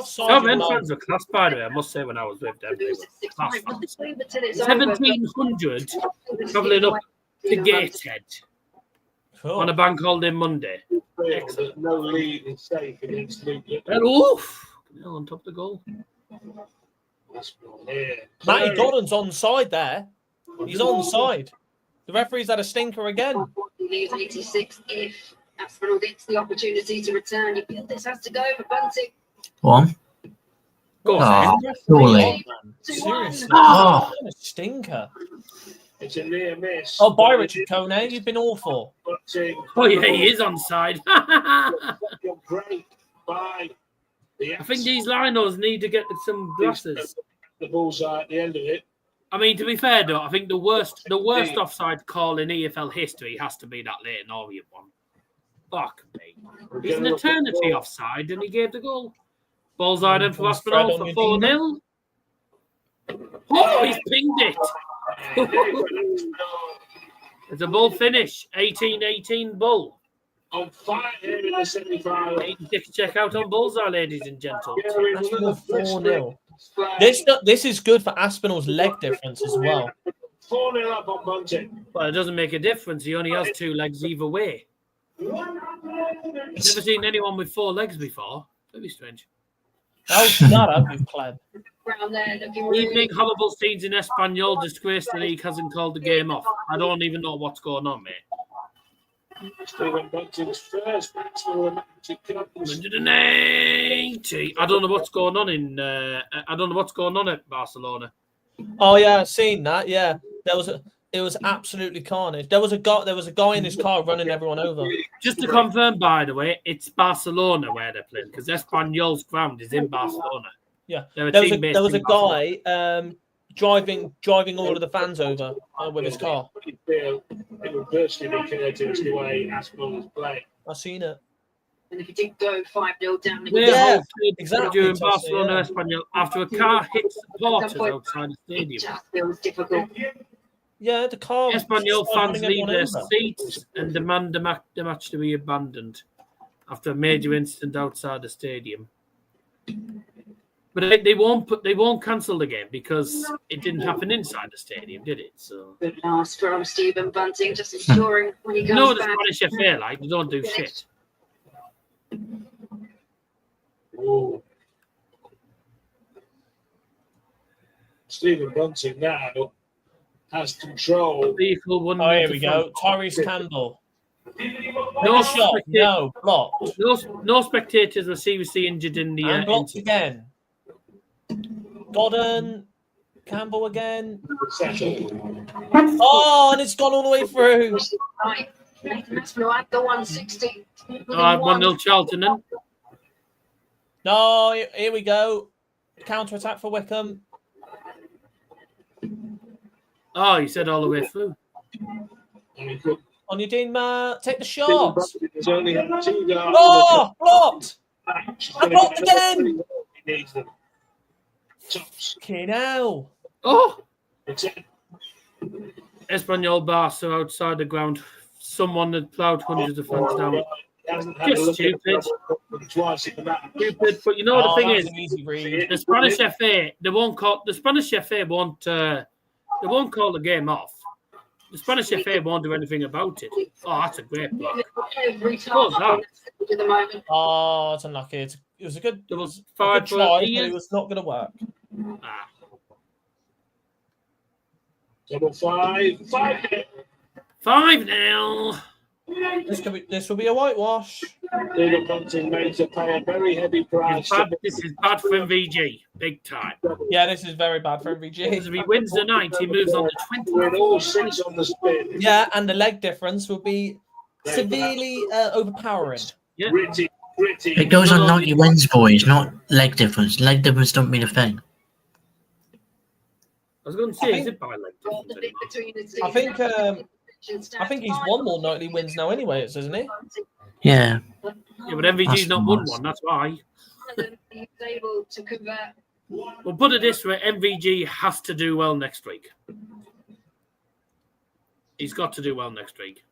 Southend fans were class, by the way, I must say, when I was with them. They were class fans. 1,700 travelling up to Gateshead on a bank holiday Monday. Excellent. No lead is safe against Luke. On top of the goal. Matty Gordon's onside there. He's onside. The referee's had a stinker again. 86 if Aspinall gets the opportunity to return. You feel this has to go for Bunting. One. Go on. Surely. Seriously. Oh. What a stinker. It's a near miss. Oh, bye, Richard Kone. You've been awful. Oh, yeah, he is onside. Great. Bye. I think these linos need to get some glasses. The bullseye at the end of it. I mean, to be fair, though, I think the worst offside call in EFL history has to be that Leighton Orient one. Fuck me. He's an eternity offside, and he gave the goal. Bullseye then for Aspinall for 4-0. Oh, he's pinged it. It's a bull finish. 18-18 bull. On fire here in the semi-final. Check out on Bullseye, ladies and gentlemen. That's 4-0. This is good for Aspinall's leg difference as well. 4-0 up on Bunting. Well, it doesn't make a difference. He only has 2 legs either way. Never seen anyone with 4 legs before. Very strange. Oh, shut up, you pleb. Evening horrible scenes in Espanol. Disgrace the league hasn't called the game off. I don't even know what's going on, mate. Stephen Bunting's first match for the 180. I don't know what's going on in. I don't know what's going on at Barcelona. Oh yeah, I've seen that. Yeah, it was absolutely carnage. There was a guy in his car running everyone over. Just to confirm, by the way, it's Barcelona where they're playing because Espanyol's ground is in Barcelona. Yeah, They're a there team based was in a guy driving all of the fans over with his car. It would virtually be creative the way Aspinall was playing. I've seen it. And if you did go 5-0 down, Yeah, exactly. During Barcelona, Espanyol, after a car hit supporters outside the stadium. it just feels difficult. Yeah, the car. Espanyol fans running leave their everyone over. seats and demand the match to be abandoned after a major incident outside the stadium. But they won't cancel the game because it didn't happen inside the stadium, did it? So Good last from Stephen Bunting, just ensuring when he you comes know the back. Spanish FA, like they don't do shit. Ooh. Stephen Bunting now has control. Vehicle one. Oh, here we go. Tyrese Campbell. No shot. No blocked. No spectators were seriously injured in the And blocked incident. again. Godden. Campbell again. Oh, and it's gone all the way through. Right. Nathan Aspinall had the 160. All right, 1-0 Charlton then. No, here we go. Counter attack for Wickham. Oh, he said all the way through. On your Dean, take the shot. There's only 2 guys. Oh, blocked. And blocked again. He needs them. Tops. Okay, now. Oh! It's it. Espanyol Barca outside the ground. Someone had ploughed hundreds of fans down. Hasn't had a Just look stupid. at it twice in the match. Stupid, but you know the thing that is, was an easy read. the Spanish FA they won't call the game off. The Spanish FA won't do anything about it. Oh, that's a great block. Every Oh, time that. at the moment. Oh, it's unlucky. It was a good, There was a good 5 try, for but Ian. it was not going to work. Ah. Double 5. 5-0. 5-0. This will be a whitewash. Stephen Bunting made to pay a very heavy price. This is bad for MVG, big time. Yeah, this is very bad for Because MVG. if he wins the night, he moves on to With all 20. 6 on the spin. Yeah, and the leg difference will be severely overpowering. Yeah. Gritty. It goes on 90 wins, boys, not leg difference. Leg difference don't mean a thing. I was going to say, is it by leg Got the difference bit anymore? between the two. I think he's won more nightly wins now anyway, isn't he? Yeah. Yeah, but MVG's not won one, that's why. He's able to convert. Well, put it this way, MVG has to do well next week. He's got to do well next week.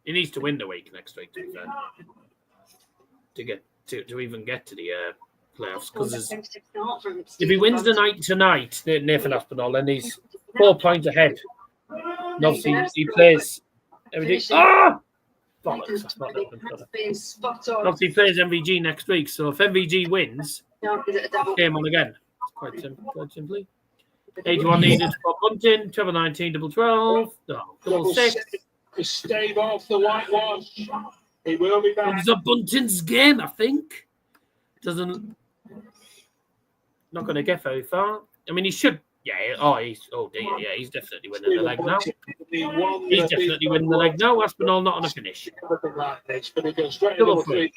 He needs to win the week next week, to be fair. To get to even get to the playoffs. Because if he wins the night tonight, Nathan Aspinall, then he's 4 points ahead. And obviously, he plays everything. Ah! Bollocks, that's not happening. Obviously, he plays MVG next week. So if MVG wins, game on again. Quite simply. 81 needed for Bunting, treble 19, double 12, no, double 6. To stave off the whitewash. He will be back. It's a Bunting's game, I think. Not going to get very far. I mean, he should. Yeah. He's definitely winning the leg now. He's definitely winning the leg now. Aspinall not on a finish. Double 3.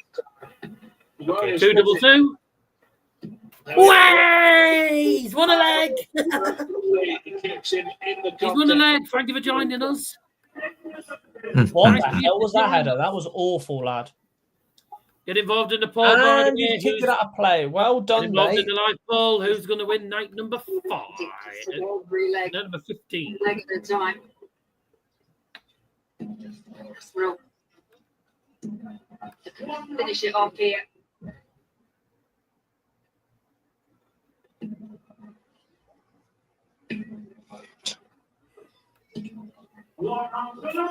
Okay, 2 double 2. Way! He's won a leg! He's won a leg. Thank you for joining us. What the hell was that header? That was awful, lad. Get involved in the poll. And you kicked it out of play. Well done, involved mate. in the live poll. Who's going to win night number 5? Number 15. Leg at a time. Finish it off here.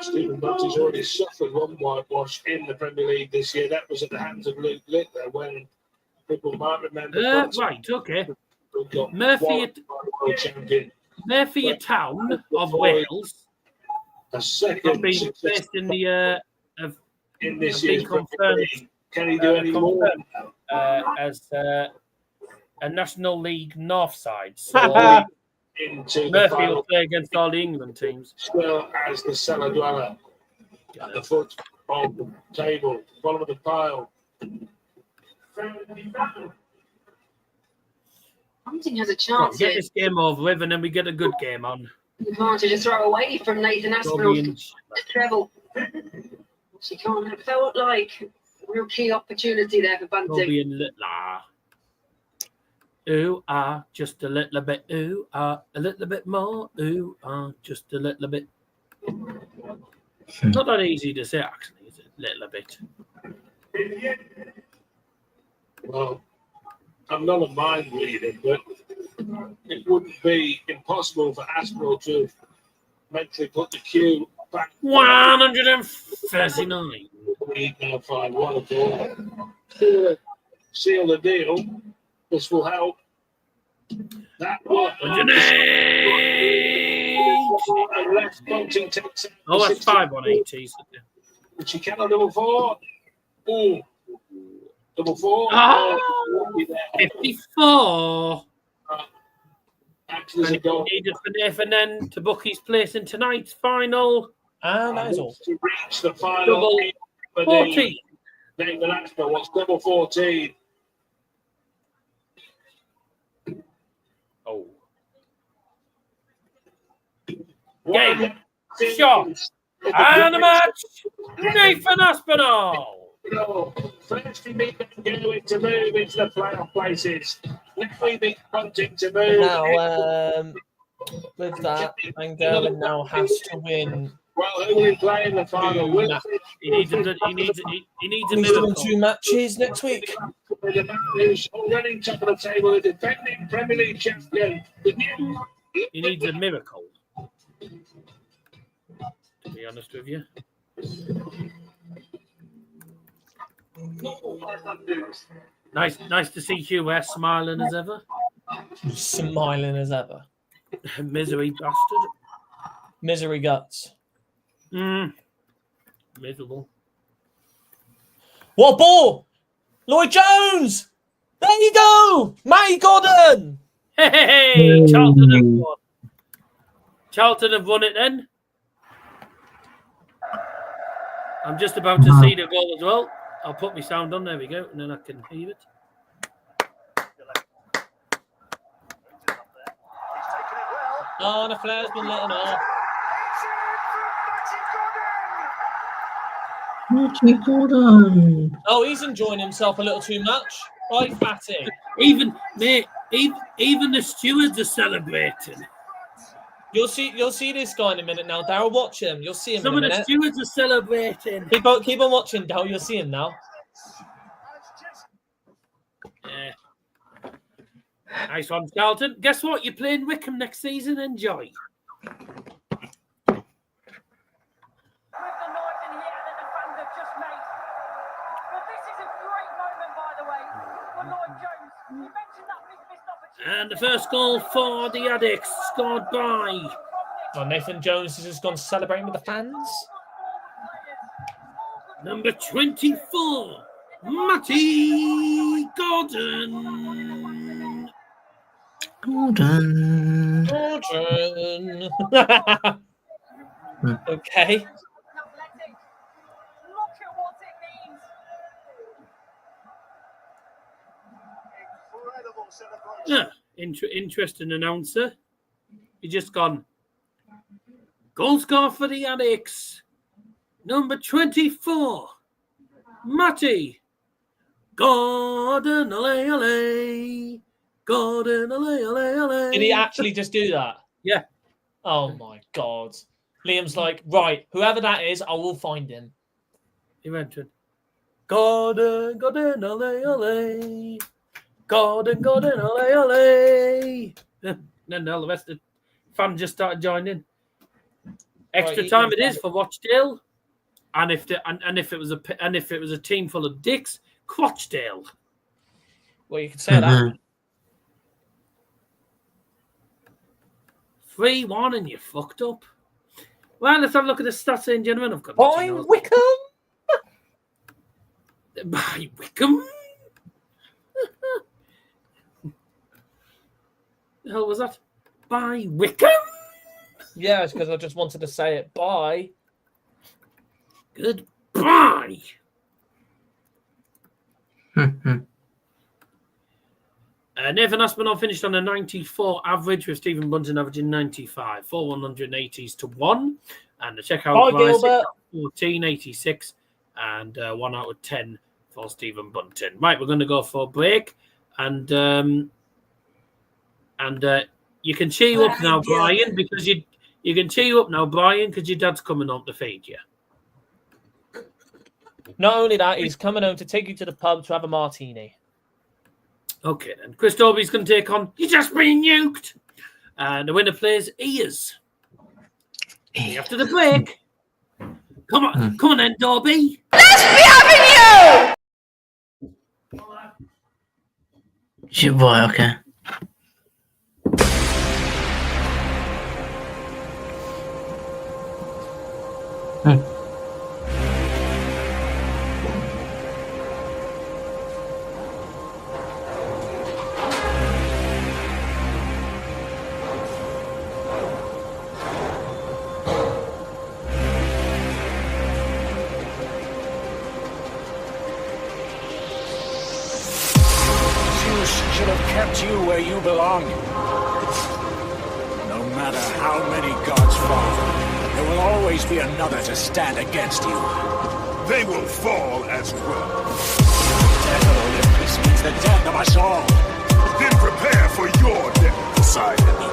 Stephen Bunting's already suffered one whitewash in the Premier League this year. That was at the hands of Luke Littler, when people might remember. Right, okay. got Murphy world champion. Murphy Town of Wales A second have been placed in the in this have been year's Premier confirmed. League. Can he do any more? As a National League North side. So Into the Murphy final, will play against all the England teams. still as the cellar dweller at the foot of the table, bottom of the pile. Bunting has a Well, chance get here. this game over with, and then we get a good game on. Advantage to throw away from Nathan Aspinall Dobey to the treble. She can't have felt like a real key opportunity there for Bunting. Dobey and Littler. Ooh, just a little bit. Ooh, a little bit more. Ooh, just a little bit. Not that easy to say, actually, is it? Little bit. Well, I'm not a mind reader, but it wouldn't be impossible for Aspinall to mentally put the cue back. 139. Now 5-1 to seal the deal. This will help. That one. 108. Left Bunting takes it. Oh, that's 5-1-80. But she cannot double four. Ooh. Double four. Ah, Won't be there. 54. Actually, And a goal. needed for Nathan then to book his place in tonight's final. And that is all. To reach the final. Double 40. Nathan Aspinall wants double 14. Oh. Game. Shot. And a match. Nathan Aspinall. First we meet Gerwyn to move into the playoff places. Now we meet Bunting to move. Now, with that, Van Gerwen now has to win. Well, who will he play in the final? He needs a He's doing miracle. 2 matches next week. The man who's already top of the table, the defending Premier League champion. The new He needs a miracle. To be honest with you. Nice to see Hugh West smiling as ever. Smiling as ever. Misery bastard. Misery guts. Miserable. What ball? Lloyd Jones! There you go! Matty Gordon! Hey, Charlton have won. Charlton have won it then. I'm just about to see the goal as well. I'll put my sound on. There we go. And then I can hear it. Oh, the flare's been let off. Matty Gordon. Oh, he's enjoying himself a little too much. Right, Fatty. Even the stewards are celebrating. You'll see this guy in a minute now. Daryl, watch him. You'll see him Some in of a the minute. stewards are celebrating. Keep on watching, Daryl. You'll see him now. Yeah. Nice one, Charlton. Guess what? You're playing Wickham next season. Enjoy. And the first goal for the Addicts, scored by Oh, Nathan Jones has just gone celebrating with the fans. number 24, Matty Gordon. Gordon. Gordon. Okay. Yeah, interesting announcer. He just gone. Goal score for the Addicts. Number 24, Matty Gordon. Gordon. Did he actually just do that? Yeah. Oh my God. Liam's like, right, whoever that is, I will find him. He went to Gordon, Gordon. Then all the rest of the fans just started joining. Extra time it is for Rochdale, and if it was a team full of dicks, Crotchdale. Well, you can say that. 3-1 and you fucked up. Well, let's have a look at the stats, ladies and gentlemen. I've got By Wickham. By Wickham. The hell was that? By Wickham. Yeah, it's because I just wanted to say it. Bye. Goodbye. Nathan Aspinall finished on a 94 average, with Stephen Bunting averaging 95. 4 180s to 1. And the checkout price 14.86 and 1 out of 10 for Stephen Bunting. Right, we're going to go for a break. And you can cheer you up now, Brian, because you can cheer you up now, Brian, because your dad's coming home to feed you. Not only that, he's coming home to take you to the pub to have a martini. Okay, then. Chris Dobey's going to take on You Just Been Nuked. And the winner plays Ears. After the break. Come on then, Dobey. Let's be having you! Right, okay. Should have kept you where you belong. No matter how many gods fall, there will always be another to stand against you. They will fall as well. Death of Olympus means the death of us all. Then prepare for your death, Poseidon.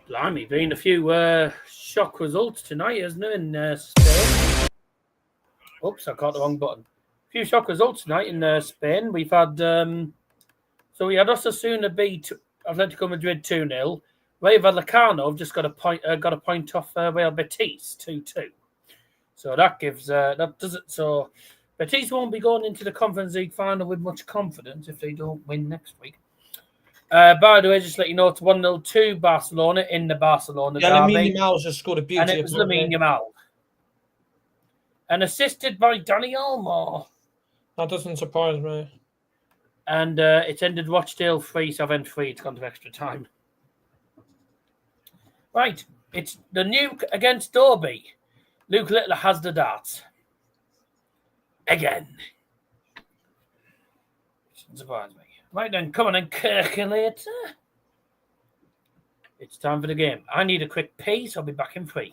Blimey, been a few shock results tonight, isn't there, in Spain? Oops, I caught the wrong button. A few shock results tonight in Spain. We've had so we had Osasuna beat Atletico Madrid 2-0. Rayo Vallecano have just got a point off Real Betis 2-2. So that gives that does it. So Betis won't be going into the Conference League final with much confidence if they don't win next week. By the way, just let you know it's 1-0 to Barcelona in the Barcelona derby. Lamine Yamal's just scored a beauty. And it was Lamine Yamal. And assisted by Danny Olmo. That doesn't surprise me. And it's ended Rochdale 3, Southend 3. It's gone to extra time. Right. It's the Nuke against Dobey. Luke Littler has the darts. Again. Doesn't surprise me. Right then, come on and calculator. It's time for the game. I need a quick pee, so I'll be back in 3.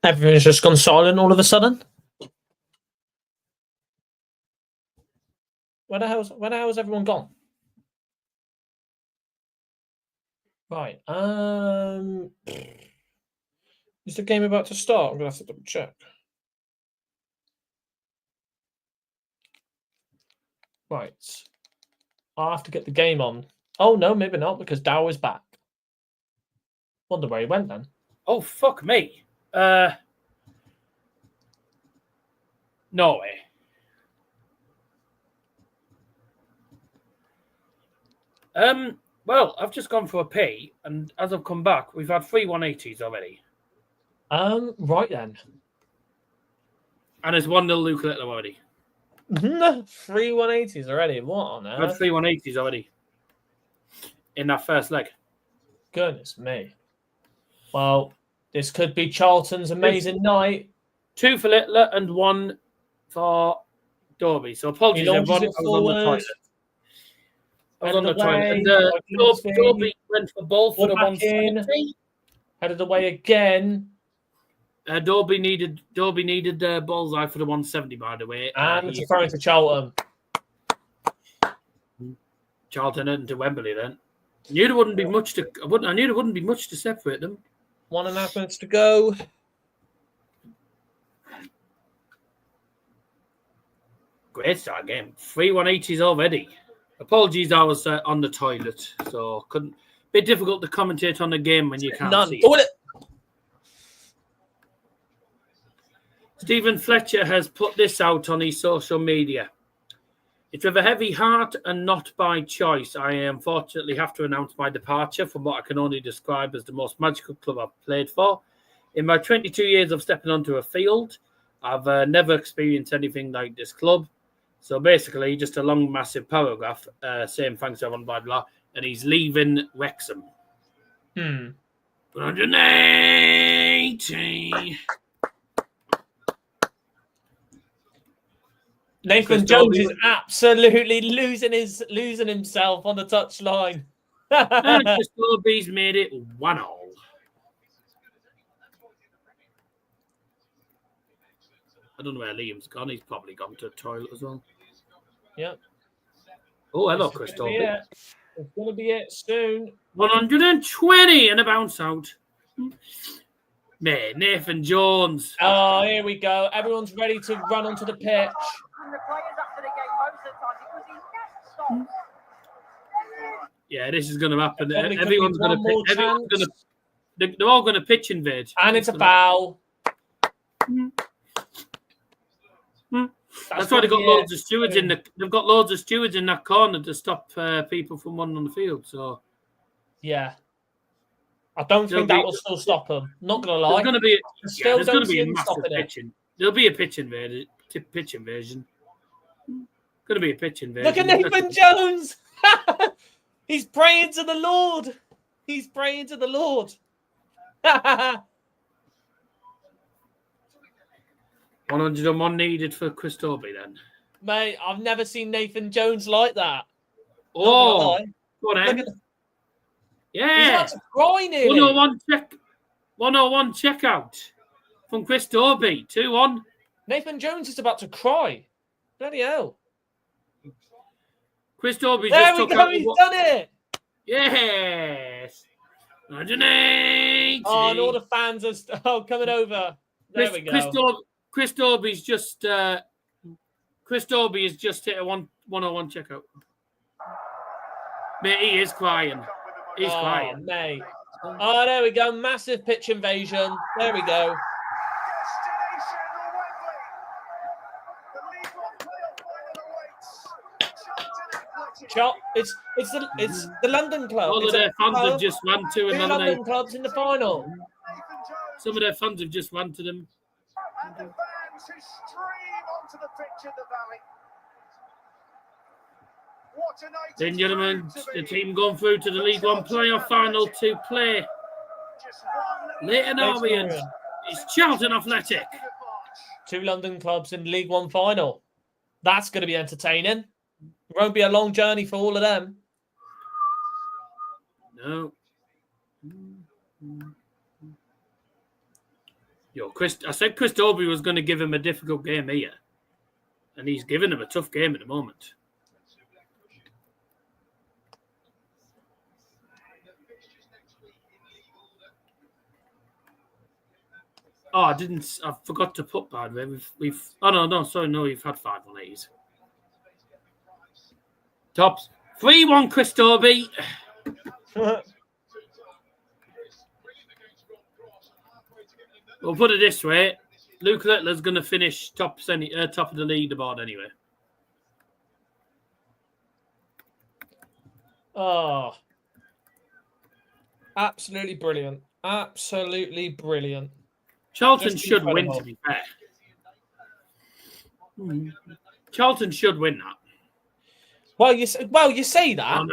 Everything's just gone silent all of a sudden. Where the hell's everyone gone? Right. Is the game about to start? I'm gonna have to double check. Right. I'll have to get the game on. Oh no, maybe not, because Dow is back. Wonder where he went then. Oh fuck me. No way. Well, I've just gone for a pee, and as I've come back, we've had 3 180s already. Right then. And it's 1-0 Luke Littler already. 3 180s already. What on earth? I've had 3 180s already. In that first leg. Goodness me. Well, this could be Charlton's amazing night. 2 for Littler and 1 for Dobey. So apologies, everyone. I was on the toilet. I was on the toilet. And Dobey went for ball for the 170. Headed away again. Dobey needed bullseye for the 170, by the way. And it's a throw to Charlton. Charlton heading to Wembley then. I knew there wouldn't be much to separate them. 1.5 minutes to go. Great start game. 3 180s already. Apologies, I was on the toilet, so couldn't. Bit difficult to commentate on the game when you can't see it. Stephen Fletcher has put this out on his social media. It's with a heavy heart and not by choice. I unfortunately have to announce my departure from what I can only describe as the most magical club I've played for. In my 22 years of stepping onto a field, I've never experienced anything like this club. So basically, just a long, massive paragraph saying thanks everyone, blah, blah, and he's leaving Wrexham. 180. Nathan Jones is absolutely losing himself on the touchline. And Dobey's made it 1-0. I don't know where Liam's gone. He's probably gone to the toilet as well. Yep. Oh, hello, This is Chris gonna be Dobey. it. It's going to be it soon. 120 and a bounce out. Mate, Nathan Jones. Oh, here we go. Everyone's ready to run onto the pitch. And the players after the game most of the time because he never stops. Yeah, this is going to happen. Probably could Everyone's be going one more to. Everyone's chance. going to. They're all going to pitch invade. And it's a foul. That's why they've got loads of stewards in the. They've got loads of stewards in that corner to stop people from running on the field. So yeah, I don't think that will still stop them. Not gonna lie. There's going to be. Still there's going to don't be see a them massive stopping it. pitching. There'll be a pitch invasion. Pitch invasion. Going to be a pitch invasion. Look at Nathan Jones. He's praying to the Lord. He's praying to the Lord. 101 needed for Chris Dobey then. Mate, I've never seen Nathan Jones like that. Oh, go on then. He's Yeah. about to cry nearly. 101 checkout from Chris Dobey. 2-1. Nathan Jones is about to cry. Bloody hell. Chris Dobey There just we took go. out He's done it. Yes. 180. Oh, and all the fans are coming over. There we go. Chris Dobey's just Chris Dobey has just hit a 101 checkout. Mate, he is crying. He's crying. Mate. Oh, there we go. Massive pitch invasion. There we go. It's the London club. All of their fans have just run to him, Two haven't they? London clubs in the final. Some of their fans have just run to them. And the fans who stream onto the pitch in the valley. What a night. Then, gentlemen, the team going through to the League One playoff final to play Leighton Orient. It's Charlton Athletic. Two London clubs in League One final. That's going to be entertaining. It won't be a long journey for all of them. No. I said Chris Dobey was going to give him a difficult game here. And he's giving him a tough game at the moment. Oh, I forgot to put bad. We've we've had 5 180s. Tops. 3-1 Chris Dobey. We'll put it this way. Luke Littler's going to finish top of the leaderboard anyway. Oh. Absolutely brilliant. Absolutely brilliant. Charlton Just should incredible. win, to be fair. Charlton should win that. Well, you say that. You say that.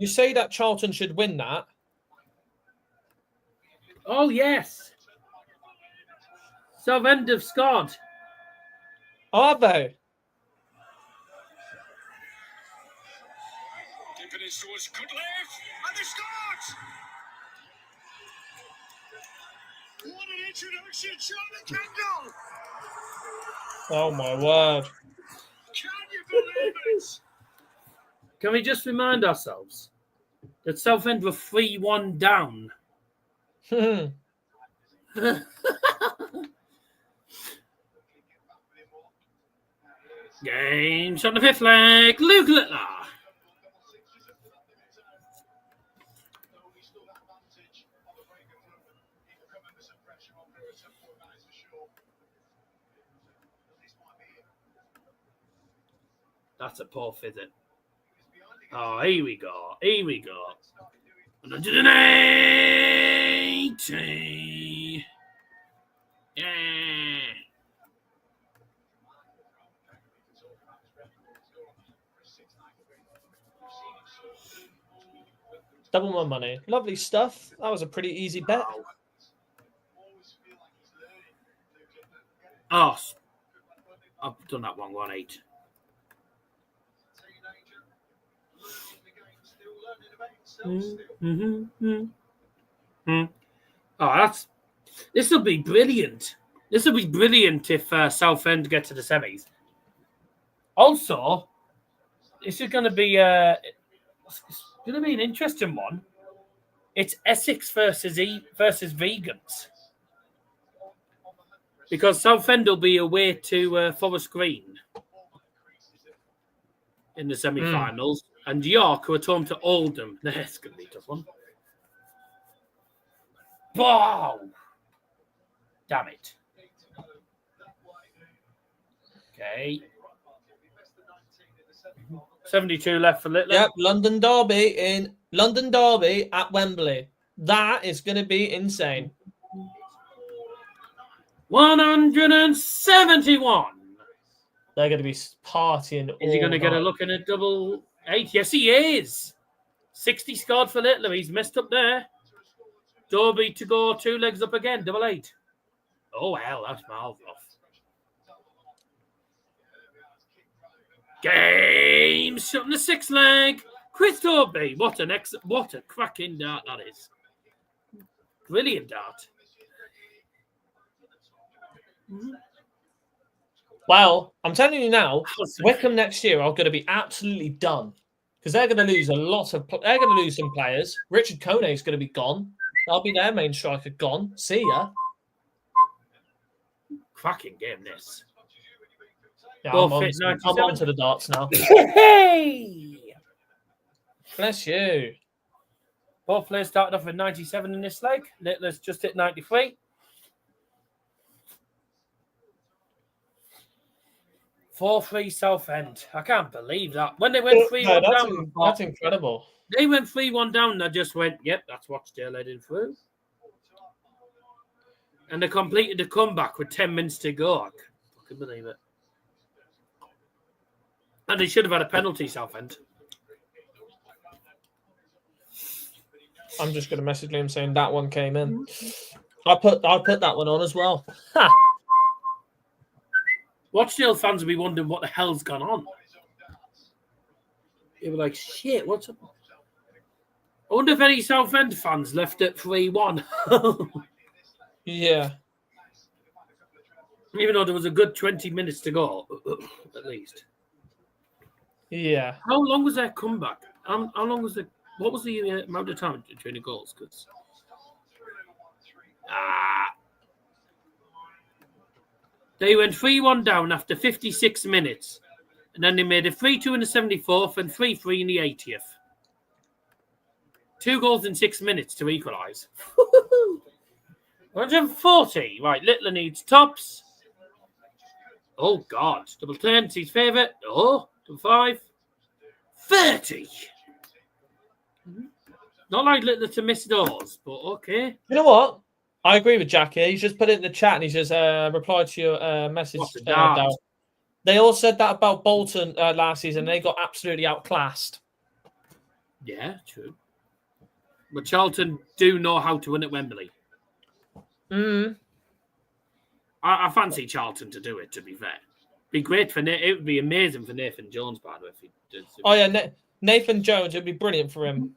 You say that Charlton should win that. Oh, yes. Southend have scored. Are they? Keeping his towards good live, and they scored! What an introduction, Charlie Kendall! Oh, my word. Can you believe it? Can we just remind ourselves that Southend were 3-1 down? Game shot the 5th leg. Luke Littler. That's a poor visit. Oh, here we go. 180. Yeah. Double my money. Lovely stuff. That was a pretty easy bet. Oh, I've done that 118. Oh, this will be brilliant. This will be brilliant if Southend get to the semis. Also, this is going to be an interesting one. It's Essex versus Vegans, because Southend will be away to Forest Green in the semi-finals, and York, who are home to Oldham. That's going to be a tough one. Wow! Damn it. Okay. 72 left for Little. Yep, London Derby at Wembley. That is going to be insane. 171. They're going to be partying. Is he going to get a look in a double 8? Yes, he is. 60 scored for Littler. He's messed up there. Dobey to go 2 legs up again. Double 8. Oh, well, that's miles off. Game shot in the 6th leg. Chris Dobey. What a cracking dart that is. Brilliant dart. Well, I'm telling you now, Wycombe next year are going to be absolutely done, because they're going to lose they're going to lose some players. Richard Kone is going to be gone. That'll be their main striker gone. See ya. Cracking game, this. Yeah, I'm on to the darts now. Hey! Bless you. Both players started off with 97 in this leg. Littler's just hit 93. 4-3 Southend. I can't believe that. When they went 3-1 down. That's incredible. They went 3-1 down and I just went, yep, that's Rochdale heading through. And they completed the comeback with 10 minutes to go. I can't fucking believe it. And they should have had a penalty, Southend. I'm just going to message Liam saying that one came in. I put that one on as well. Ha! Watchdale fans will be wondering what the hell's gone on. They were like, shit, what's up? I wonder if any Southend fans left at 3-1. Yeah. Even though there was a good 20 minutes to go, at least. Yeah. How long was their comeback? How long was what was the amount of time between the goals? Because they went 3-1 down after 56 minutes. And then they made a 3-2 in the 74th and 3-3 in the 80th. 2 goals in 6 minutes to equalise. 140. Right, Littler needs tops. Oh, God. Double 10, it's his favourite. Oh, double 5. 30. Not like Littler to miss those, but okay. You know what? I agree with Jack here. He's just put it in the chat and he's just replied to your message. They all said that about Bolton last season. They got absolutely outclassed. Yeah, true. But Charlton do know how to win at Wembley. I fancy Charlton to do it, to be fair. Be great for it would be amazing for Nathan Jones, by the way, if he did. Oh, yeah, Nathan Jones, it would be brilliant for him.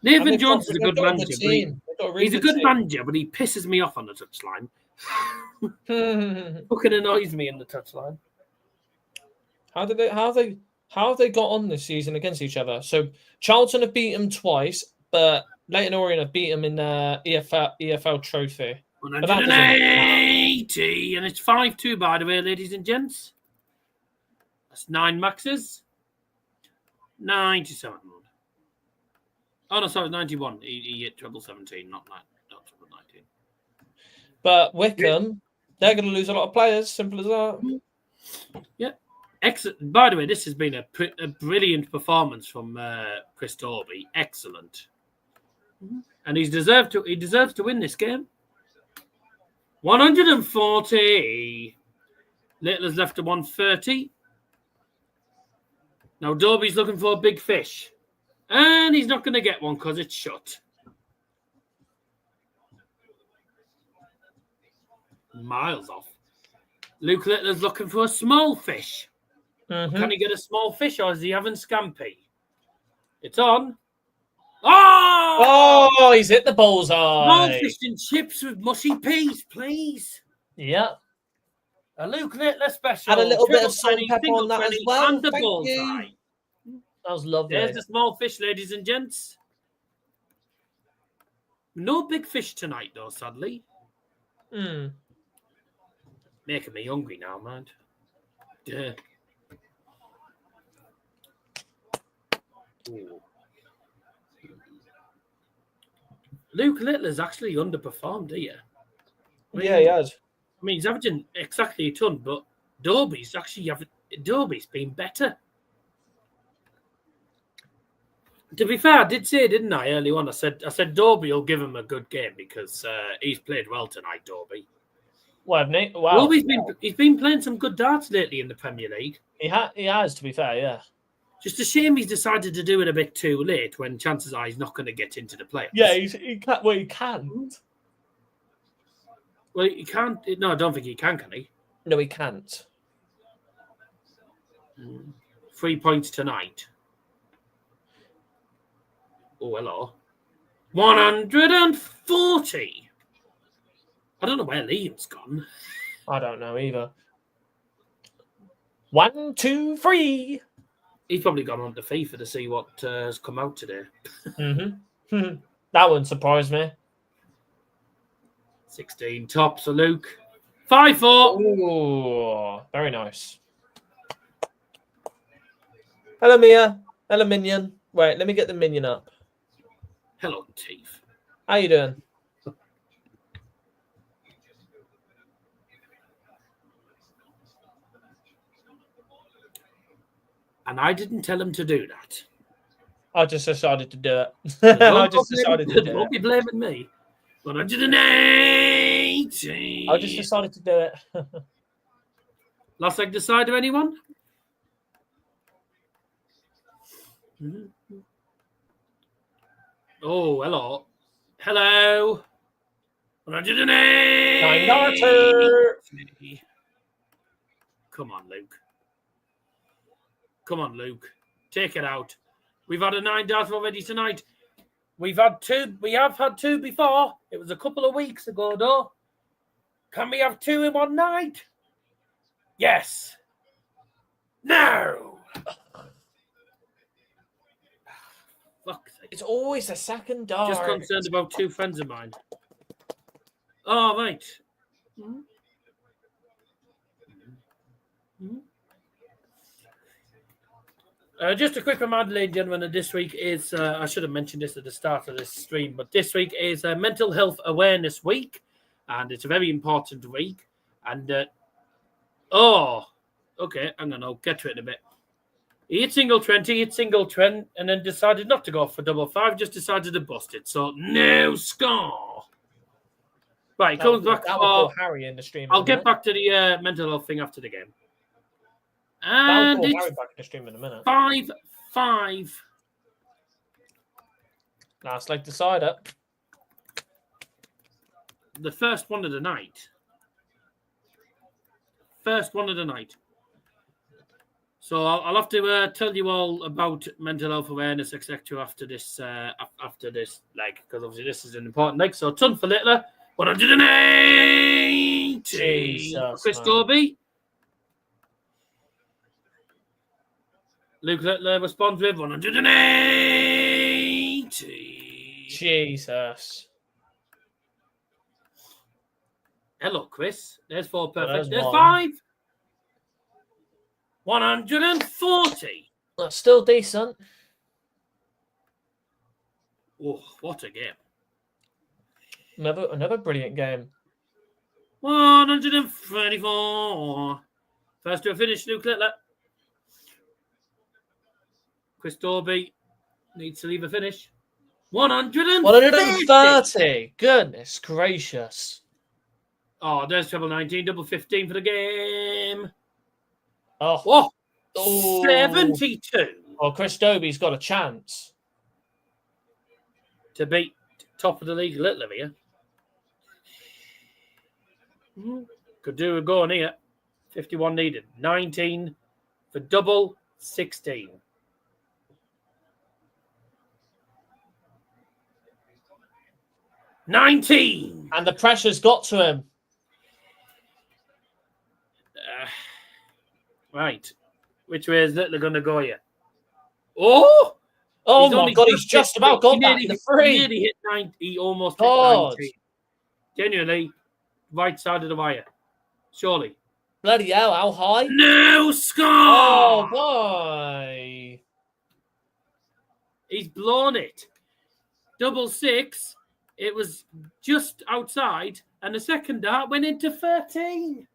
Nathan Jones is a good manager. He's a good manager, but he pisses me off on the touchline. Fucking annoys me in the touchline. How have they got on this season against each other? So Charlton have beat them twice, but Leyton Orient have beat them in EFL Trophy. 180, and it's 5-2, by the way, ladies and gents. That's 9 maxes. 97. Oh, no, sorry, 91. He hit treble 17, not treble 19. But Wycombe, they're going to lose a lot of players. Simple as that. Yeah. Excellent. By the way, this has been a brilliant performance from Chris Dobey. Excellent. And he deserves to win this game. 140. Littler's left to 130. Now Dobey's looking for a big fish. And he's not going to get one because it's shut. Miles off. Luke Littler's looking for a small fish. Can he get a small fish or is he having scampi? It's on. Oh! Oh, he's hit the Small bullseye. fish and chips with mushy peas, please. Yeah. A Luke Littler special. Add a little bit triple of salt and 20, pepper single on that as 20, well. and the Thank bullseye. you. That was lovely. There's the small fish, ladies and gents. No big fish tonight, though, sadly. Making me hungry now, man. Yeah. Ooh. Luke Littler's actually underperformed here. Yeah, he has. I mean, he's averaging exactly a ton, but Dobey's been better. To be fair, I did say, didn't I, early on? I said Dobey will give him a good game because he's played well tonight, Dobey. Well, wow. He's been playing some good darts lately in the Premier League. He has, to be fair, yeah. Just a shame he's decided to do it a bit too late when chances are he's not going to get into the playoffs. Yeah, he can't. Well, he can't. Well, he can't. No, I don't think he can he? No, he can't. 3 points tonight. Oh, hello. 140. I don't know where Liam's gone. I don't know either. 1, 2, 3. He's probably gone on to FIFA to see what has come out today. Mm-hmm. That wouldn't surprise me. 16 tops for Luke. 5-4. Ooh, very nice. Hello, Mia. Hello, Minion. Wait, let me get the Minion up. Hello, Teeth. How you doing? And I didn't tell him to do that. I just decided to do it. I just decided to do Don't be it. blaming me. 180. I just decided to do it. Last leg decider, anyone? Oh, hello. Hello. 180. 9 darter. Come on, Luke. Come on, Luke. Take it out. We've had a 9 darter already tonight. We have had 2 before. It was a couple of weeks ago, though. Can we have 2 in one night? Yes. No. Fuck's sake. It's always a second dart. Just concerned about 2 friends of mine. Oh, right. Just a quick reminder, ladies and gentlemen, that this week is, I should have mentioned this at the start of this stream, but this week is Mental Health Awareness Week, and it's a very important week. And, okay, hang on, I'll get to it in a bit. He hit single 20, hit single 10, and then decided not to go for double 5, just decided to bust it. So, no score. Right, he comes back for Harry in the stream. I'll get back to the mental health thing after the game. And And Harry it's back in the stream in a minute. 5-5. Last leg decider. The first one of the night. First one of the night. So I'll have to tell you all about mental health awareness, etc. after this leg, because obviously this is an important leg. So ton for Littler, 180. Jesus, Chris man. Dobey. Luke Littler responds with 180. Jesus. Hello, Chris. There's 4 perfect. There's There's one. 5. 140. That's still decent. Oh, what a game. Another brilliant game. 134. First to a finish, Luke Littler. Chris Dobey needs to leave a finish. 130. 130. Goodness gracious. Oh, there's treble 19, double 15 for the game. Oh. 72. Oh, Chris Dobey's got a chance. To beat top of the league Littler here. Could do a go on here. 51 needed. 19 for double 16. 19. And the pressure's got to him. Right. Which way is Littler going to go here? Oh! Oh my God, he's just about got that in the free. He nearly hit 90. He almost hit God. 19. Genuinely, right side of the wire. Surely. Bloody hell, how high? No score! Oh, boy. He's blown it. 666. It was just outside, and the second dart went into 13.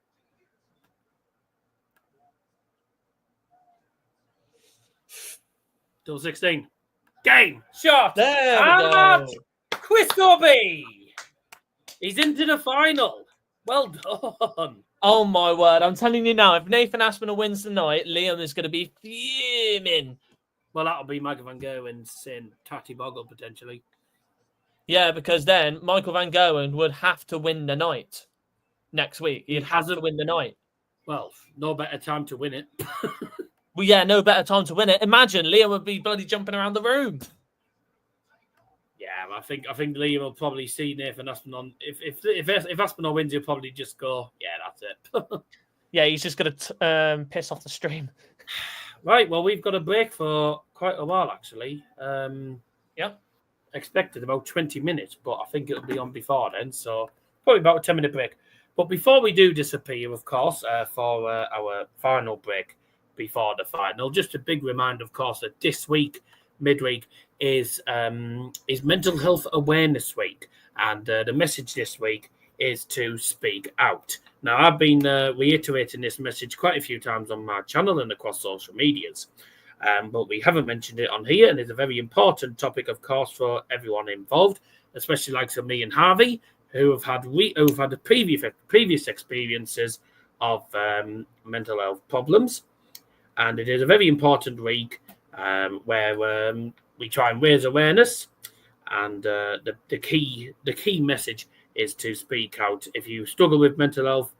Double 16. Game. Shot. There we and go. Chris Dobey. He's into the final. Well done. Oh, my word. I'm telling you now, if Nathan Aspinall wins tonight, Liam is going to be fuming. Well, that'll be Michael Van Gerwen's sin. Tatty Boggle, potentially. Yeah, because then Michael Van Gerwen would have to win the night next week. He'd have to win the night. Well, no better time to win it. Well, yeah, no better time to win it. Imagine Liam would be bloody jumping around the room. Yeah, I think Liam will probably see Nathan Aspinall. If Aspinall wins, he'll probably just go, yeah, that's it. Yeah, he's just going to piss off the stream. Right, well, we've got a break for quite a while, actually. Yeah. Expected about 20 minutes, but I think it'll be on before then, so probably about a 10-minute break. But before we do disappear, of course, for our final break before the final, just a big reminder, of course, that this week, midweek, is Mental Health Awareness Week, and the message this week is to speak out. Now, I've been reiterating this message quite a few times on my channel and across social medias, but we haven't mentioned it on here, and it's a very important topic, of course, for everyone involved, especially like me and Harvey, who have had the previous experiences of mental health problems. And it is a very important week where we try and raise awareness. And the key message is to speak out. If you struggle with mental health,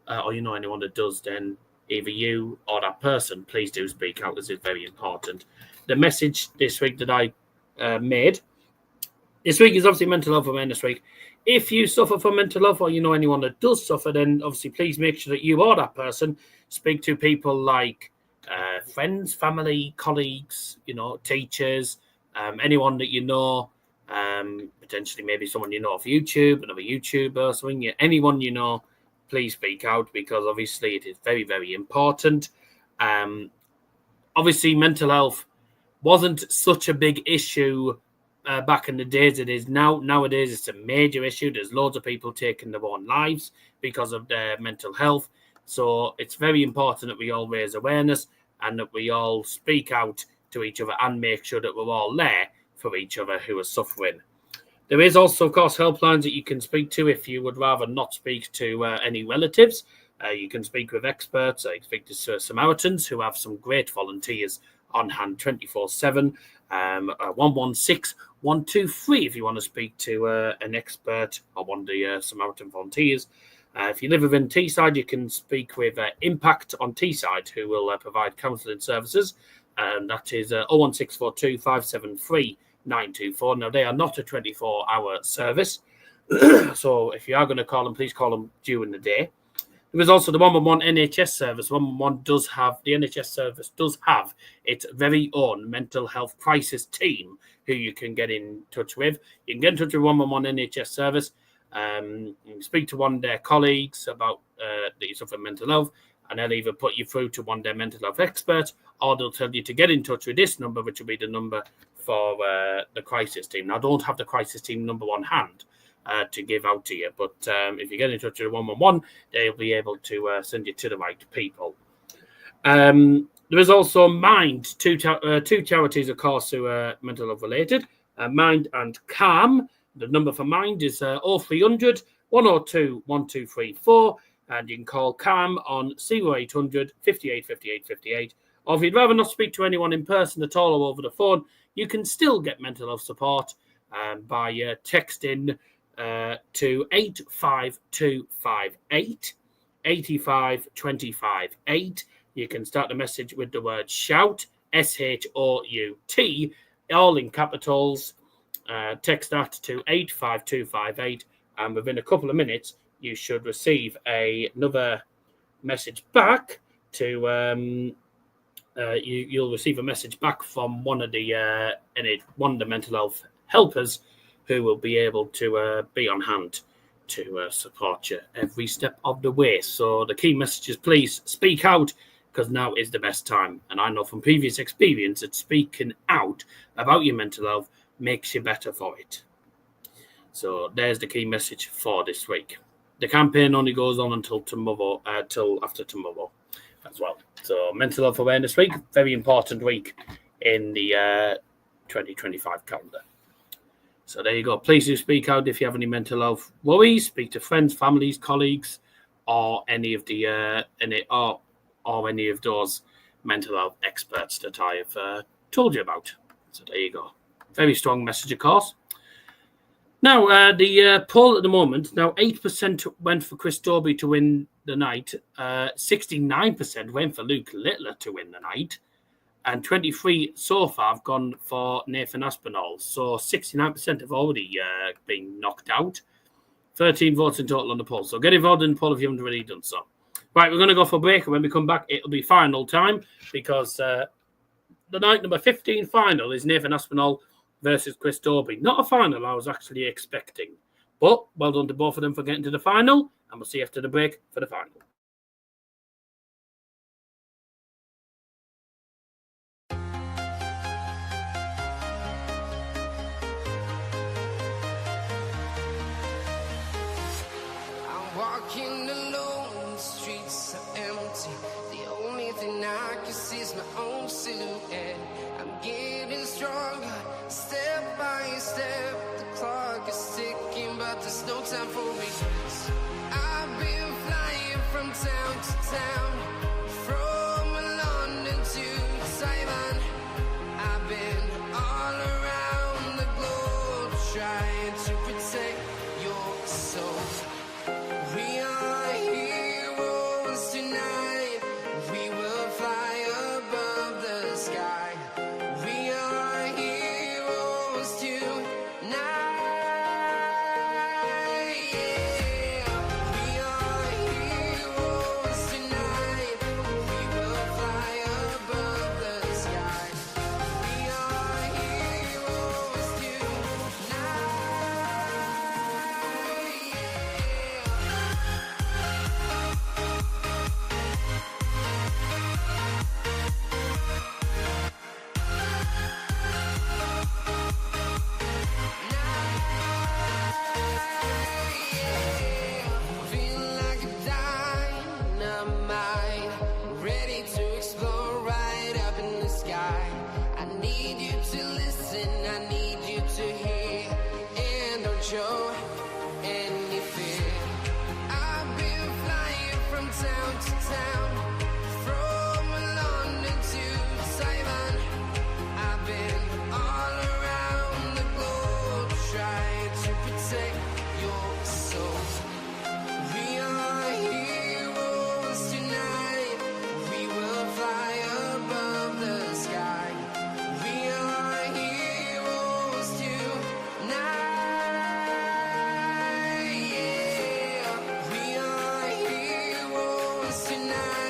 or you know anyone that does, then either you or that person, please do speak out. This is very important. The message this week that I made this week is obviously Mental Health Awareness Week. If you suffer from mental health, or you know anyone that does suffer, then obviously please make sure that you or that person speak to people like friends, family, colleagues, teachers, anyone that you know, potentially maybe someone you know off YouTube, another YouTuber or something. Anyone you know, please speak out, because obviously it is very, very important. Obviously, mental health wasn't such a big issue back in the days it is now. Nowadays, it's a major issue. There's loads of people taking their own lives because of their mental health. So it's very important that we all raise awareness and that we all speak out to each other and make sure that we're all there for each other who are suffering. There is also, of course, helplines that you can speak to if you would rather not speak to any relatives. You can speak with experts. You can speak to Samaritans, who have some great volunteers on hand 24/7. 116 123 if you want to speak to an expert or one of the Samaritan volunteers. If you live within Teesside, you can speak with Impact on Teesside, who will provide counselling services. And that is 01642 573 924. Now, they are not a 24-hour service. So if you are going to call them, please call them during the day. There is also the 111 NHS service. 111 the NHS service does have its very own mental health crisis team who you can get in touch with. You can get in touch with 111 NHS service. You can speak to one of their colleagues about that you suffer from mental health, and they'll either put you through to one of their mental health experts, or they'll tell you to get in touch with this number, which will be the number for the crisis team. Now, I don't have the crisis team number on hand to give out to you, but if you get in touch with 111, they'll be able to send you to the right people. There is also Mind, two charities, of course, who are mental health related. Mind and Calm. The number for Mind is 0300 102 1234, and you can call Calm on 0800 58 58 58. Or if you'd rather not speak to anyone in person at all or over the phone, you can still get mental health support by texting to 85258 85258. You can start the message with the word shout, SHOUT, all in capitals. Text that to 85258, and within a couple of minutes, you should receive another message back to you'll receive a message back from one of the mental health helpers who will be able to be on hand to support you every step of the way. So the key message is, please speak out, because now is the best time. And I know from previous experience that speaking out about your mental health makes you better for it. So there's the key message for this week. The campaign only goes on until tomorrow, till after tomorrow as well. So Mental Health Awareness Week, very important week in the 2025 calendar. So there you go. Please do speak out if you have any mental health worries. Speak to friends, families, colleagues, or any of the any of those mental health experts that I have told you about. So there you go. Very strong message, of course. Now, the poll at the moment, now 8% went for Chris Dobey to win the night, 69% went for Luke Littler to win the night, and 23 so far have gone for Nathan Aspinall. So 69% have already been knocked out. 13 votes in total on the poll. So get involved in the poll if you haven't already done so. Right, we're going to go for a break, and when we come back, it'll be final time, because the night number 15 final is Nathan Aspinall versus Chris Dobey. Not a final I was actually expecting. But well done to both of them for getting to the final, and we'll see you after the break for the final. I'm walking alone, the streets are empty. The only thing I can see is my own silhouette. I'm getting stronger, step by step. The clock is ticking, but there's no time for me. I've been flying from town to town, from London to Taiwan. I've been all around the globe, trying to protect your soul. We are heroes tonight. We will fly above the sky. We are heroes tonight. Yeah. We are heroes tonight. We will fly above the sky. We are heroes tonight. Feel like a dynamite, ready to explode right up in the sky. I need you to listen, I need you to hear, and don't show any fear. I've been flying from town to town, from London to Taiwan. I've been all around the globe, trying to protect your soul. We are heroes tonight. We will fly above the sky. We are heroes tonight. Yeah. We are heroes tonight.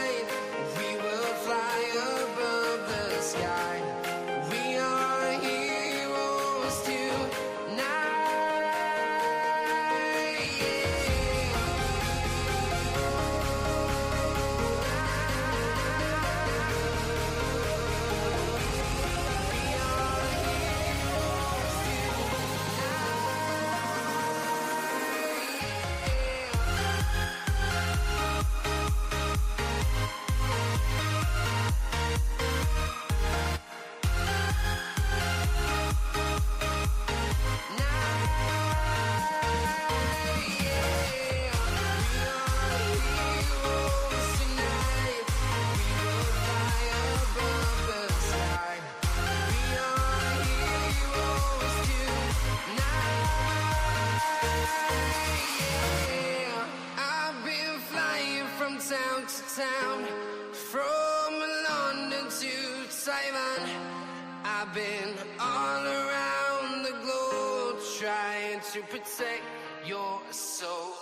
trying to protect your soul.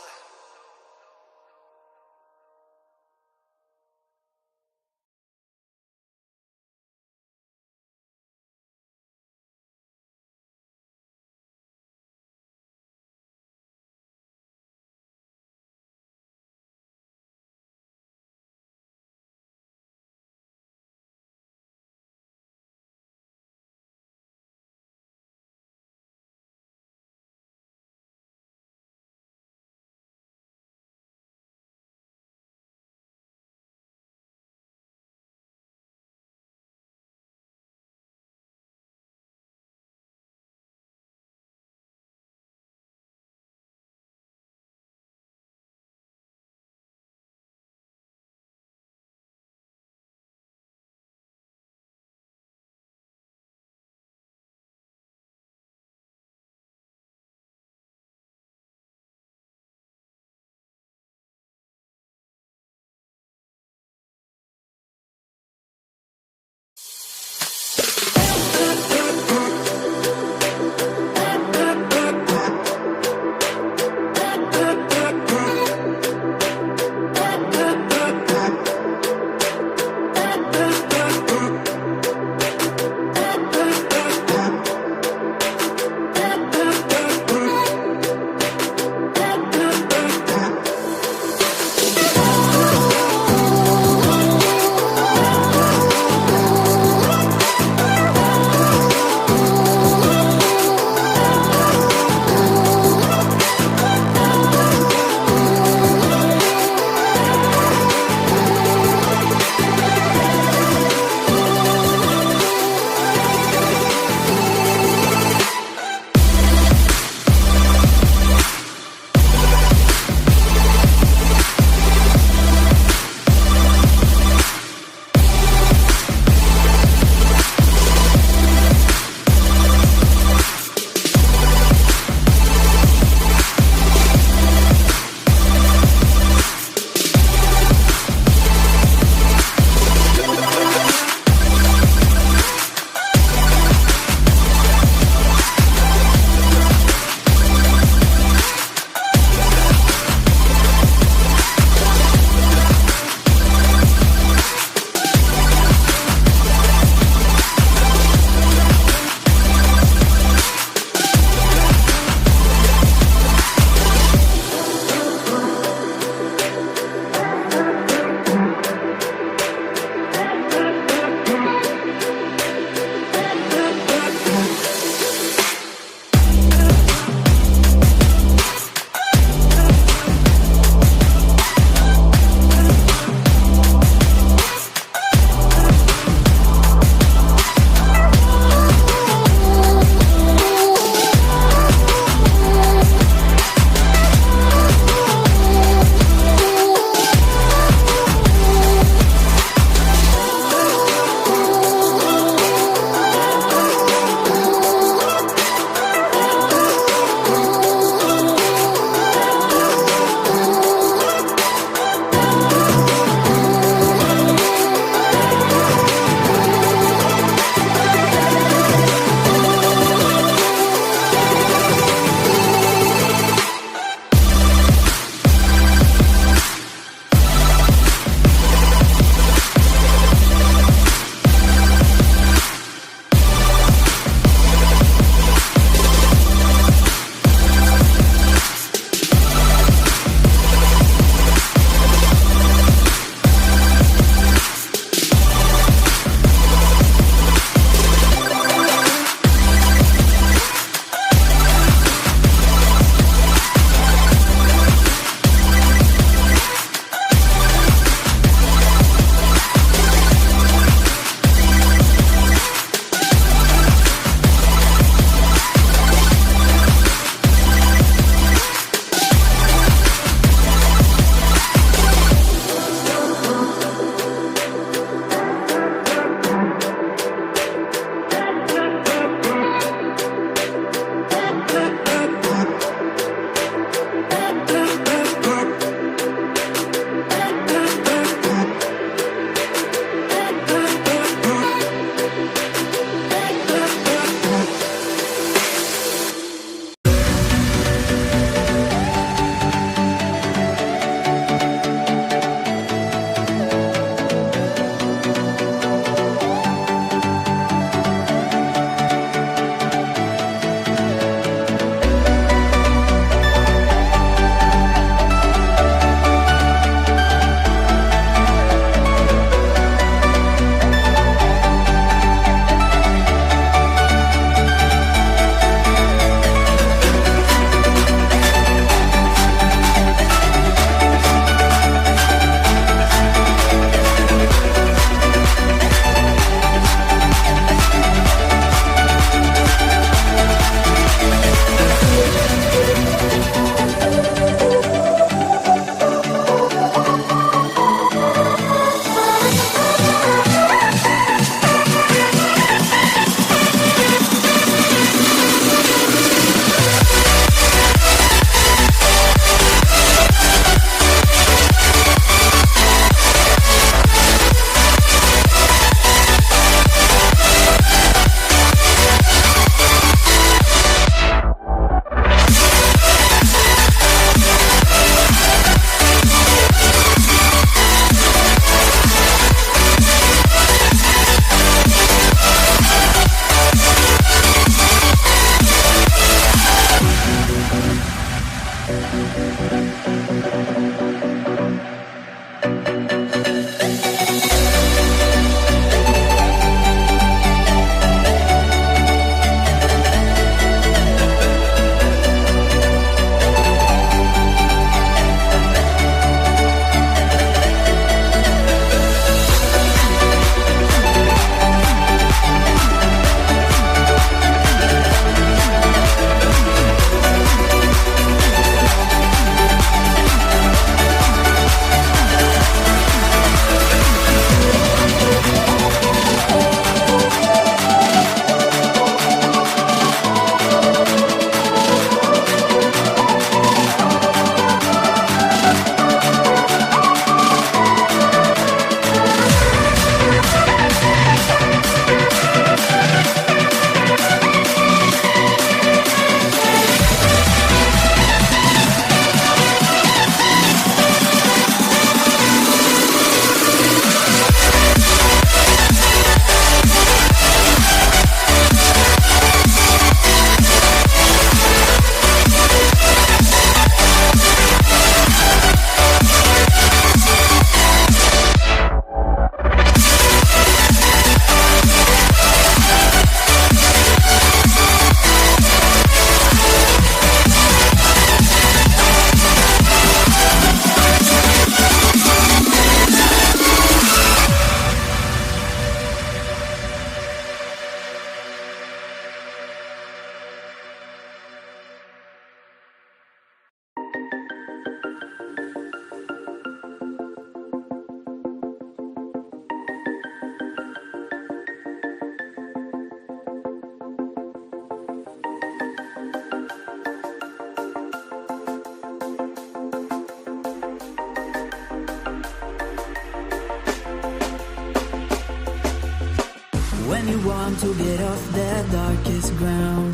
want to get off the darkest ground,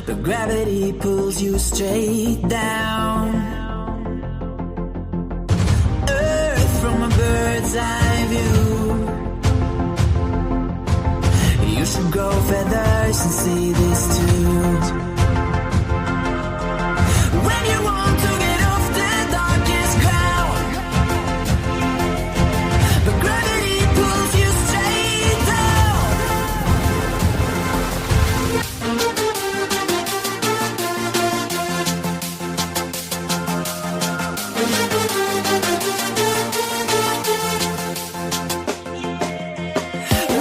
but gravity pulls you straight down. Earth from a bird's eye view. You should grow feathers and see this too. When you want to get off the darkest ground, but gravity pulls you straight down.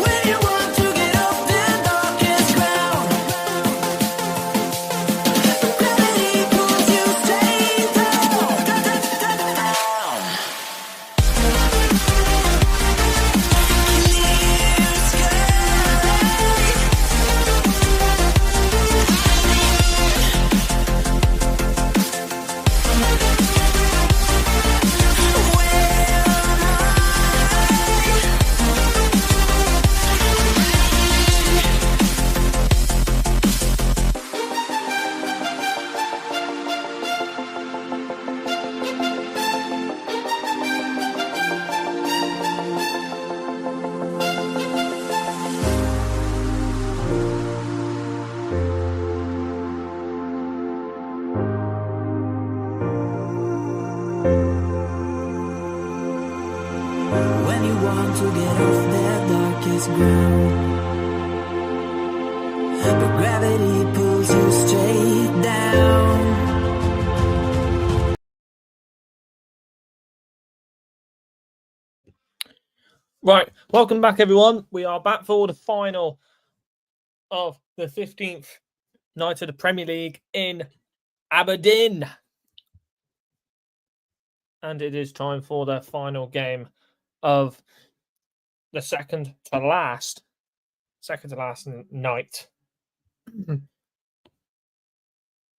When you want to get off the darkest ground, but gravity pulls you straight down. Clear When you want to get off the darkest ground, but gravity pulls you straight down. Right, welcome back, everyone. We are back for the final of the 15th night of the Premier League in Aberdeen. And it is time for the final game of the second to last night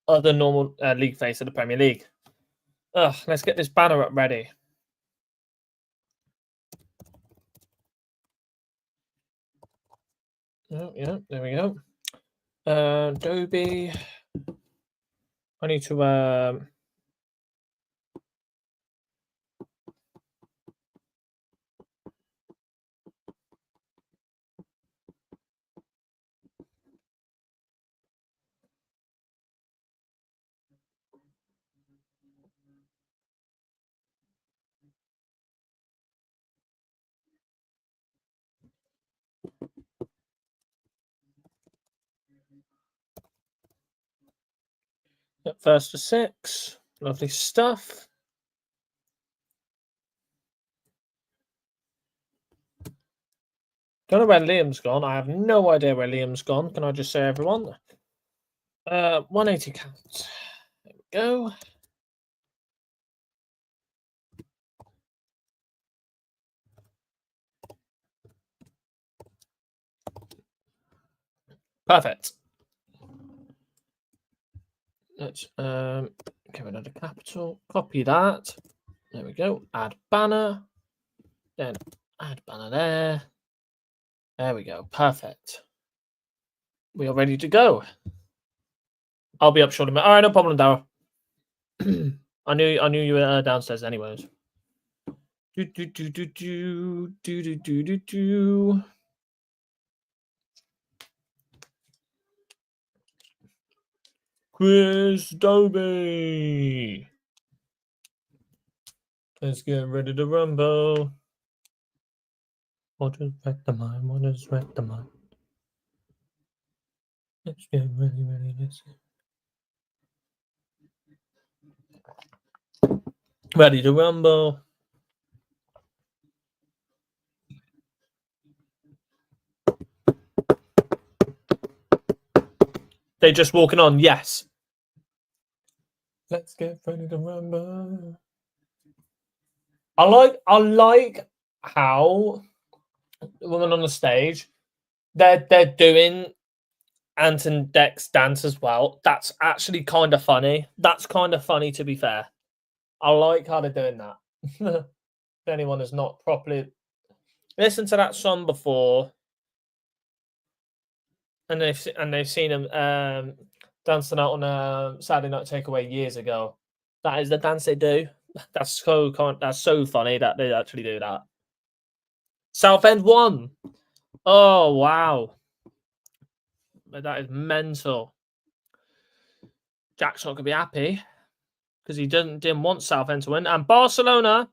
of the normal league phase of the Premier League. Let's get this banner up ready. Yeah, there we go. Dobey. I need to first to 6. Lovely stuff. Don't know where Liam's gone. I have no idea where Liam's gone. Can I just say, everyone? 180 counts. There we go. Perfect. Let's give another capital. Copy that. There we go. Add banner. Then add banner there. There we go. Perfect. We are ready to go. I'll be up shortly. All right, no problem, Darryl. I knew you were downstairs anyways. Chris Dobey. Let's get ready to rumble. What is wreck the mind? What is wreck the mind? Let's get ready. Let's get ready to rumble. They're just walking on, yes. Let's get ready to rumble. I like how the woman on the stage, they're doing Ant and Dec's dance as well. That's actually kind of funny. That's kind of funny, to be fair. I like how they're doing that. If anyone has not properly listened to that song before, and they've seen him dancing out on a Saturday Night Takeaway years ago. That is the dance they do. That's so funny that they actually do that. Southend won. Oh wow, that is mental. Jack's not gonna be happy because he didn't want Southend to win, and Barcelona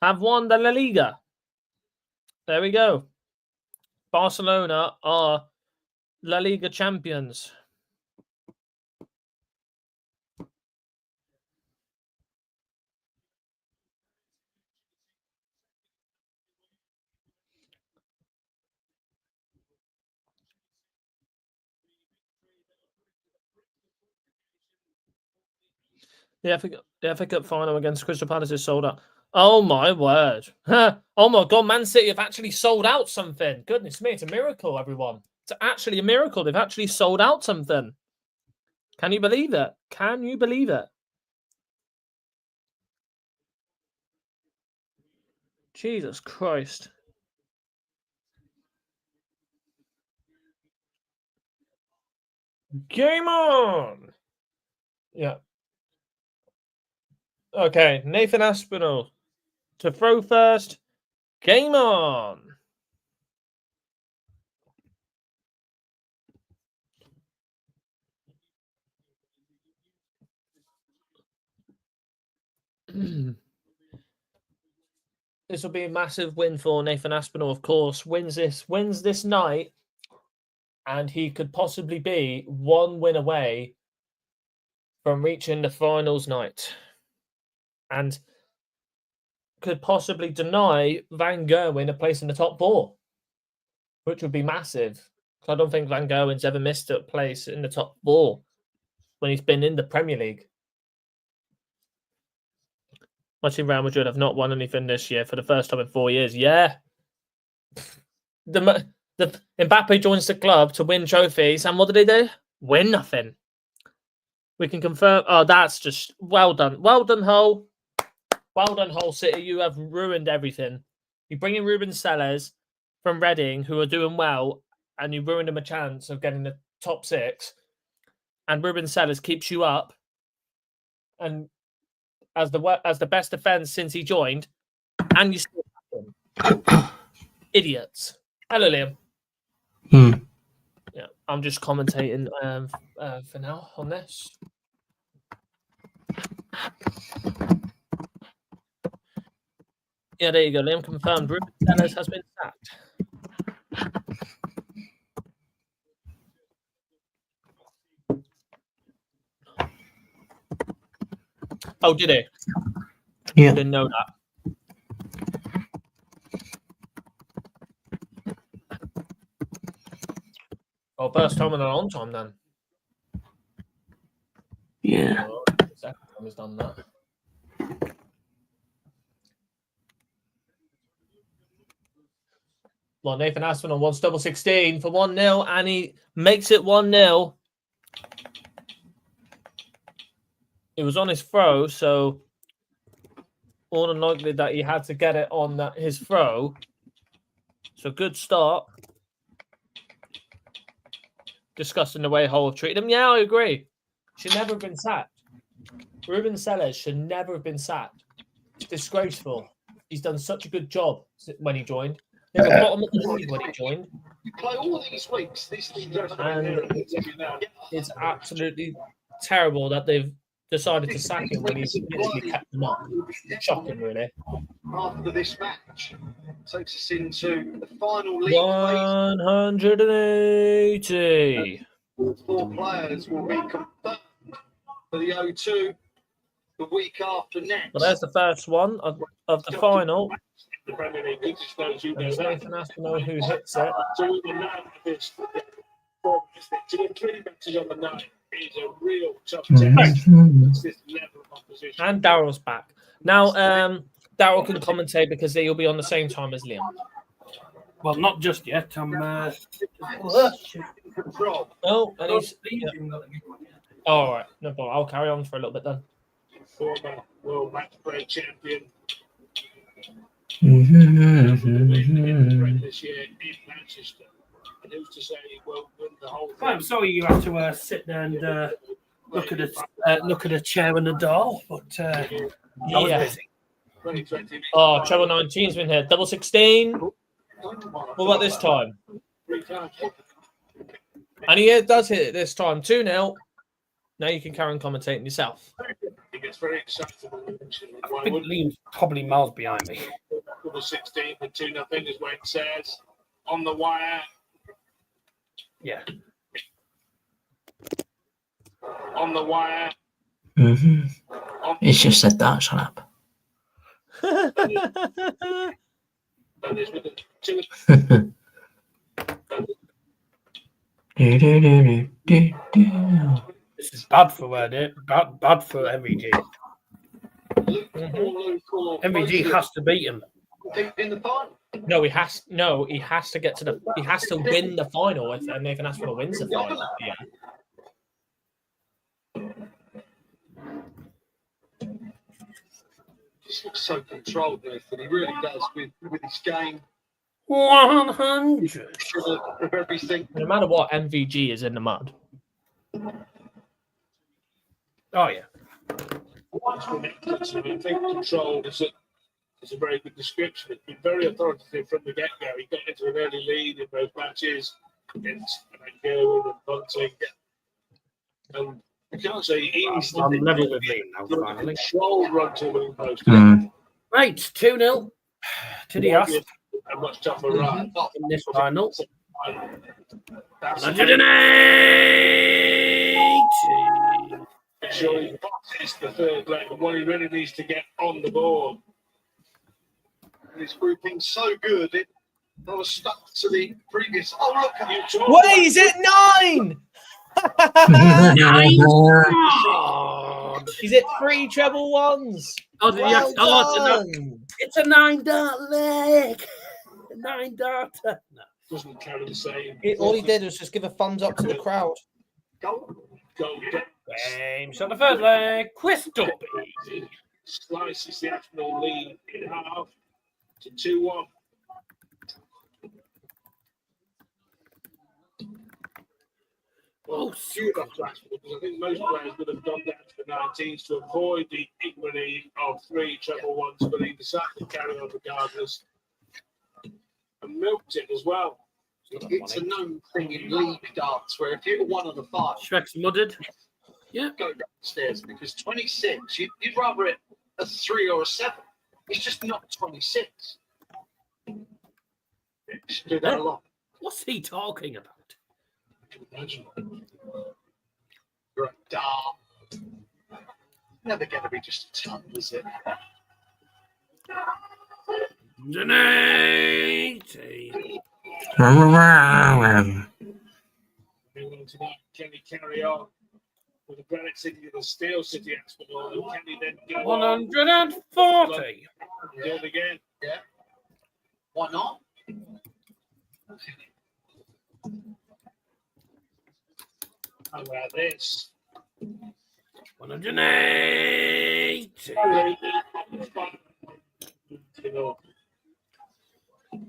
have won the La Liga. There we go. Barcelona are La Liga champions. The FA Cup final against Crystal Palace is sold out. Oh my word. Oh my God, Man City have actually sold out something. Goodness me, it's a miracle, everyone. It's actually a miracle. They've actually sold out something. Can you believe it? Can you believe it? Jesus Christ. Game on! Yeah. Okay, Nathan Aspinall to throw first. Game on! This will be a massive win for Nathan Aspinall, of course. Wins this night, and he could possibly be one win away from reaching the finals night, and could possibly deny Van Gerwen a place in the top 4, which would be massive. I don't think Van Gerwen's ever missed a place in the top 4 when he's been in the Premier League. My team Real Madrid have not won anything this year for the first time in 4 years. Yeah. The Mbappe joins the club to win trophies, and what do they do? Win nothing. We can confirm. Oh, that's just well done. Well done, Hull. Well done, Hull City. You have ruined everything. You bring in Ruben Sellers from Reading, who are doing well, and you ruined them a chance of getting the top 6. And Ruben Sellers keeps you up, and as the best defense since he joined, and you still have him. Idiots. Hello, Liam. Yeah, I'm just commentating for now on this. Yeah, there you go. Liam confirmed. Ruben Sellers has been sacked. Oh, did he? Yeah. Didn't know that. Oh, first time in a long time then. Yeah. Oh, second time he's done that. Well, Nathan Aspinall wants double 16 for 1-0, and he makes it 1-0. It was on his throw, so more than likely that he had to get it on his throw. So good start. Discussing the way Hull have treated him. Yeah, I agree. Should never have been sacked. Ruben Sellers should never have been sacked. It's disgraceful. He's done such a good job when he joined. They were bottom of the league when he joined. Play all these weeks. And it's absolutely terrible that they've decided to sack him when he's literally kept them up. Shocking, really. After this match, takes us into the final league 180. All 4 players will be confirmed for the O2 the week after next. Well, there's the first one of the final. There's Nathan Aspinall who hits it. So the man of this, to get 3 matches on the night is a real tough test. It's this level of opposition. And Daryl's back. Now, Daryl can commentate because he'll be on the same time as Liam. Well, not just yet. I'm. Oh, and he's. Yeah. Oh, all right. No problem. I'll carry on for a little bit then. Former World Match Play champion. this year in Manchester. And who's to say he won't win the whole thing? I'm sorry you have to sit there and look at a chair and a door, but I was busy. Oh, treble 19's been here. Double 16. What about this time? And he does hit it this time. 2-0. Now you can carry on commentating yourself. He gets very excited. I think Liam's probably miles behind me. Double 16 for 2-0 is what it says. On the wire. Yeah. On the wire. It's just said that, shut up. This is bad for bad for MVG. MVG has to beat him. No, he has to get to he has to win the final if Nathan Aspinall wins the final. Yeah. He looks so controlled, Nathan. He really does with his game. 100 of everything. No matter what, MVG is in the mud. Oh yeah. I think controlled is a very good description. It's been very authoritative from the get-go. He got into an early lead in both matches against Gerwen and Bunting. And I can't say easy. I'm level with Liam now, finally. Controlled run to winning post. Right, 2-0 to the Asp. A much tougher run in this final. 180. Sure, he passes the third leg, and what he really needs to get on the board. His grouping's so good, I was stuck to the previous. Oh, look at you, John. Wait, he's at 9! He's at 3 treble ones. Oh, Well it's a 9-dart leg. 9-darter. No. Doesn't carry the same. All he did was just give a thumbs up to the crowd. Go. Same shot the third leg. Chris Dobey Slices the Aspinall lead in half to 2-1. Well, few of that Aspinall, because I think most players would have gone down to the 19s to avoid the ignominy of 3 treble ones, but he decided to carry on regardless and milked it as well. It's a known thing in league darts where if you're 1 on the 5, Shrek's mudded. Yeah. Go downstairs because 26, you'd rather it a 3 or a 7. It's just not 26. Do that a lot. What's he talking about? You're a dart. Never going to be just a ton, is it? 180. Can he carry on with the Granite City and the Steel City Aspinall? And can he then go 140. Do it again. Yeah. Why not? How about this? 180.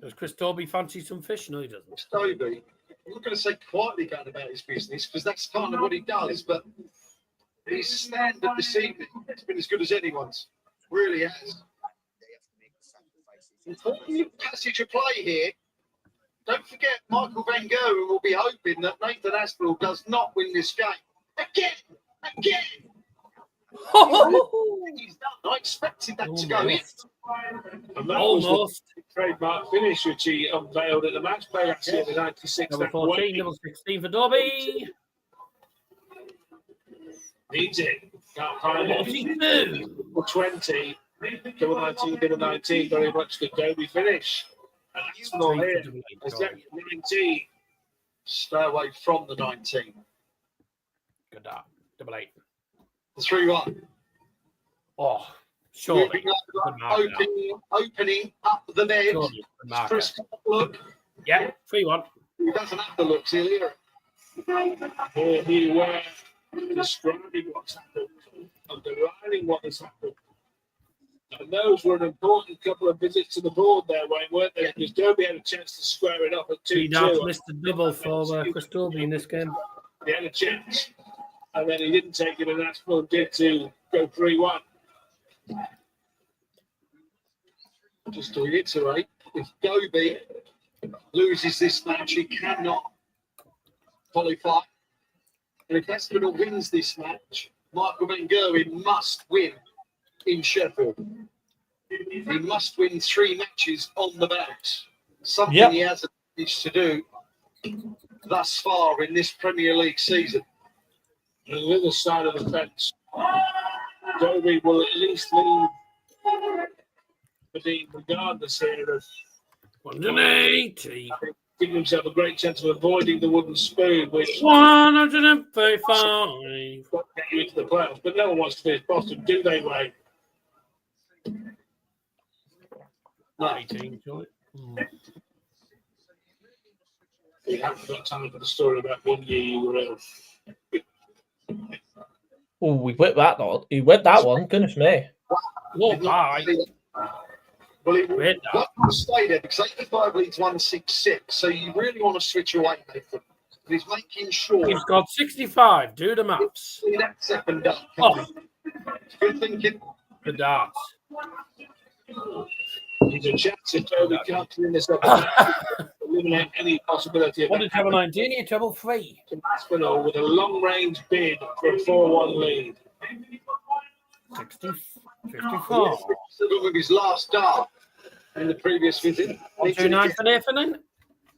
Does Chris Dobey fancy some fish? No, he doesn't. Dobey, I'm not going to say quietly going about his business because that's kind of what he does, but his standard this evening has been as good as anyone's. Really has. Important passage of play here. Don't forget, Michael Van Gerwen will be hoping that Nathan Aspinall does not win this game. Again! He's done. I expected that to go in. And that was the trademark finish which he unveiled at the match play last year, the 96. Number 14, number 16 for Dobey. Needs it. Can't find it. 20. Double 19, double 19. Very much the Dobey finish. And that's not here. It's 19. Stay away from the 19. Good that. Double 8. The 3-1. Oh, surely. Opening up the net. Chris, look. Yeah, 3-1. He doesn't have the looks, he'll hear it. Here he were describing what's happened, underlining what has happened. And those were an important couple of visits to the board there, Wayne, weren't they? Because Dobey had a chance to square it up at 2-2. Missed the double for Chris Dobey in this game. He had a chance, and then he didn't take it, and Aspinall did to go 3-1. Just to reiterate, if Dobey loses this match, he cannot qualify. And if Aspinall wins this match, Michael Van Gerwen must win in Sheffield. He must win 3 matches on the bounce. Something he hasn't managed to do thus far in this Premier League season. On the other side of the fence, Dobey will at least leave Aberdeen regardless here of 180. giving himself a great chance of avoiding the wooden spoon, which 135. won't get you into the playoffs. But no one wants to finish Boston, do they, Wayne? No, 18, joy. You haven't got time for the story about 1 year you were ill. Oh, we whipped that one. He whipped that one. Goodness me. What? Well, he won't stay there because 85 leads 166. So you really want to switch away, Nathan. He's making sure. He's got 65. Do the maths. See that second dart. Oh, Good thinking. the darts. There's a chance if Dobey can't clean this up, eliminate any possibility of What did treble 19 here? Treble 3. Aspinall with a long-range bid for a 4-1 lead. 60, 54. With his last dart in the previous visit. 129 for Nathan then.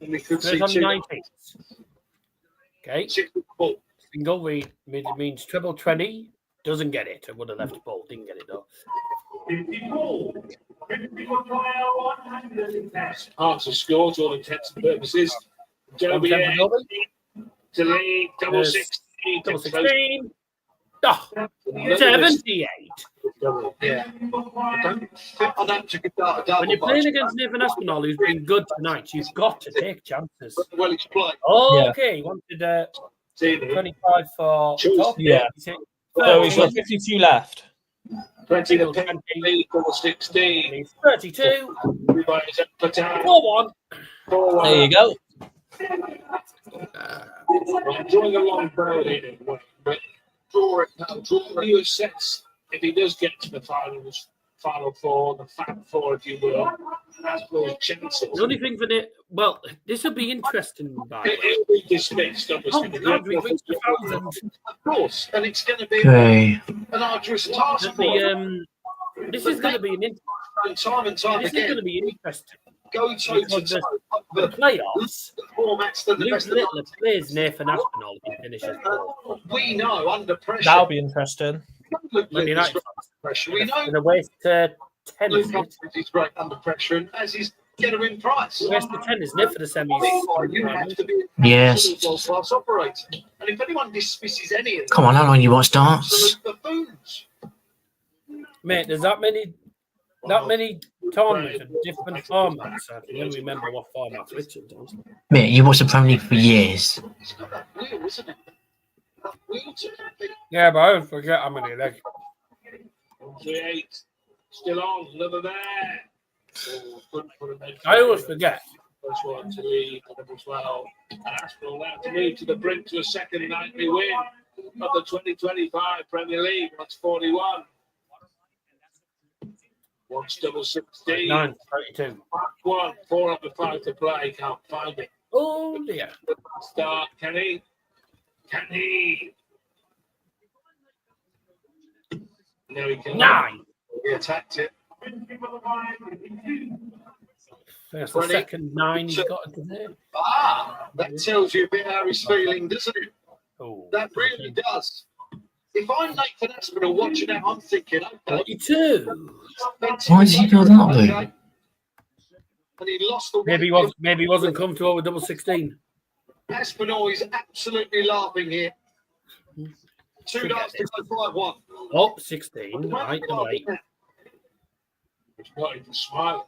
And we could see on two. 19. Okay. Single means treble 20. Doesn't get it. I would have left the ball. Didn't get it though. Hard to score to all intents and purposes. Dobey to lead, double 16. Double 16. Oh, 78. Yeah. When you're playing against Nathan Aspinall, who's been good tonight, you've got to take chances. Well, he's played. Okay, he wanted 25 for top. Yeah. So he's got 52 left. 20 to 10, double 16. He's 32. 4-1. There you go. Drawing a long bow here, but draw it now. Draw you assess if he does get to the finals, final four, the Fab Four, if you will. Aspinall's chances. The only thing for it, well, this will be interesting. By the way. It'll be dismissed, obviously. Oh, God, we've reached 1,000. Of course, and it's going to be Okay. an arduous task. This is going to be time and time this again. is going to be interesting. Go toe to toe. The playoffs. The formats that the Luke best of Littler plays Nathan Aspinall if he finishes ball. We know under pressure. That'll be interesting. Luke Man Littler's United great under pressure. We know in a waste 10. Luke Humphries is great under pressure, and as is Gerwyn Price. Waste 10, isn't it, for the semis? You have to be Yes. a world-class operator. And if anyone dismisses any of them, Come on, how long you watch darts? absolute buffoons. Mate, there's that many tournaments and different formats. I can never remember what formats Richard does. Mate, you watched the Premier League for years. It's got that wheel, isn't it? That wheel to compete. Yeah, but I always forget how many there. 3-8. Still on, another there. Oh, couldn't put him in. I always forget. First one to lead, number 12. And Aspinall now to lead to the brink to a second nightly win of the 2025 Premier League. That's 41. Once double 16. 9, 32. 1, 4 of the 5 to play. Can't find it. Oh, dear. Start. Can he? Can he? No, he can't. 9. He attacked it. That's the second 9 he's got today. That tells you a bit how he's feeling, doesn't it? Oh, that really does. If I'm Nathan Aspinall watching it, I'm thinking, okay. 42. Why did he feel that way? And he lost the Maybe he wasn't comfortable with double 16. Aspinall is absolutely laughing here. 2 darts to go 5-1. Oh, 16. Right, number 8. It's not even smiling.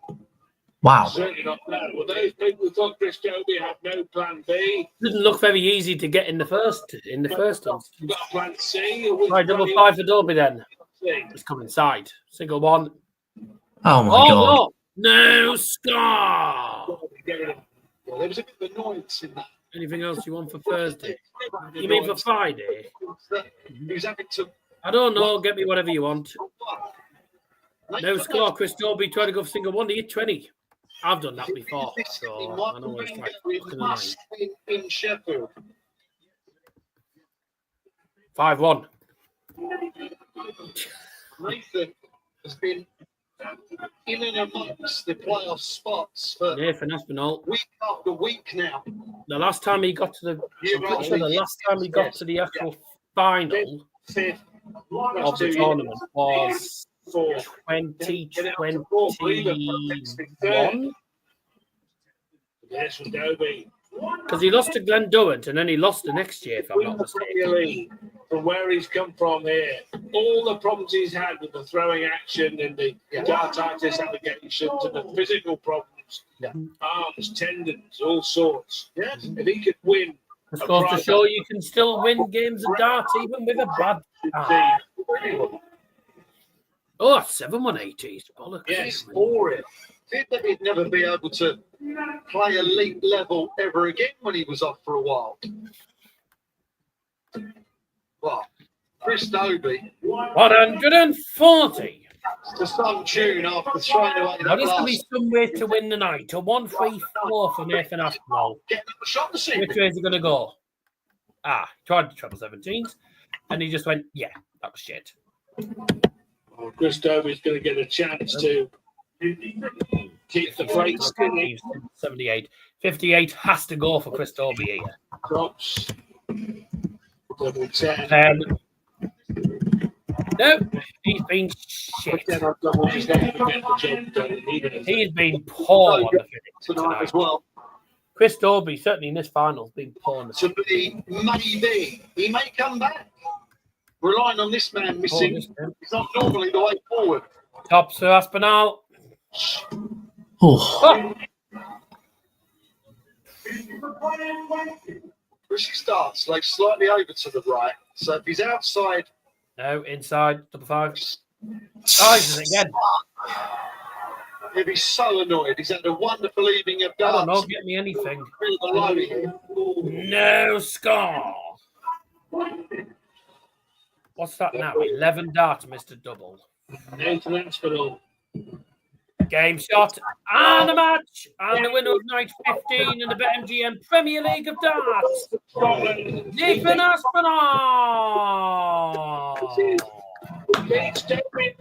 Wow. Certainly not that. Well, those people who thought Chris Dobey had no plan B. Didn't look very easy to get in the first instance. You've got a plan C. Right, double 5 for Dobey then. It's come inside. Single 1. Oh my God. No score. Well, there was a bit of annoyance in that. Anything else you want for Thursday? You mean for Friday? He was having to. I don't know. Get me whatever you want. No score. Chris Dobey trying to go for single one. He hit 20. I've done that before. So I know what it's like. Fucking annoying. In Sheffield. 5-1. Nathan has been in and amongst the playoff spots for Nathan Aspinall. week after week now. The last time he got to the, I'm pretty sure the last time he got to the actual final of the tournament was 2021. Yes, from Dobey. Because he lost to Glen Durrant and then he lost the next year, if I'm not mistaken. From where he's come from here, all the problems he's had with the throwing action and the dartitis allegations and the physical problems, arms, tendons, all sorts. Yes. If he could win, It goes to show you can still win games of darts even with a bad arm. Oh, 7-1-80. Bollocks. Yes, for it. Did that he'd never be able to play elite level ever again when he was off for a while. Well, Chris Dobey. 140. To some tune after throwing away that Now, this will last. be some way to win the night. A 1-3-4 for Nathan Aspinall. Getting a shot this evening. Which way is he going to go? He tried to treble 17s, and he just went, yeah, that was shit. well, Chris Dobey's going to get a chance to keep the freight skinny. 78. 58 has to go for Chris Dobey here. Drops. Double 10. No, he's been shit. He's been poor on the finish tonight as well. Chris Dobey, certainly in this final, has been poor. To be maybe he may come back. Relying on this man missing, it's not normally the way forward. Top Sir Aspinall. Oh. Risky starts, like slightly over to the right. So if he's outside. No, inside, double 5. Sizes again. He'll be so annoyed. He's had a wonderful evening of I darts. don't know, get me anything. Below him. No score. What's that now? 11 darts, Mr. Double. Nathan Aspinall. Game shot and a match. And the winner of night 15 in the BetMGM Premier League of Darts, Nathan Aspinall. It's Gerwyn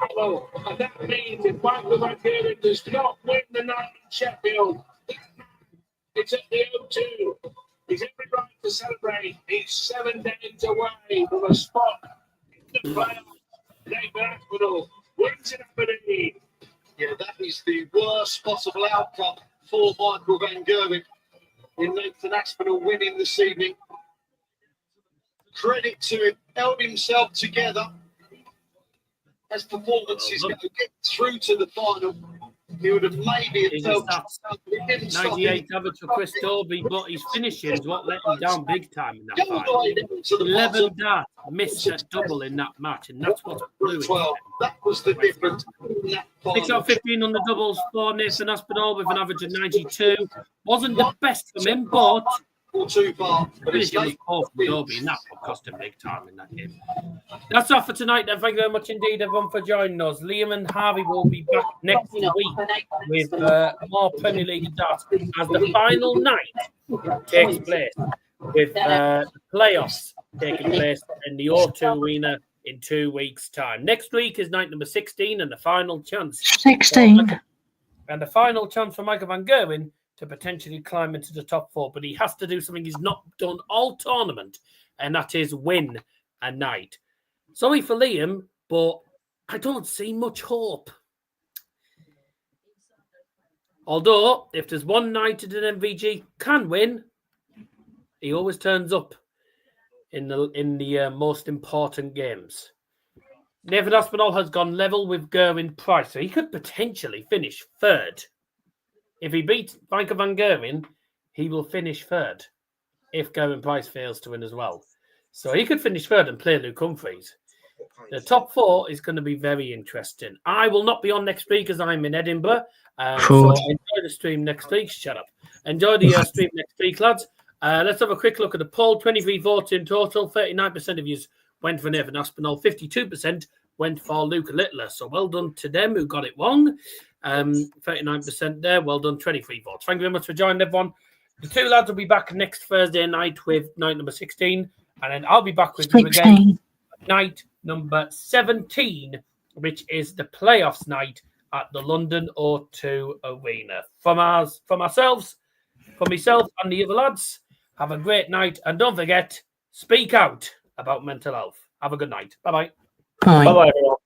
final, and that means if Michael Van Gerwen does not win the night in Sheffield, it's at the O2. He's every right to celebrate. He's 7 days away from a spot in the playoffs. Nathan Aspinall wins in Aberdeen. Yeah, that is the worst possible outcome for Michael Van Gerwen in Nathan Aspinall winning this evening. Credit to him, held himself together as performances go get through to the final. He would have maybe felt 98 average for Chris Dobey, but his finishing is what let him down big time in that final. 11 darts, missed a double in that match, and that's what blew it. That was the difference. 6 out of 15 on the doubles for Nathan Aspinall with an average of 92. Wasn't the best from him, but too far. finishing was poor from Dobey, and that cost him big time in that game. That's all for tonight, then. Thank you very much indeed, everyone, for joining us. Liam and Harvey will be back next week with more Premier League darts as the final night takes place, with the playoffs taking place in the O2 Arena in 2 weeks' time. Next week is night number 16 and the final chance. 16. And the final chance for Michael Van Gerwen to potentially climb into the top 4. But he has to do something he's not done all tournament, and that is win a night. Sorry for Liam, but I don't see much hope. Although, if there's one night that an MVG can win, he always turns up in the most important games. Nathan Aspinall has gone level with Gerwyn Price, so he could potentially finish 3rd. If he beats Michael Van Gerwen, he will finish 3rd if Gerwyn Price fails to win as well. So he could finish 3rd and play Luke Humphries. The top 4 is going to be very interesting. I will not be on next week as I'm in Edinburgh. So enjoy the stream next week. Shut up. Enjoy the stream next week, lads. Let's have a quick look at the poll. 23 votes in total. 39% of you went for Nathan Aspinall. 52% went for Luke Littler. So well done to them who got it wrong. 39% there. Well done. 23 votes. Thank you very much for joining, everyone. The 2 lads will be back next Thursday night with night number 16. And then I'll be back with you again night number 17, which is the playoffs night at the London O2 Arena. For myself and the other lads, have a great night. And don't forget, speak out about mental health. Have a good night. Bye-bye. Bye. Bye-bye, everyone.